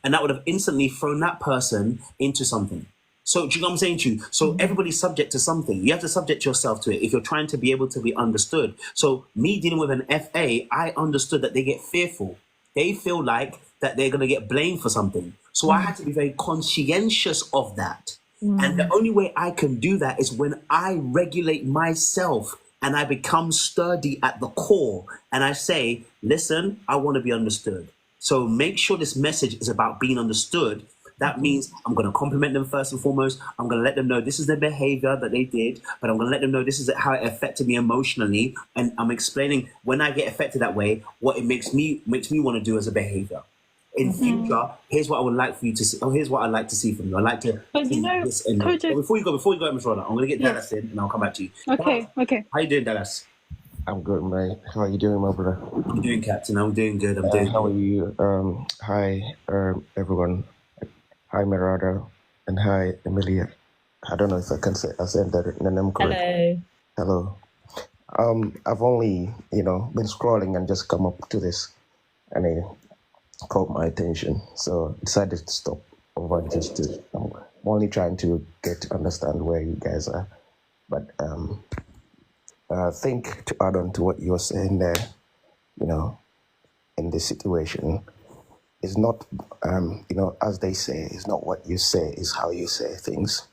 And that would have instantly thrown that person into something. So do you know what I'm saying to you? So everybody's subject to something. You have to subject yourself to it if you're trying to be able to be understood. So me dealing with an FA, I understood that they get fearful. They feel like that they're going to get blamed for something. So I had to be very conscientious of that. And the only way I can do that is when I regulate myself and I become sturdy at the core. And I say, listen, I want to be understood. So make sure this message is about being understood. That means I'm going to compliment them first and foremost. I'm going to let them know this is their behavior that they did, but I'm going to let them know this is how it affected me emotionally. And I'm explaining when I get affected that way, what it makes me want to do as a behavior. In future, here's what I would like for you to see. Oh, here's what I'd like to see from you. I'd like to. But you know, before you go, Ms. Roda, I'm going to get Dallas in and I'll come back to you. Okay. How you doing, Dallas? I'm good, mate. How are you doing, my brother? I'm doing, Captain. I'm doing good. I'm doing. How are you? Hi, everyone. Hi, Mirada, and hi, Emilia. I don't know if I said that the name correct. Hello. I've only, been scrolling and just come up to this, and it caught my attention. So I decided to stop over I'm only trying to get to understand where you guys are. But I think to add on to what you're saying there, in this situation, it's not, as they say, it's not what you say, it's how you say things,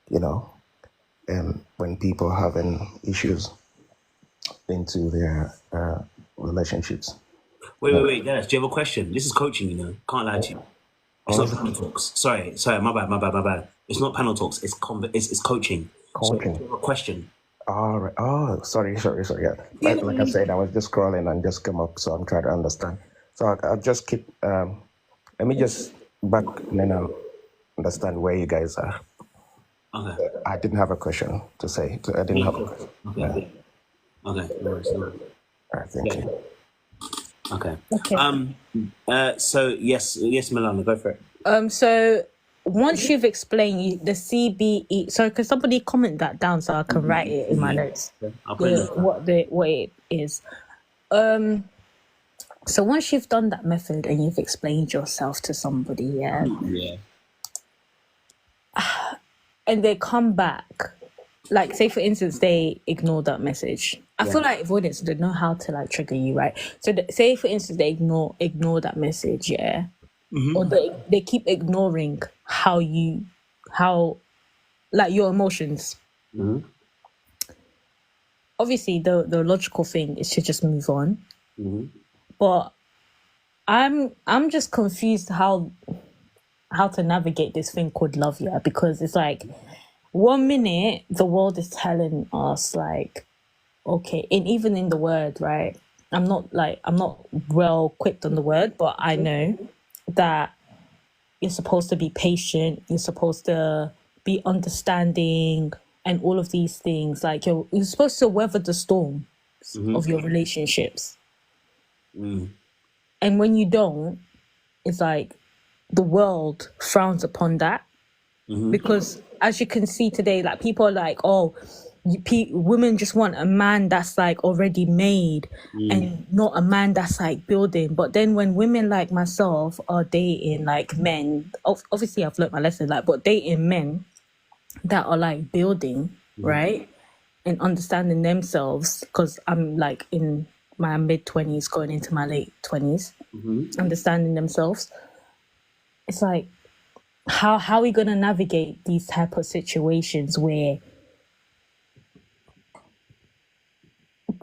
and when people are having issues into their relationships. Wait, Dennis, do you have a question? This is coaching, can't lie to you. It's not panel talks. Sorry, my bad. It's not panel talks, it's coaching. So, do you have a question? All right. Oh, sorry. Yeah. Like I said, I was just scrolling and just come up, so I'm trying to understand. So I'll just keep, let me just back and then I'll understand where you guys are. Okay. I didn't have a question to say. I didn't have a question. Okay. Okay. No worries. Thank you. Okay. Okay. So yes, Milana, go for it. So once you've explained the CBE, so can somebody comment that down so I can write it in my notes? I'll put it What it is. So once you've done that method and you've explained yourself to somebody, yeah, and they come back, like say for instance they ignore that message. I feel like avoidance, they know how to like trigger you, right? So say for instance they ignore that message, yeah. Or they keep ignoring how like your emotions. Obviously the logical thing is to just move on. But I'm just confused how to navigate this thing called love, yeah, because it's like 1 minute the world is telling us like, okay, and even in the word, right, I'm not well equipped on the word, but I know that you're supposed to be patient, you're supposed to be understanding and all of these things, like you're supposed to weather the storm of your relationships. And when you don't, it's like the world frowns upon that. Because as you can see today, like people are like, oh, women just want a man that's like already made and not a man that's like building. But then when women like myself are dating like men, obviously I've learned my lesson, like, but dating men that are like building, right, and understanding themselves, because I'm like in my mid-20s going into my late 20s, understanding themselves, it's like, how are we going to navigate these type of situations where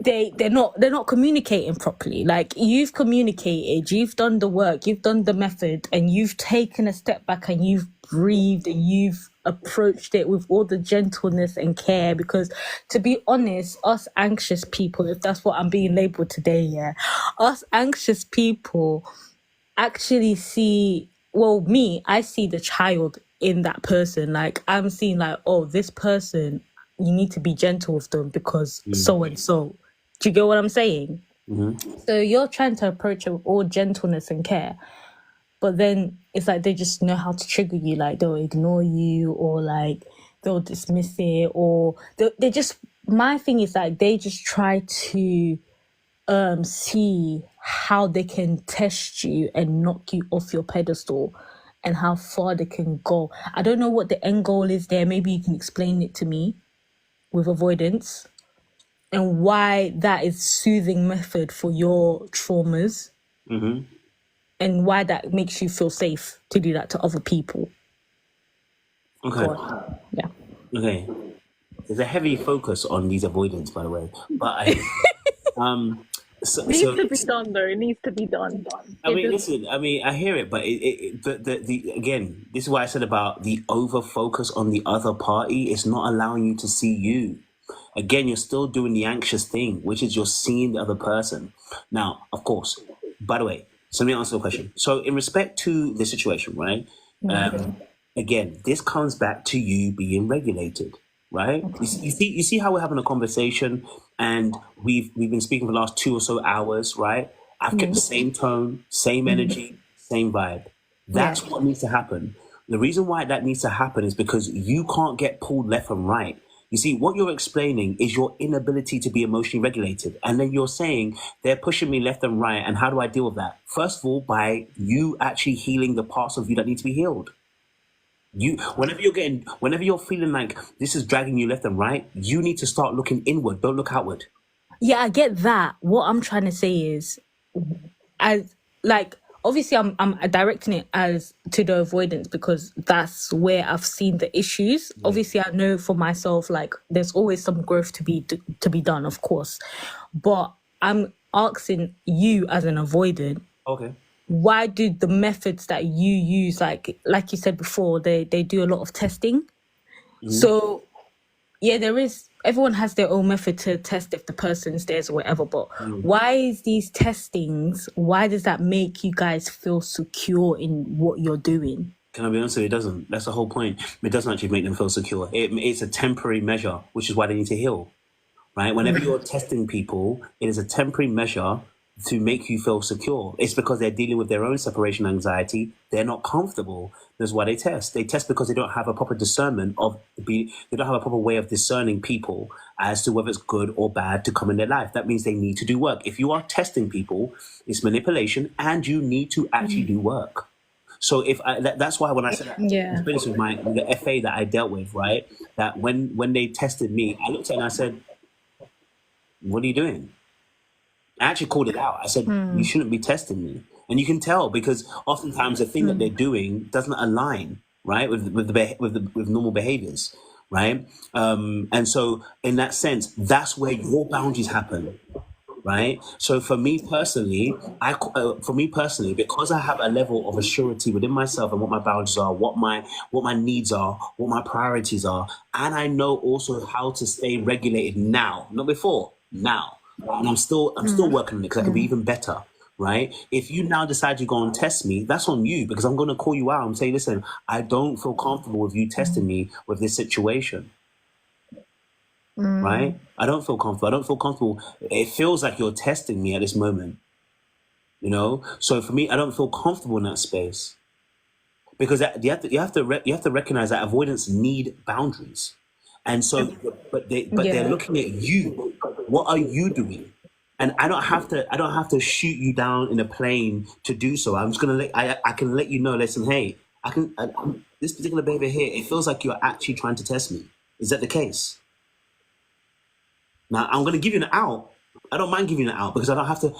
they're not communicating properly? Like, you've communicated, you've done the work, you've done the method, and you've taken a step back and you've breathed and you've approached it with all the gentleness and care. Because to be honest, us anxious people, if that's what I'm being labeled today, yeah, us anxious people actually see, well, I see the child in that person. Like, I'm seeing like, oh, this person, you need to be gentle with them because so and so. Do you get what I'm saying? So you're trying to approach it with all gentleness and care, but then it's like they just know how to trigger you. Like, they'll ignore you, or like they'll dismiss it, or they just, my thing is like they just try to see how they can test you and knock you off your pedestal and how far they can go. I don't know what the end goal is there. Maybe you can explain it to me with avoidance and why that is soothing method for your traumas, and why that makes you feel safe to do that to other people. Okay. Yeah. Okay. There's a heavy focus on these avoidance, by the way, but It needs to be done, though. It needs to be done. I mean, listen. I mean, I hear it, but the again, this is why I said about the over focus on the other party. It's not allowing you to see you. Again, you're still doing the anxious thing, which is you're seeing the other person. Now, of course, by the way, so let me answer the question. So, in respect to the situation, right? Again, this comes back to you being regulated, right? You see how we're having a conversation, and we've been speaking for the last 2 or so hours, right? I've kept the same tone, same energy, same vibe. That's what needs to happen. The reason why that needs to happen is because you can't get pulled left and right. You see, what you're explaining is your inability to be emotionally regulated. And then you're saying they're pushing me left and right. And how do I deal with that? First of all, by you actually healing the parts of you that need to be healed. Whenever you're feeling like this is dragging you left and right, you need to start looking inward. Don't look outward. Yeah, I get that. What I'm trying to say is, obviously I'm directing it as to the avoidance because that's where I've seen the issues. Obviously, I know for myself, like, there's always some growth to be done, of course. But I'm asking you as an avoidant. Okay. Why do the methods that you use, like you said before, they do a lot of testing? So, yeah, everyone has their own method to test if the person's theirs or whatever, but why is these testings, why does that make you guys feel secure in what you're doing? Can I be honest with you? It doesn't. That's the whole point. It doesn't actually make them feel secure. It's a temporary measure, which is why they need to heal. right? Whenever you're testing people, it is a temporary measure to make you feel secure. It's because they're dealing with their own separation anxiety. They're not comfortable. That's why they test. They test because they don't have a proper discernment they don't have a proper way of discerning people as to whether it's good or bad to come in their life. That means they need to do work. If you are testing people, it's manipulation, and you need to actually do work. So that's why when I said that, experience with the FA that I dealt with, right? That when they tested me, I looked at it and I said, "What are you doing?" I actually called it out. I said, "You shouldn't be testing me." And you can tell because oftentimes the thing that they're doing doesn't align, right, with normal behaviors, right? And so in that sense, that's where your boundaries happen, right? So for me personally, because I have a level of assurity within myself and what my boundaries are, what my needs are, what my priorities are, and I know also how to stay regulated now, not before, now. And I'm still working on it because I can be even better, right? If you now decide to go and test me, that's on you because I'm going to call you out and say, listen, I don't feel comfortable with you testing me with this situation, right? I don't feel comfortable. It feels like you're testing me at this moment, you know? So for me, I don't feel comfortable in that space because you have to recognize that avoidants need boundaries. And so, but they're looking at you. What are you doing? And I don't have to shoot you down in a plane to do so. I'm just gonna I can let you know. Listen, hey, this particular behavior here. It feels like you're actually trying to test me. Is that the case? Now I'm gonna give you an out. I don't mind giving you an out because I don't have to.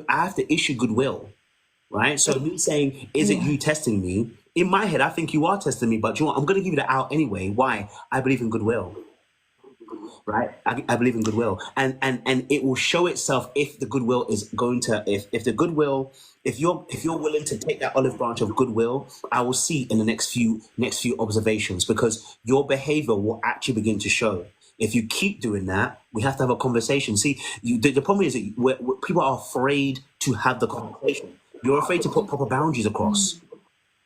I have to issue goodwill, right? So me saying, "Is it you testing me?" In my head, I think you are testing me, but you know what? I'm gonna give you the out anyway. Why? I believe in goodwill. Right, I believe in goodwill, and it will show itself if the goodwill is going to if the goodwill if you're willing to take that olive branch of goodwill, I will see in the next few observations because your behavior will actually begin to show. If you keep doing that, we have to have a conversation. See, the problem is that people are afraid to have the conversation. You're afraid to put proper boundaries across.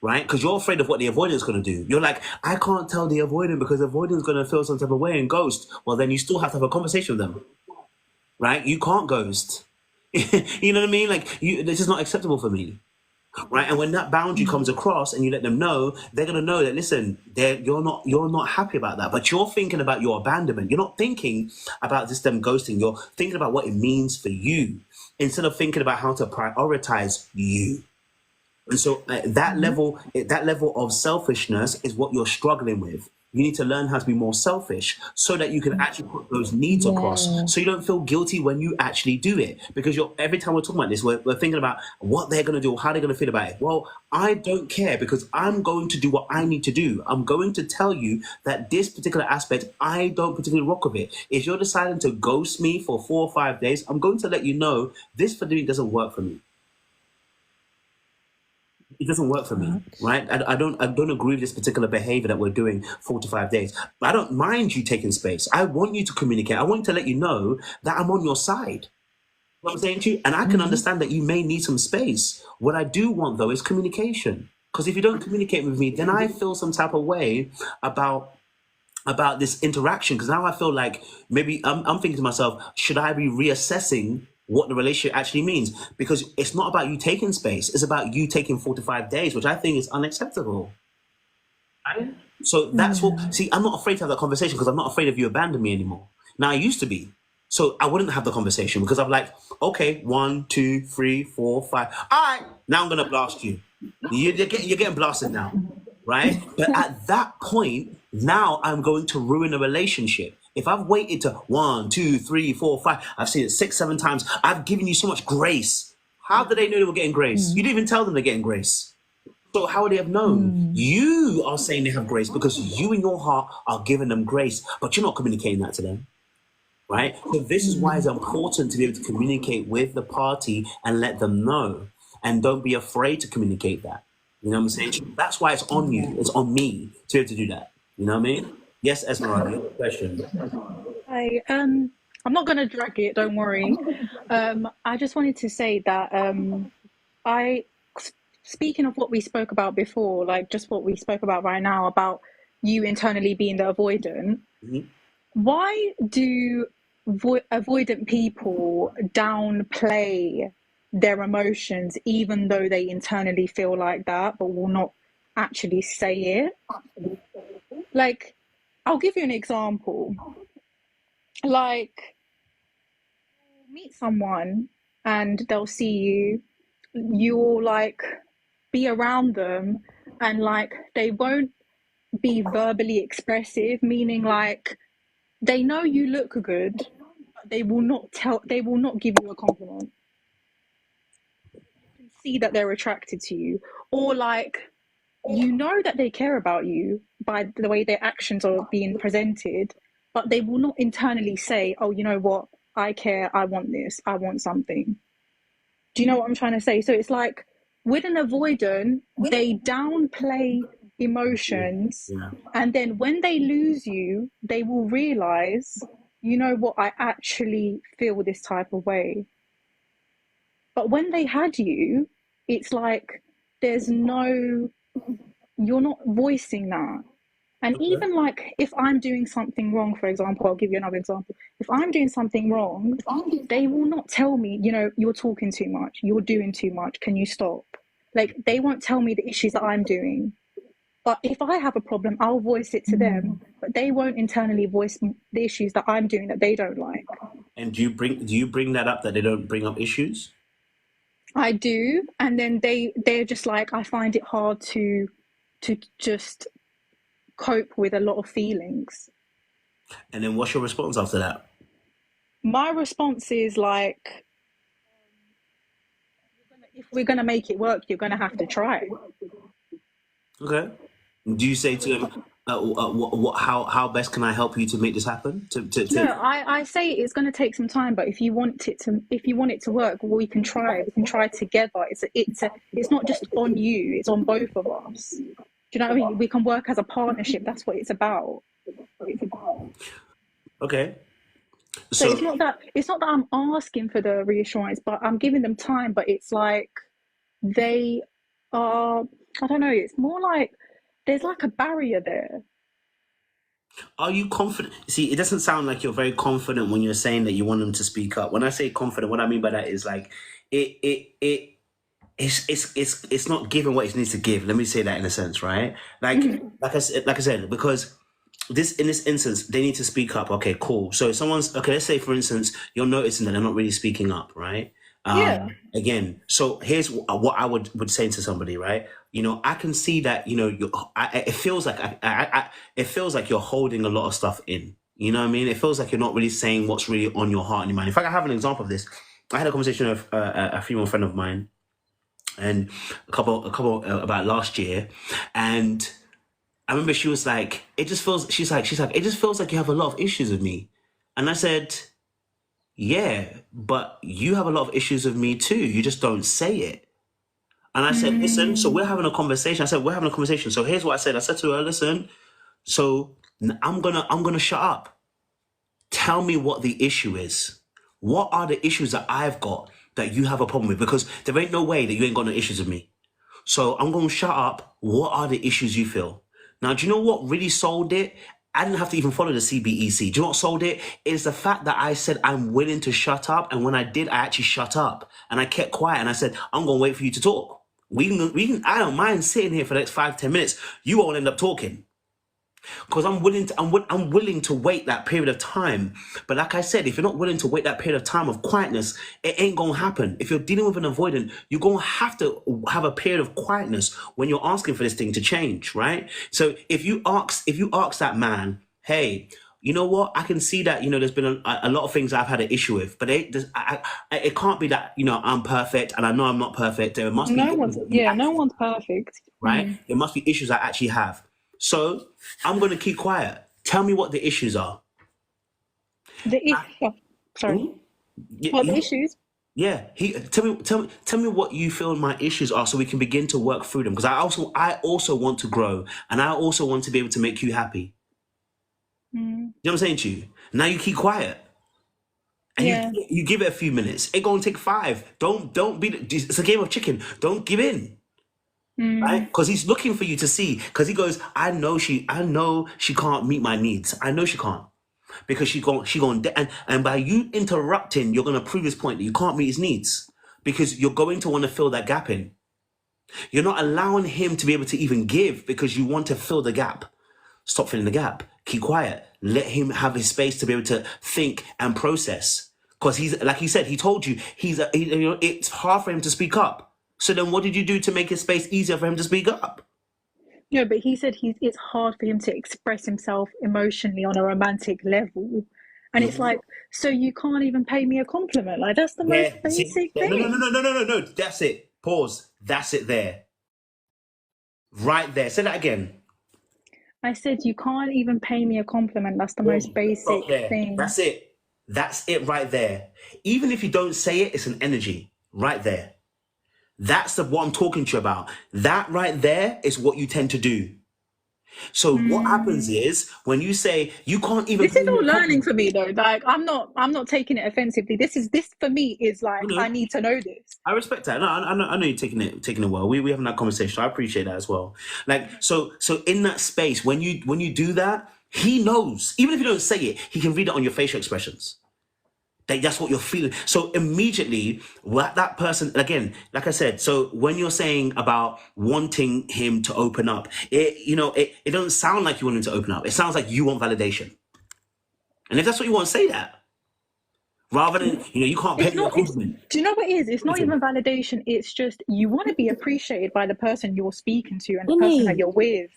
Right? Because you're afraid of what the avoidant is going to do. You're like, I can't tell the avoidant because the avoidant is going to feel some type of way and ghost. Well, then you still have to have a conversation with them. Right? You can't ghost. You know what I mean? Like, this is not acceptable for me. Right? And when that boundary comes across and you let them know, they're going to know that, listen, you're not happy about that. But you're thinking about your abandonment. You're not thinking about just them ghosting. You're thinking about what it means for you instead of thinking about how to prioritize you. And so that level of selfishness is what you're struggling with. You need to learn how to be more selfish so that you can actually put those needs across so you don't feel guilty when you actually do it. Because every time we're talking about this, we're thinking about what they're going to do or how they're going to feel about it. Well, I don't care because I'm going to do what I need to do. I'm going to tell you that this particular aspect, I don't particularly rock with it. If you're deciding to ghost me for 4 or 5 days, I'm going to let you know this for me doesn't work for me. It doesn't work for me, right? I don't agree with this particular behavior that we're doing 4 to 5 days. But I don't mind you taking space. I want you to communicate. I want to let you know that I'm on your side. You know what I'm saying to you? And I can understand that you may need some space. What I do want, though, is communication. Because if you don't communicate with me, then I feel some type of way about this interaction. Because now I feel like maybe I'm thinking to myself, should I be reassessing what the relationship actually means? Because it's not about you taking space. It's about you taking 4 to 5 days, which I think is unacceptable. Right? So that's what, see, I'm not afraid to have that conversation because I'm not afraid of you abandoning me anymore. Now I used to be. So I wouldn't have the conversation because I'm like, okay, 1, 2, 3, 4, 5. All right, now I'm going to blast you. You're getting blasted now, right? But at that point, now I'm going to ruin a relationship. If I've waited to 1, 2, 3, 4, 5, I've seen it 6, 7 times. I've given you so much grace. How did they know they were getting grace? You didn't even tell them they're getting grace. So how would they have known? You are saying they have grace because you in your heart are giving them grace, but you're not communicating that to them. Right? So this is why it's important to be able to communicate with the party and let them know. And don't be afraid to communicate that. You know what I'm saying? That's why it's on you. It's on me to be able to do that. You know what I mean? Yes, Esmeralda, you have a question. Hi, I'm not going to drag it, don't worry. I just wanted to say that speaking of what we spoke about before, like just what we spoke about right now, about you internally being the avoidant, why do avoidant people downplay their emotions, even though they internally feel like that, but will not actually say it. Like, I'll give you an example. Like, meet someone and they'll see you, you'll like be around them, and like they won't be verbally expressive, meaning like they know you look good, but they will not give you a compliment. You can see that they're attracted to you, or like you know that they care about you by the way their actions are being presented, but they will not internally say, oh, you know what, I care, I want this, I want something. Do you know what I'm trying to say? So it's like with an avoidant, they downplay emotions, and then when they lose you, they will realize, you know what, I actually feel this type of way. But when they had you, it's like there's no, you're not voicing that. And even like if I'm doing something wrong, for example, I'll give you another example. If I'm doing something wrong, they will not tell me, you know, you're talking too much, you're doing too much, can you stop? Like, they won't tell me the issues that I'm doing. But if I have a problem, I'll voice it to them, but they won't internally voice the issues that I'm doing that they don't like. And do you bring that up, that they don't bring up issues? I do, and then they're just like, I find it hard to just cope with a lot of feelings. And then what's your response after that? My response is like, if we're gonna make it work, you're gonna have to try. Okay. Do you say to them, how best can I help you to make this happen? No, I say it's going to take some time, but if you want it to work, we can try. We can try together. It's not just on you; it's on both of us. Do you know what I mean? We can work as a partnership. That's what it's about. Okay. So it's not that I'm asking for the reassurance, but I'm giving them time. But it's like they are. I don't know. It's more like there's like a barrier there. Are you confident? See, it doesn't sound like you're very confident when you're saying that you want them to speak up. When I say confident, what I mean by that is like it's not giving what it needs to give. Let me say that in a sense, right? Like like I said, because in this instance, they need to speak up. Okay, cool. So if someone's okay, let's say for instance, you're noticing that they're not really speaking up, right? Again, so here's what I would say to somebody, right? You know, I can see that, you know, it feels like you're holding a lot of stuff in. You know what I mean? It feels like you're not really saying what's really on your heart and your mind. In fact, I have an example of this. I had a conversation with a female friend of mine, and a couple about last year, and I remember she was like, she's like, it just feels like you have a lot of issues with me. And I said, yeah, but you have a lot of issues with me too. You just don't say it. And I said, listen, so we're having a conversation. I said, we're having a conversation. So here's what I said. I said to her, listen, so I'm gonna shut up. Tell me what the issue is. What are the issues that I've got that you have a problem with? Because there ain't no way that you ain't got no issues with me. So I'm gonna shut up. What are the issues you feel? Now, do you know what really sold it? I didn't have to even follow the CBEC. Do you know what sold it? It's the fact that I said I'm willing to shut up. And when I did, I actually shut up. And I kept quiet. And I said, I'm going to wait for you to talk. We can, I don't mind sitting here for the next 5-10 minutes. You won't end up talking. Because I'm willing to wait that period of time. But like I said, if you're not willing to wait that period of time of quietness, it ain't going to happen. If you're dealing with an avoidant, you're going to have a period of quietness when you're asking for this thing to change, right? So if you ask that man, hey, you know what? I can see that, you know, there's been a lot of things I've had an issue with, but it can't be that, you know, I'm perfect and I know I'm not perfect. There must be no one's perfect, right? There must be issues I actually have. So I'm going to keep quiet. Tell me what the issues are. The issues? Yeah. Tell me what you feel my issues are, so we can begin to work through them. Because I also want to grow, and I also want to be able to make you happy. You know what I'm saying to you? Now you keep quiet. And you give it a few minutes. It's going to take 5. Don't be. It's a game of chicken. Don't give in. Right? Because he's looking for you to see. Because he goes, I know she can't meet my needs. I know she can't. because and by you interrupting, you're going to prove his point that you can't meet his needs because you're going to want to fill that gap in. You're not allowing him to be able to even give because you want to fill the gap. Stop filling the gap. Keep quiet. Let him have his space to be able to think and process. Because he's, like he said, he told you, it's hard for him to speak up. So then what did you do to make his space easier for him to speak up? No, but he said it's hard for him to express himself emotionally on a romantic level. And it's like, so you can't even pay me a compliment? Like, that's the most basic thing. No. That's it. Pause. That's it there. Right there. Say that again. I said, you can't even pay me a compliment. That's the most basic thing. That's it. That's it right there. Even if you don't say it, it's an energy right there. That's what I'm talking to you about. That right there is what you tend to do. So what happens is when you say you can't even. This is all learning for me though. Like I'm not taking it offensively. This for me is like I need to know this. I respect that. No, I know you're taking it well. We having that conversation. So I appreciate that as well. Like so in that space when you do that, he knows. Even if you don't say it, he can read it on your facial expressions. That's what you're feeling. So immediately, that person, again, like I said, so when you're saying about wanting him to open up, it doesn't sound like you want him to open up. It sounds like you want validation. And if that's what you want, say that. Rather than, you can't pay me a compliment. Do you know what it is? It's not even validation. It's just you want to be appreciated by the person you're speaking to and the person that you're with.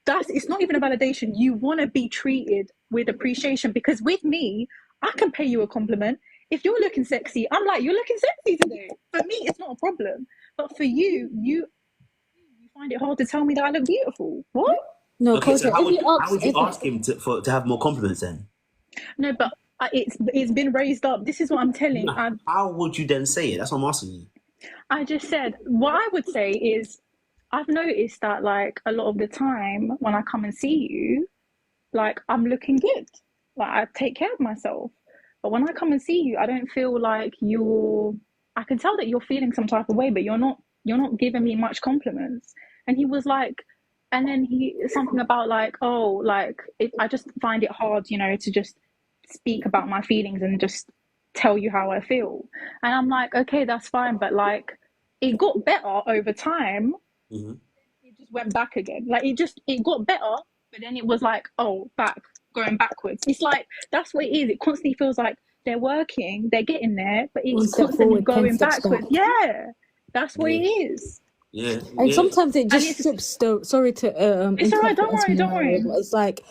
It's not even a validation. You want to be treated with appreciation because with me, I can pay you a compliment. If you're looking sexy, I'm like, you're looking sexy today. For me, it's not a problem. But for you find it hard to tell me that I look beautiful. What? No, okay, so how would you ask him to have more compliments then? No, but it's been raised up. This is what I'm telling. How would you then say it? That's what I'm asking you. I just said, what I would say is, I've noticed that like a lot of the time when I come and see you, like I'm looking good. Like I take care of myself. But when I come and see you, I don't feel like I can tell that you're feeling some type of way, but you're not giving me much compliments. And he was like, and then something about like, oh, like I just find it hard, to just speak about my feelings and just tell you how I feel. And I'm like, okay, that's fine. But like, it got better over time. Mm-hmm. It just went back again. Like it got better, but then it was like, oh, going backwards. It's like that's what it is. It constantly feels like they're working, they're getting there, but it's constantly going backwards. Yeah, that's what it is. Yeah, and sometimes it just strips the. Sorry to. It's alright. Don't worry. It's like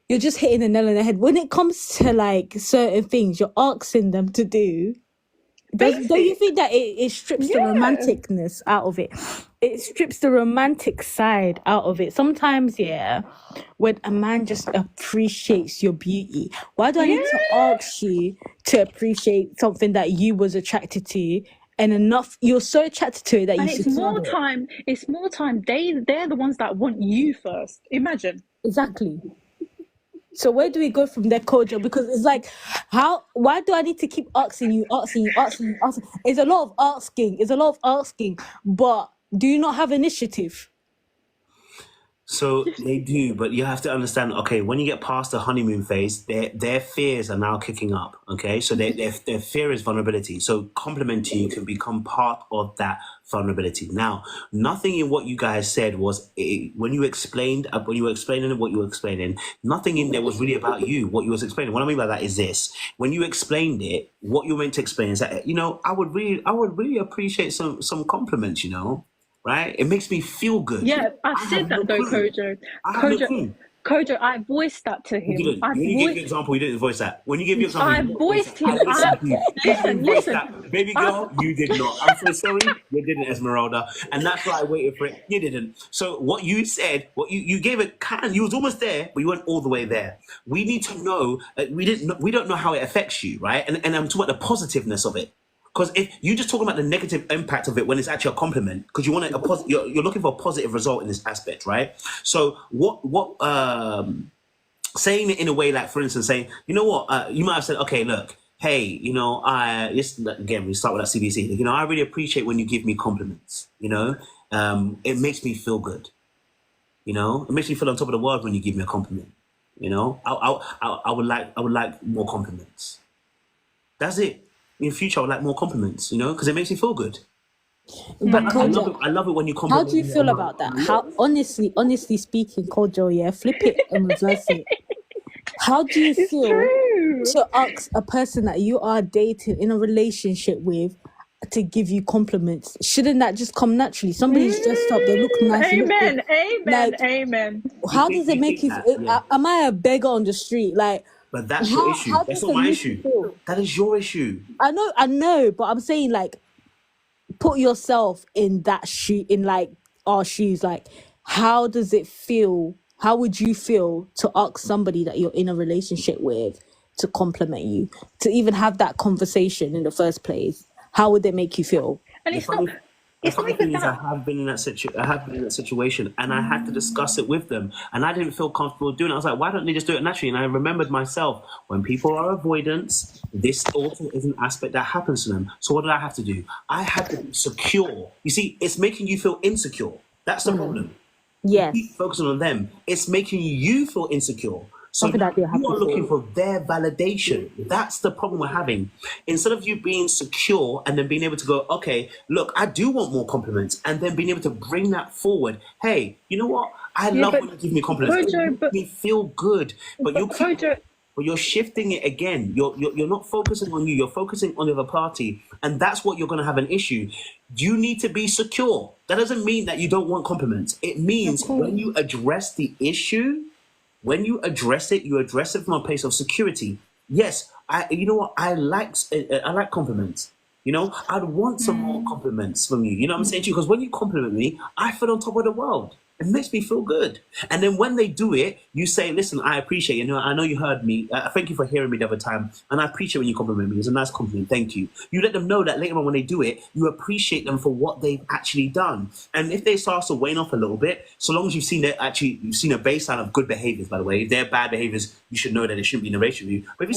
you're just hitting the nail on the head when it comes to like certain things you're asking them to do. Don't you think that it strips the romanticness out of it? It strips the romantic side out of it. Sometimes, when a man just appreciates your beauty, why do I need to ask you to appreciate something that you was attracted to? And enough, you're so attracted to it that it's more time. It's more time. They're the ones that want you first. Imagine. Exactly. So where do we go from there, Kojo? Because it's like, why do I need to keep asking you? It's a lot of asking. But do you not have initiative? So they do, but you have to understand, okay, when you get past the honeymoon phase, their fears are now kicking up, okay? So their fear is vulnerability. So complimenting you can become part of that vulnerability. Now, nothing in what you guys said was, when you were explaining what you were explaining, nothing in there was really about you, what you was explaining. What I mean by that is this. When you explained it, what you were meant to explain is that, I would really appreciate some compliments, right? It makes me feel good. Yeah, I've said that though, Kojo. Kojo, I voiced that to him. You didn't. You gave your example, you didn't voice that. When you gave your example, I voiced him. Listen. Baby girl, you did not. I'm so sorry, you didn't, Esmeralda. And that's why I waited for it. You didn't. So what you said, you gave it you was almost there, but you weren't all the way there. We need to know, we don't know how it affects you, right? And I'm talking about the positiveness of it. Because if you're just talking about the negative impact of it when it's actually a compliment, because you're looking for a positive result in this aspect, right? So what saying it in a way like, for instance, saying, you know what, you might have said, okay, look, hey, again, we start with that CBC. I really appreciate when you give me compliments. It makes me feel good. It makes me feel on top of the world when you give me a compliment. You know, I would like more compliments. That's it. In the future, I would like more compliments. You know, because it makes me feel good. But I love it when you how compliment do you me. feel about that? How honestly speaking, Kojo, yeah, flip it and reverse it. How do you feel to ask a person that you are dating in a relationship with to give you compliments? Shouldn't that just come naturally? Somebody's dressed up, they look nice. Amen. Amen. How does it make you feel? Yeah. Am I a beggar on the street? Like, But that's your issue. how That's does not it my make you issue. feel? That is your issue. I know, but I'm saying, like, put yourself in that shoe, in like our shoes. Like, how does it feel? How would you feel to ask somebody that you're in a relationship with to compliment you, to even have that conversation in the first place? How would it make you feel? And The it's not. funny, the It's not funny even thing is, I that. have been in that situation, and I had to discuss it with them, and I didn't feel comfortable doing it. I was like, why don't they just do it naturally? And I remembered myself, when people are avoidants, this also is an aspect that happens to them. So what did I have to do? I had to be secure. You see, it's making you feel insecure. That's the problem. Yes. Keep focusing on them. It's making you feel insecure. So Something now that they're happy you are looking for. for their validation. That's the problem we're having. Instead of you being secure and then being able to go, okay, look, I do want more compliments, and then being able to bring that forward. Hey, you know what? I love but when you give me compliments. It Kojo, makes me feel good. But you keep, Kojo, but you're shifting it again. You're not focusing on you. You're focusing on the other party, and that's what you're going to have an issue. You need to be secure. That doesn't mean that you don't want compliments. It means when you address the issue, when you address it from a place of security. Yes, you know what? I like compliments. You know, I'd want some more compliments from you. You know what I'm saying to you? Because when you compliment me, I feel on top of the world. It makes me feel good. And then when they do it, you say, listen, I appreciate you. I know you heard me. Thank you for hearing me the other time. And I appreciate when you compliment me. It's a nice compliment. Thank you. You let them know that later on when they do it, you appreciate them for what they've actually done. And if they start to wane off a little bit, so long as you've seen a baseline of good behaviors, by the way. If they're bad behaviors, you should know that they shouldn't be in a relationship with you. But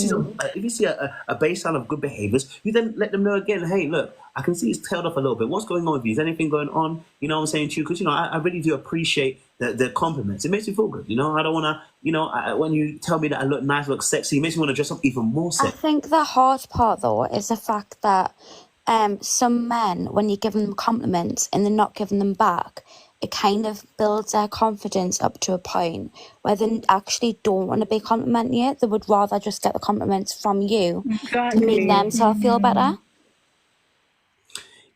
if you see a baseline of good behaviors, you then let them know again, hey, look, I can see it's tailed off a little bit. What's going on with you? Is anything going on? You know what I'm saying to you? Because, I really do appreciate the compliments. It makes me feel good. I don't want to, when you tell me that I look nice, look sexy, it makes me want to dress up even more sexy. I think the hard part, though, is the fact that some men, when you give them compliments and they're not giving them back, it kind of builds their confidence up to a point where they actually don't want to be complimenting you. They would rather just get the compliments from you to make themselves feel better.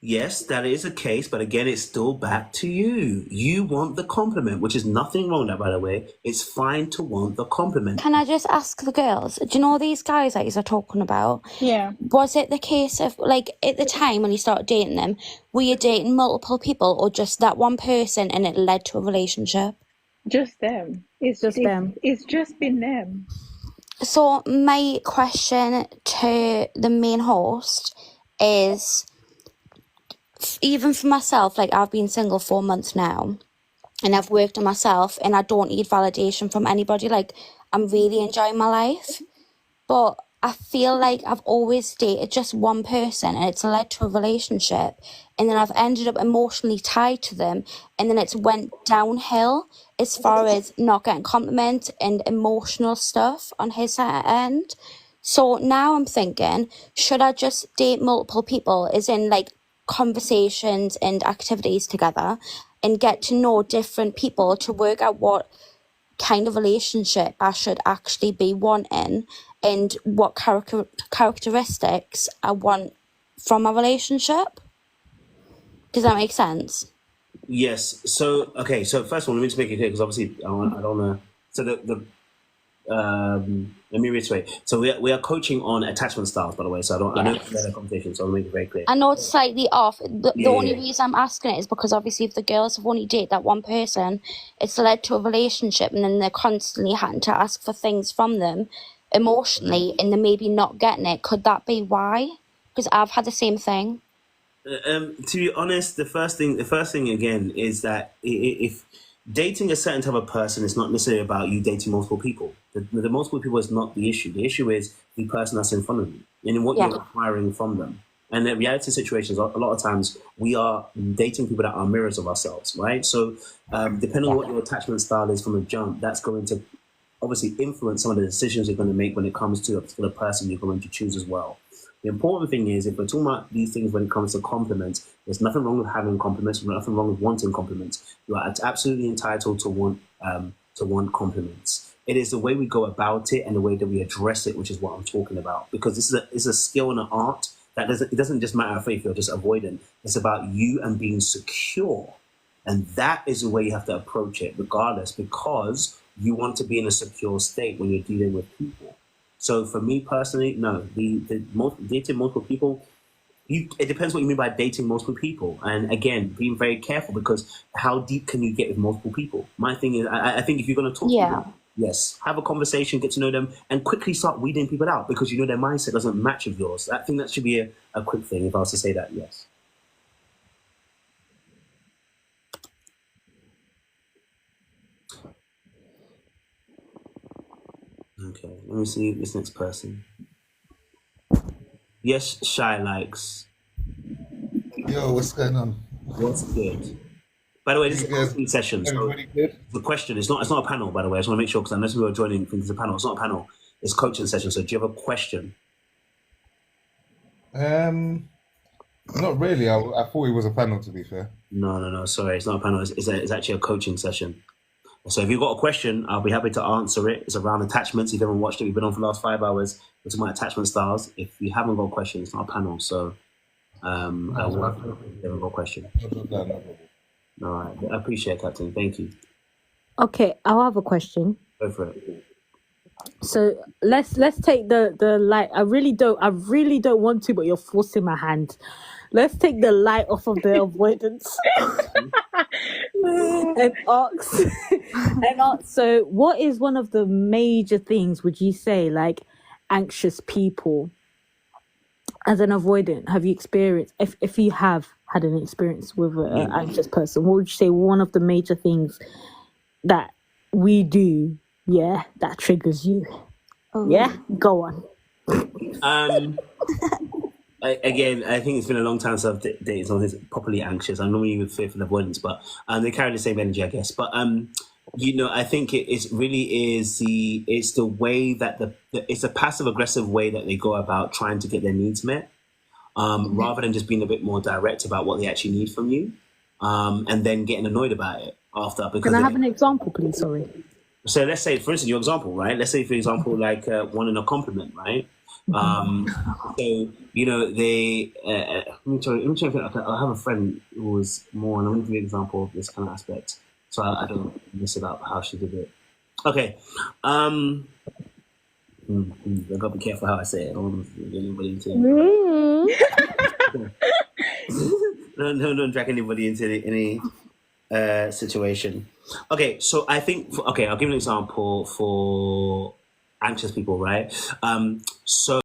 Yes, that is a case, but again, it's still back to you. You want the compliment, which is nothing wrong with that, by the way. It's fine to want the compliment. Can I just ask the girls, do you know these guys that you're talking about? Yeah. Was it the case of, like, at the time when you started dating them, were you dating multiple people or just that one person and it led to a relationship? Just them. It's just been them. So my question to the main host is, even for myself, like, I've been single 4 months now and I've worked on myself and I don't need validation from anybody. Like, I'm really enjoying my life, but I feel like I've always dated just one person and it's led to a relationship, and then I've ended up emotionally tied to them, and then it's went downhill as far as not getting compliments and emotional stuff on his end. So now I'm thinking, should I just date multiple people, as in like conversations and activities together, and get to know different people to work out what kind of relationship I should actually be wanting and what characteristics I want from a relationship? Does that make sense? Yes. So, okay. So first of all, let me just make it clear, because obviously I don't know. So let me reiterate. So we are coaching on attachment styles, by the way. So I know we had a conversation, so I'll make it very clear. I know it's slightly off. The only reason I'm asking it is because obviously if the girls have only dated that one person, it's led to a relationship, and then they're constantly having to ask for things from them emotionally, and they're maybe not getting it. Could that be why? Because I've had the same thing. To be honest, the first thing again is that if dating a certain type of person is not necessarily about you dating multiple people. The multiple people is not the issue. The issue is the person that's in front of you and what you're requiring from them. And the reality situations, a lot of times we are dating people that are mirrors of ourselves, right? So depending on what your attachment style is from a jump, that's going to obviously influence some of the decisions you're going to make when it comes to a particular person you're going to choose as well. The important thing is, if we're talking about these things when it comes to compliments, there's nothing wrong with having compliments. There's nothing wrong with wanting compliments. You are absolutely entitled to want compliments. It is the way we go about it and the way that we address it, which is what I'm talking about. Because this is a skill and an art that doesn't just matter if you're just avoidant. It's about you and being secure, and that is the way you have to approach it, regardless, because you want to be in a secure state when you're dealing with people. So for me personally, no, dating multiple people, it depends what you mean by dating multiple people. And again, being very careful, because how deep can you get with multiple people? My thing is, I think if you're going to talk to them, yes, have a conversation, get to know them, and quickly start weeding people out, because you know their mindset doesn't match with yours. I think that should be a quick thing if I was to say that, yes. Okay, let me see this next person. Yes, Shy likes. Yo, what's going on? What's good? By the way, this is a coaching session. So the question is it's not a panel, by the way. I just want to make sure, because unless we are joining, think it's a panel. It's not a panel. It's a coaching session. So do you have a question? Not really. I thought it was a panel, to be fair. No. Sorry, it's not a panel. It's actually a coaching session. So if you've got a question, I'll be happy to answer it. It's around attachments. If you haven't watched it, we've been on for the last 5 hours. We're talking about attachment styles. If you haven't got a question, it's not a panel. So I will have to have a question. All right. I appreciate it, Captain. Thank you. Okay, I'll have a question. Go for it. So let's take the light. I really don't want to, but you're forcing my hand. Let's take the light off of the avoidance and ask. So, what is one of the major things, would you say, like anxious people as an avoidant? Have you experienced? If you have had an experience with an anxious person, what would you say one of the major things that we do? Yeah, that triggers you. Yeah, go on. Again, I think it's been a long time since I've dated someone who's properly anxious. I'm normally with fearful avoidance, but they carry the same energy, I guess. But I think it really is it's the way that it's a passive aggressive way that they go about trying to get their needs met, rather than just being a bit more direct about what they actually need from you, and then getting annoyed about it after. Because can I have an example, please? Sorry. So let's say, for instance, your example, right? Let's say, for example, like wanting a compliment, right? So they. Let me try. I have a friend who was more, and I'm going to give you an example of this kind of aspect, so I don't mess it up how she did it. Okay. I gotta be careful how I say it. I don't want to get anybody into. Don't drag anybody into any situation. Okay, so I think I'll give an example for anxious people, right? So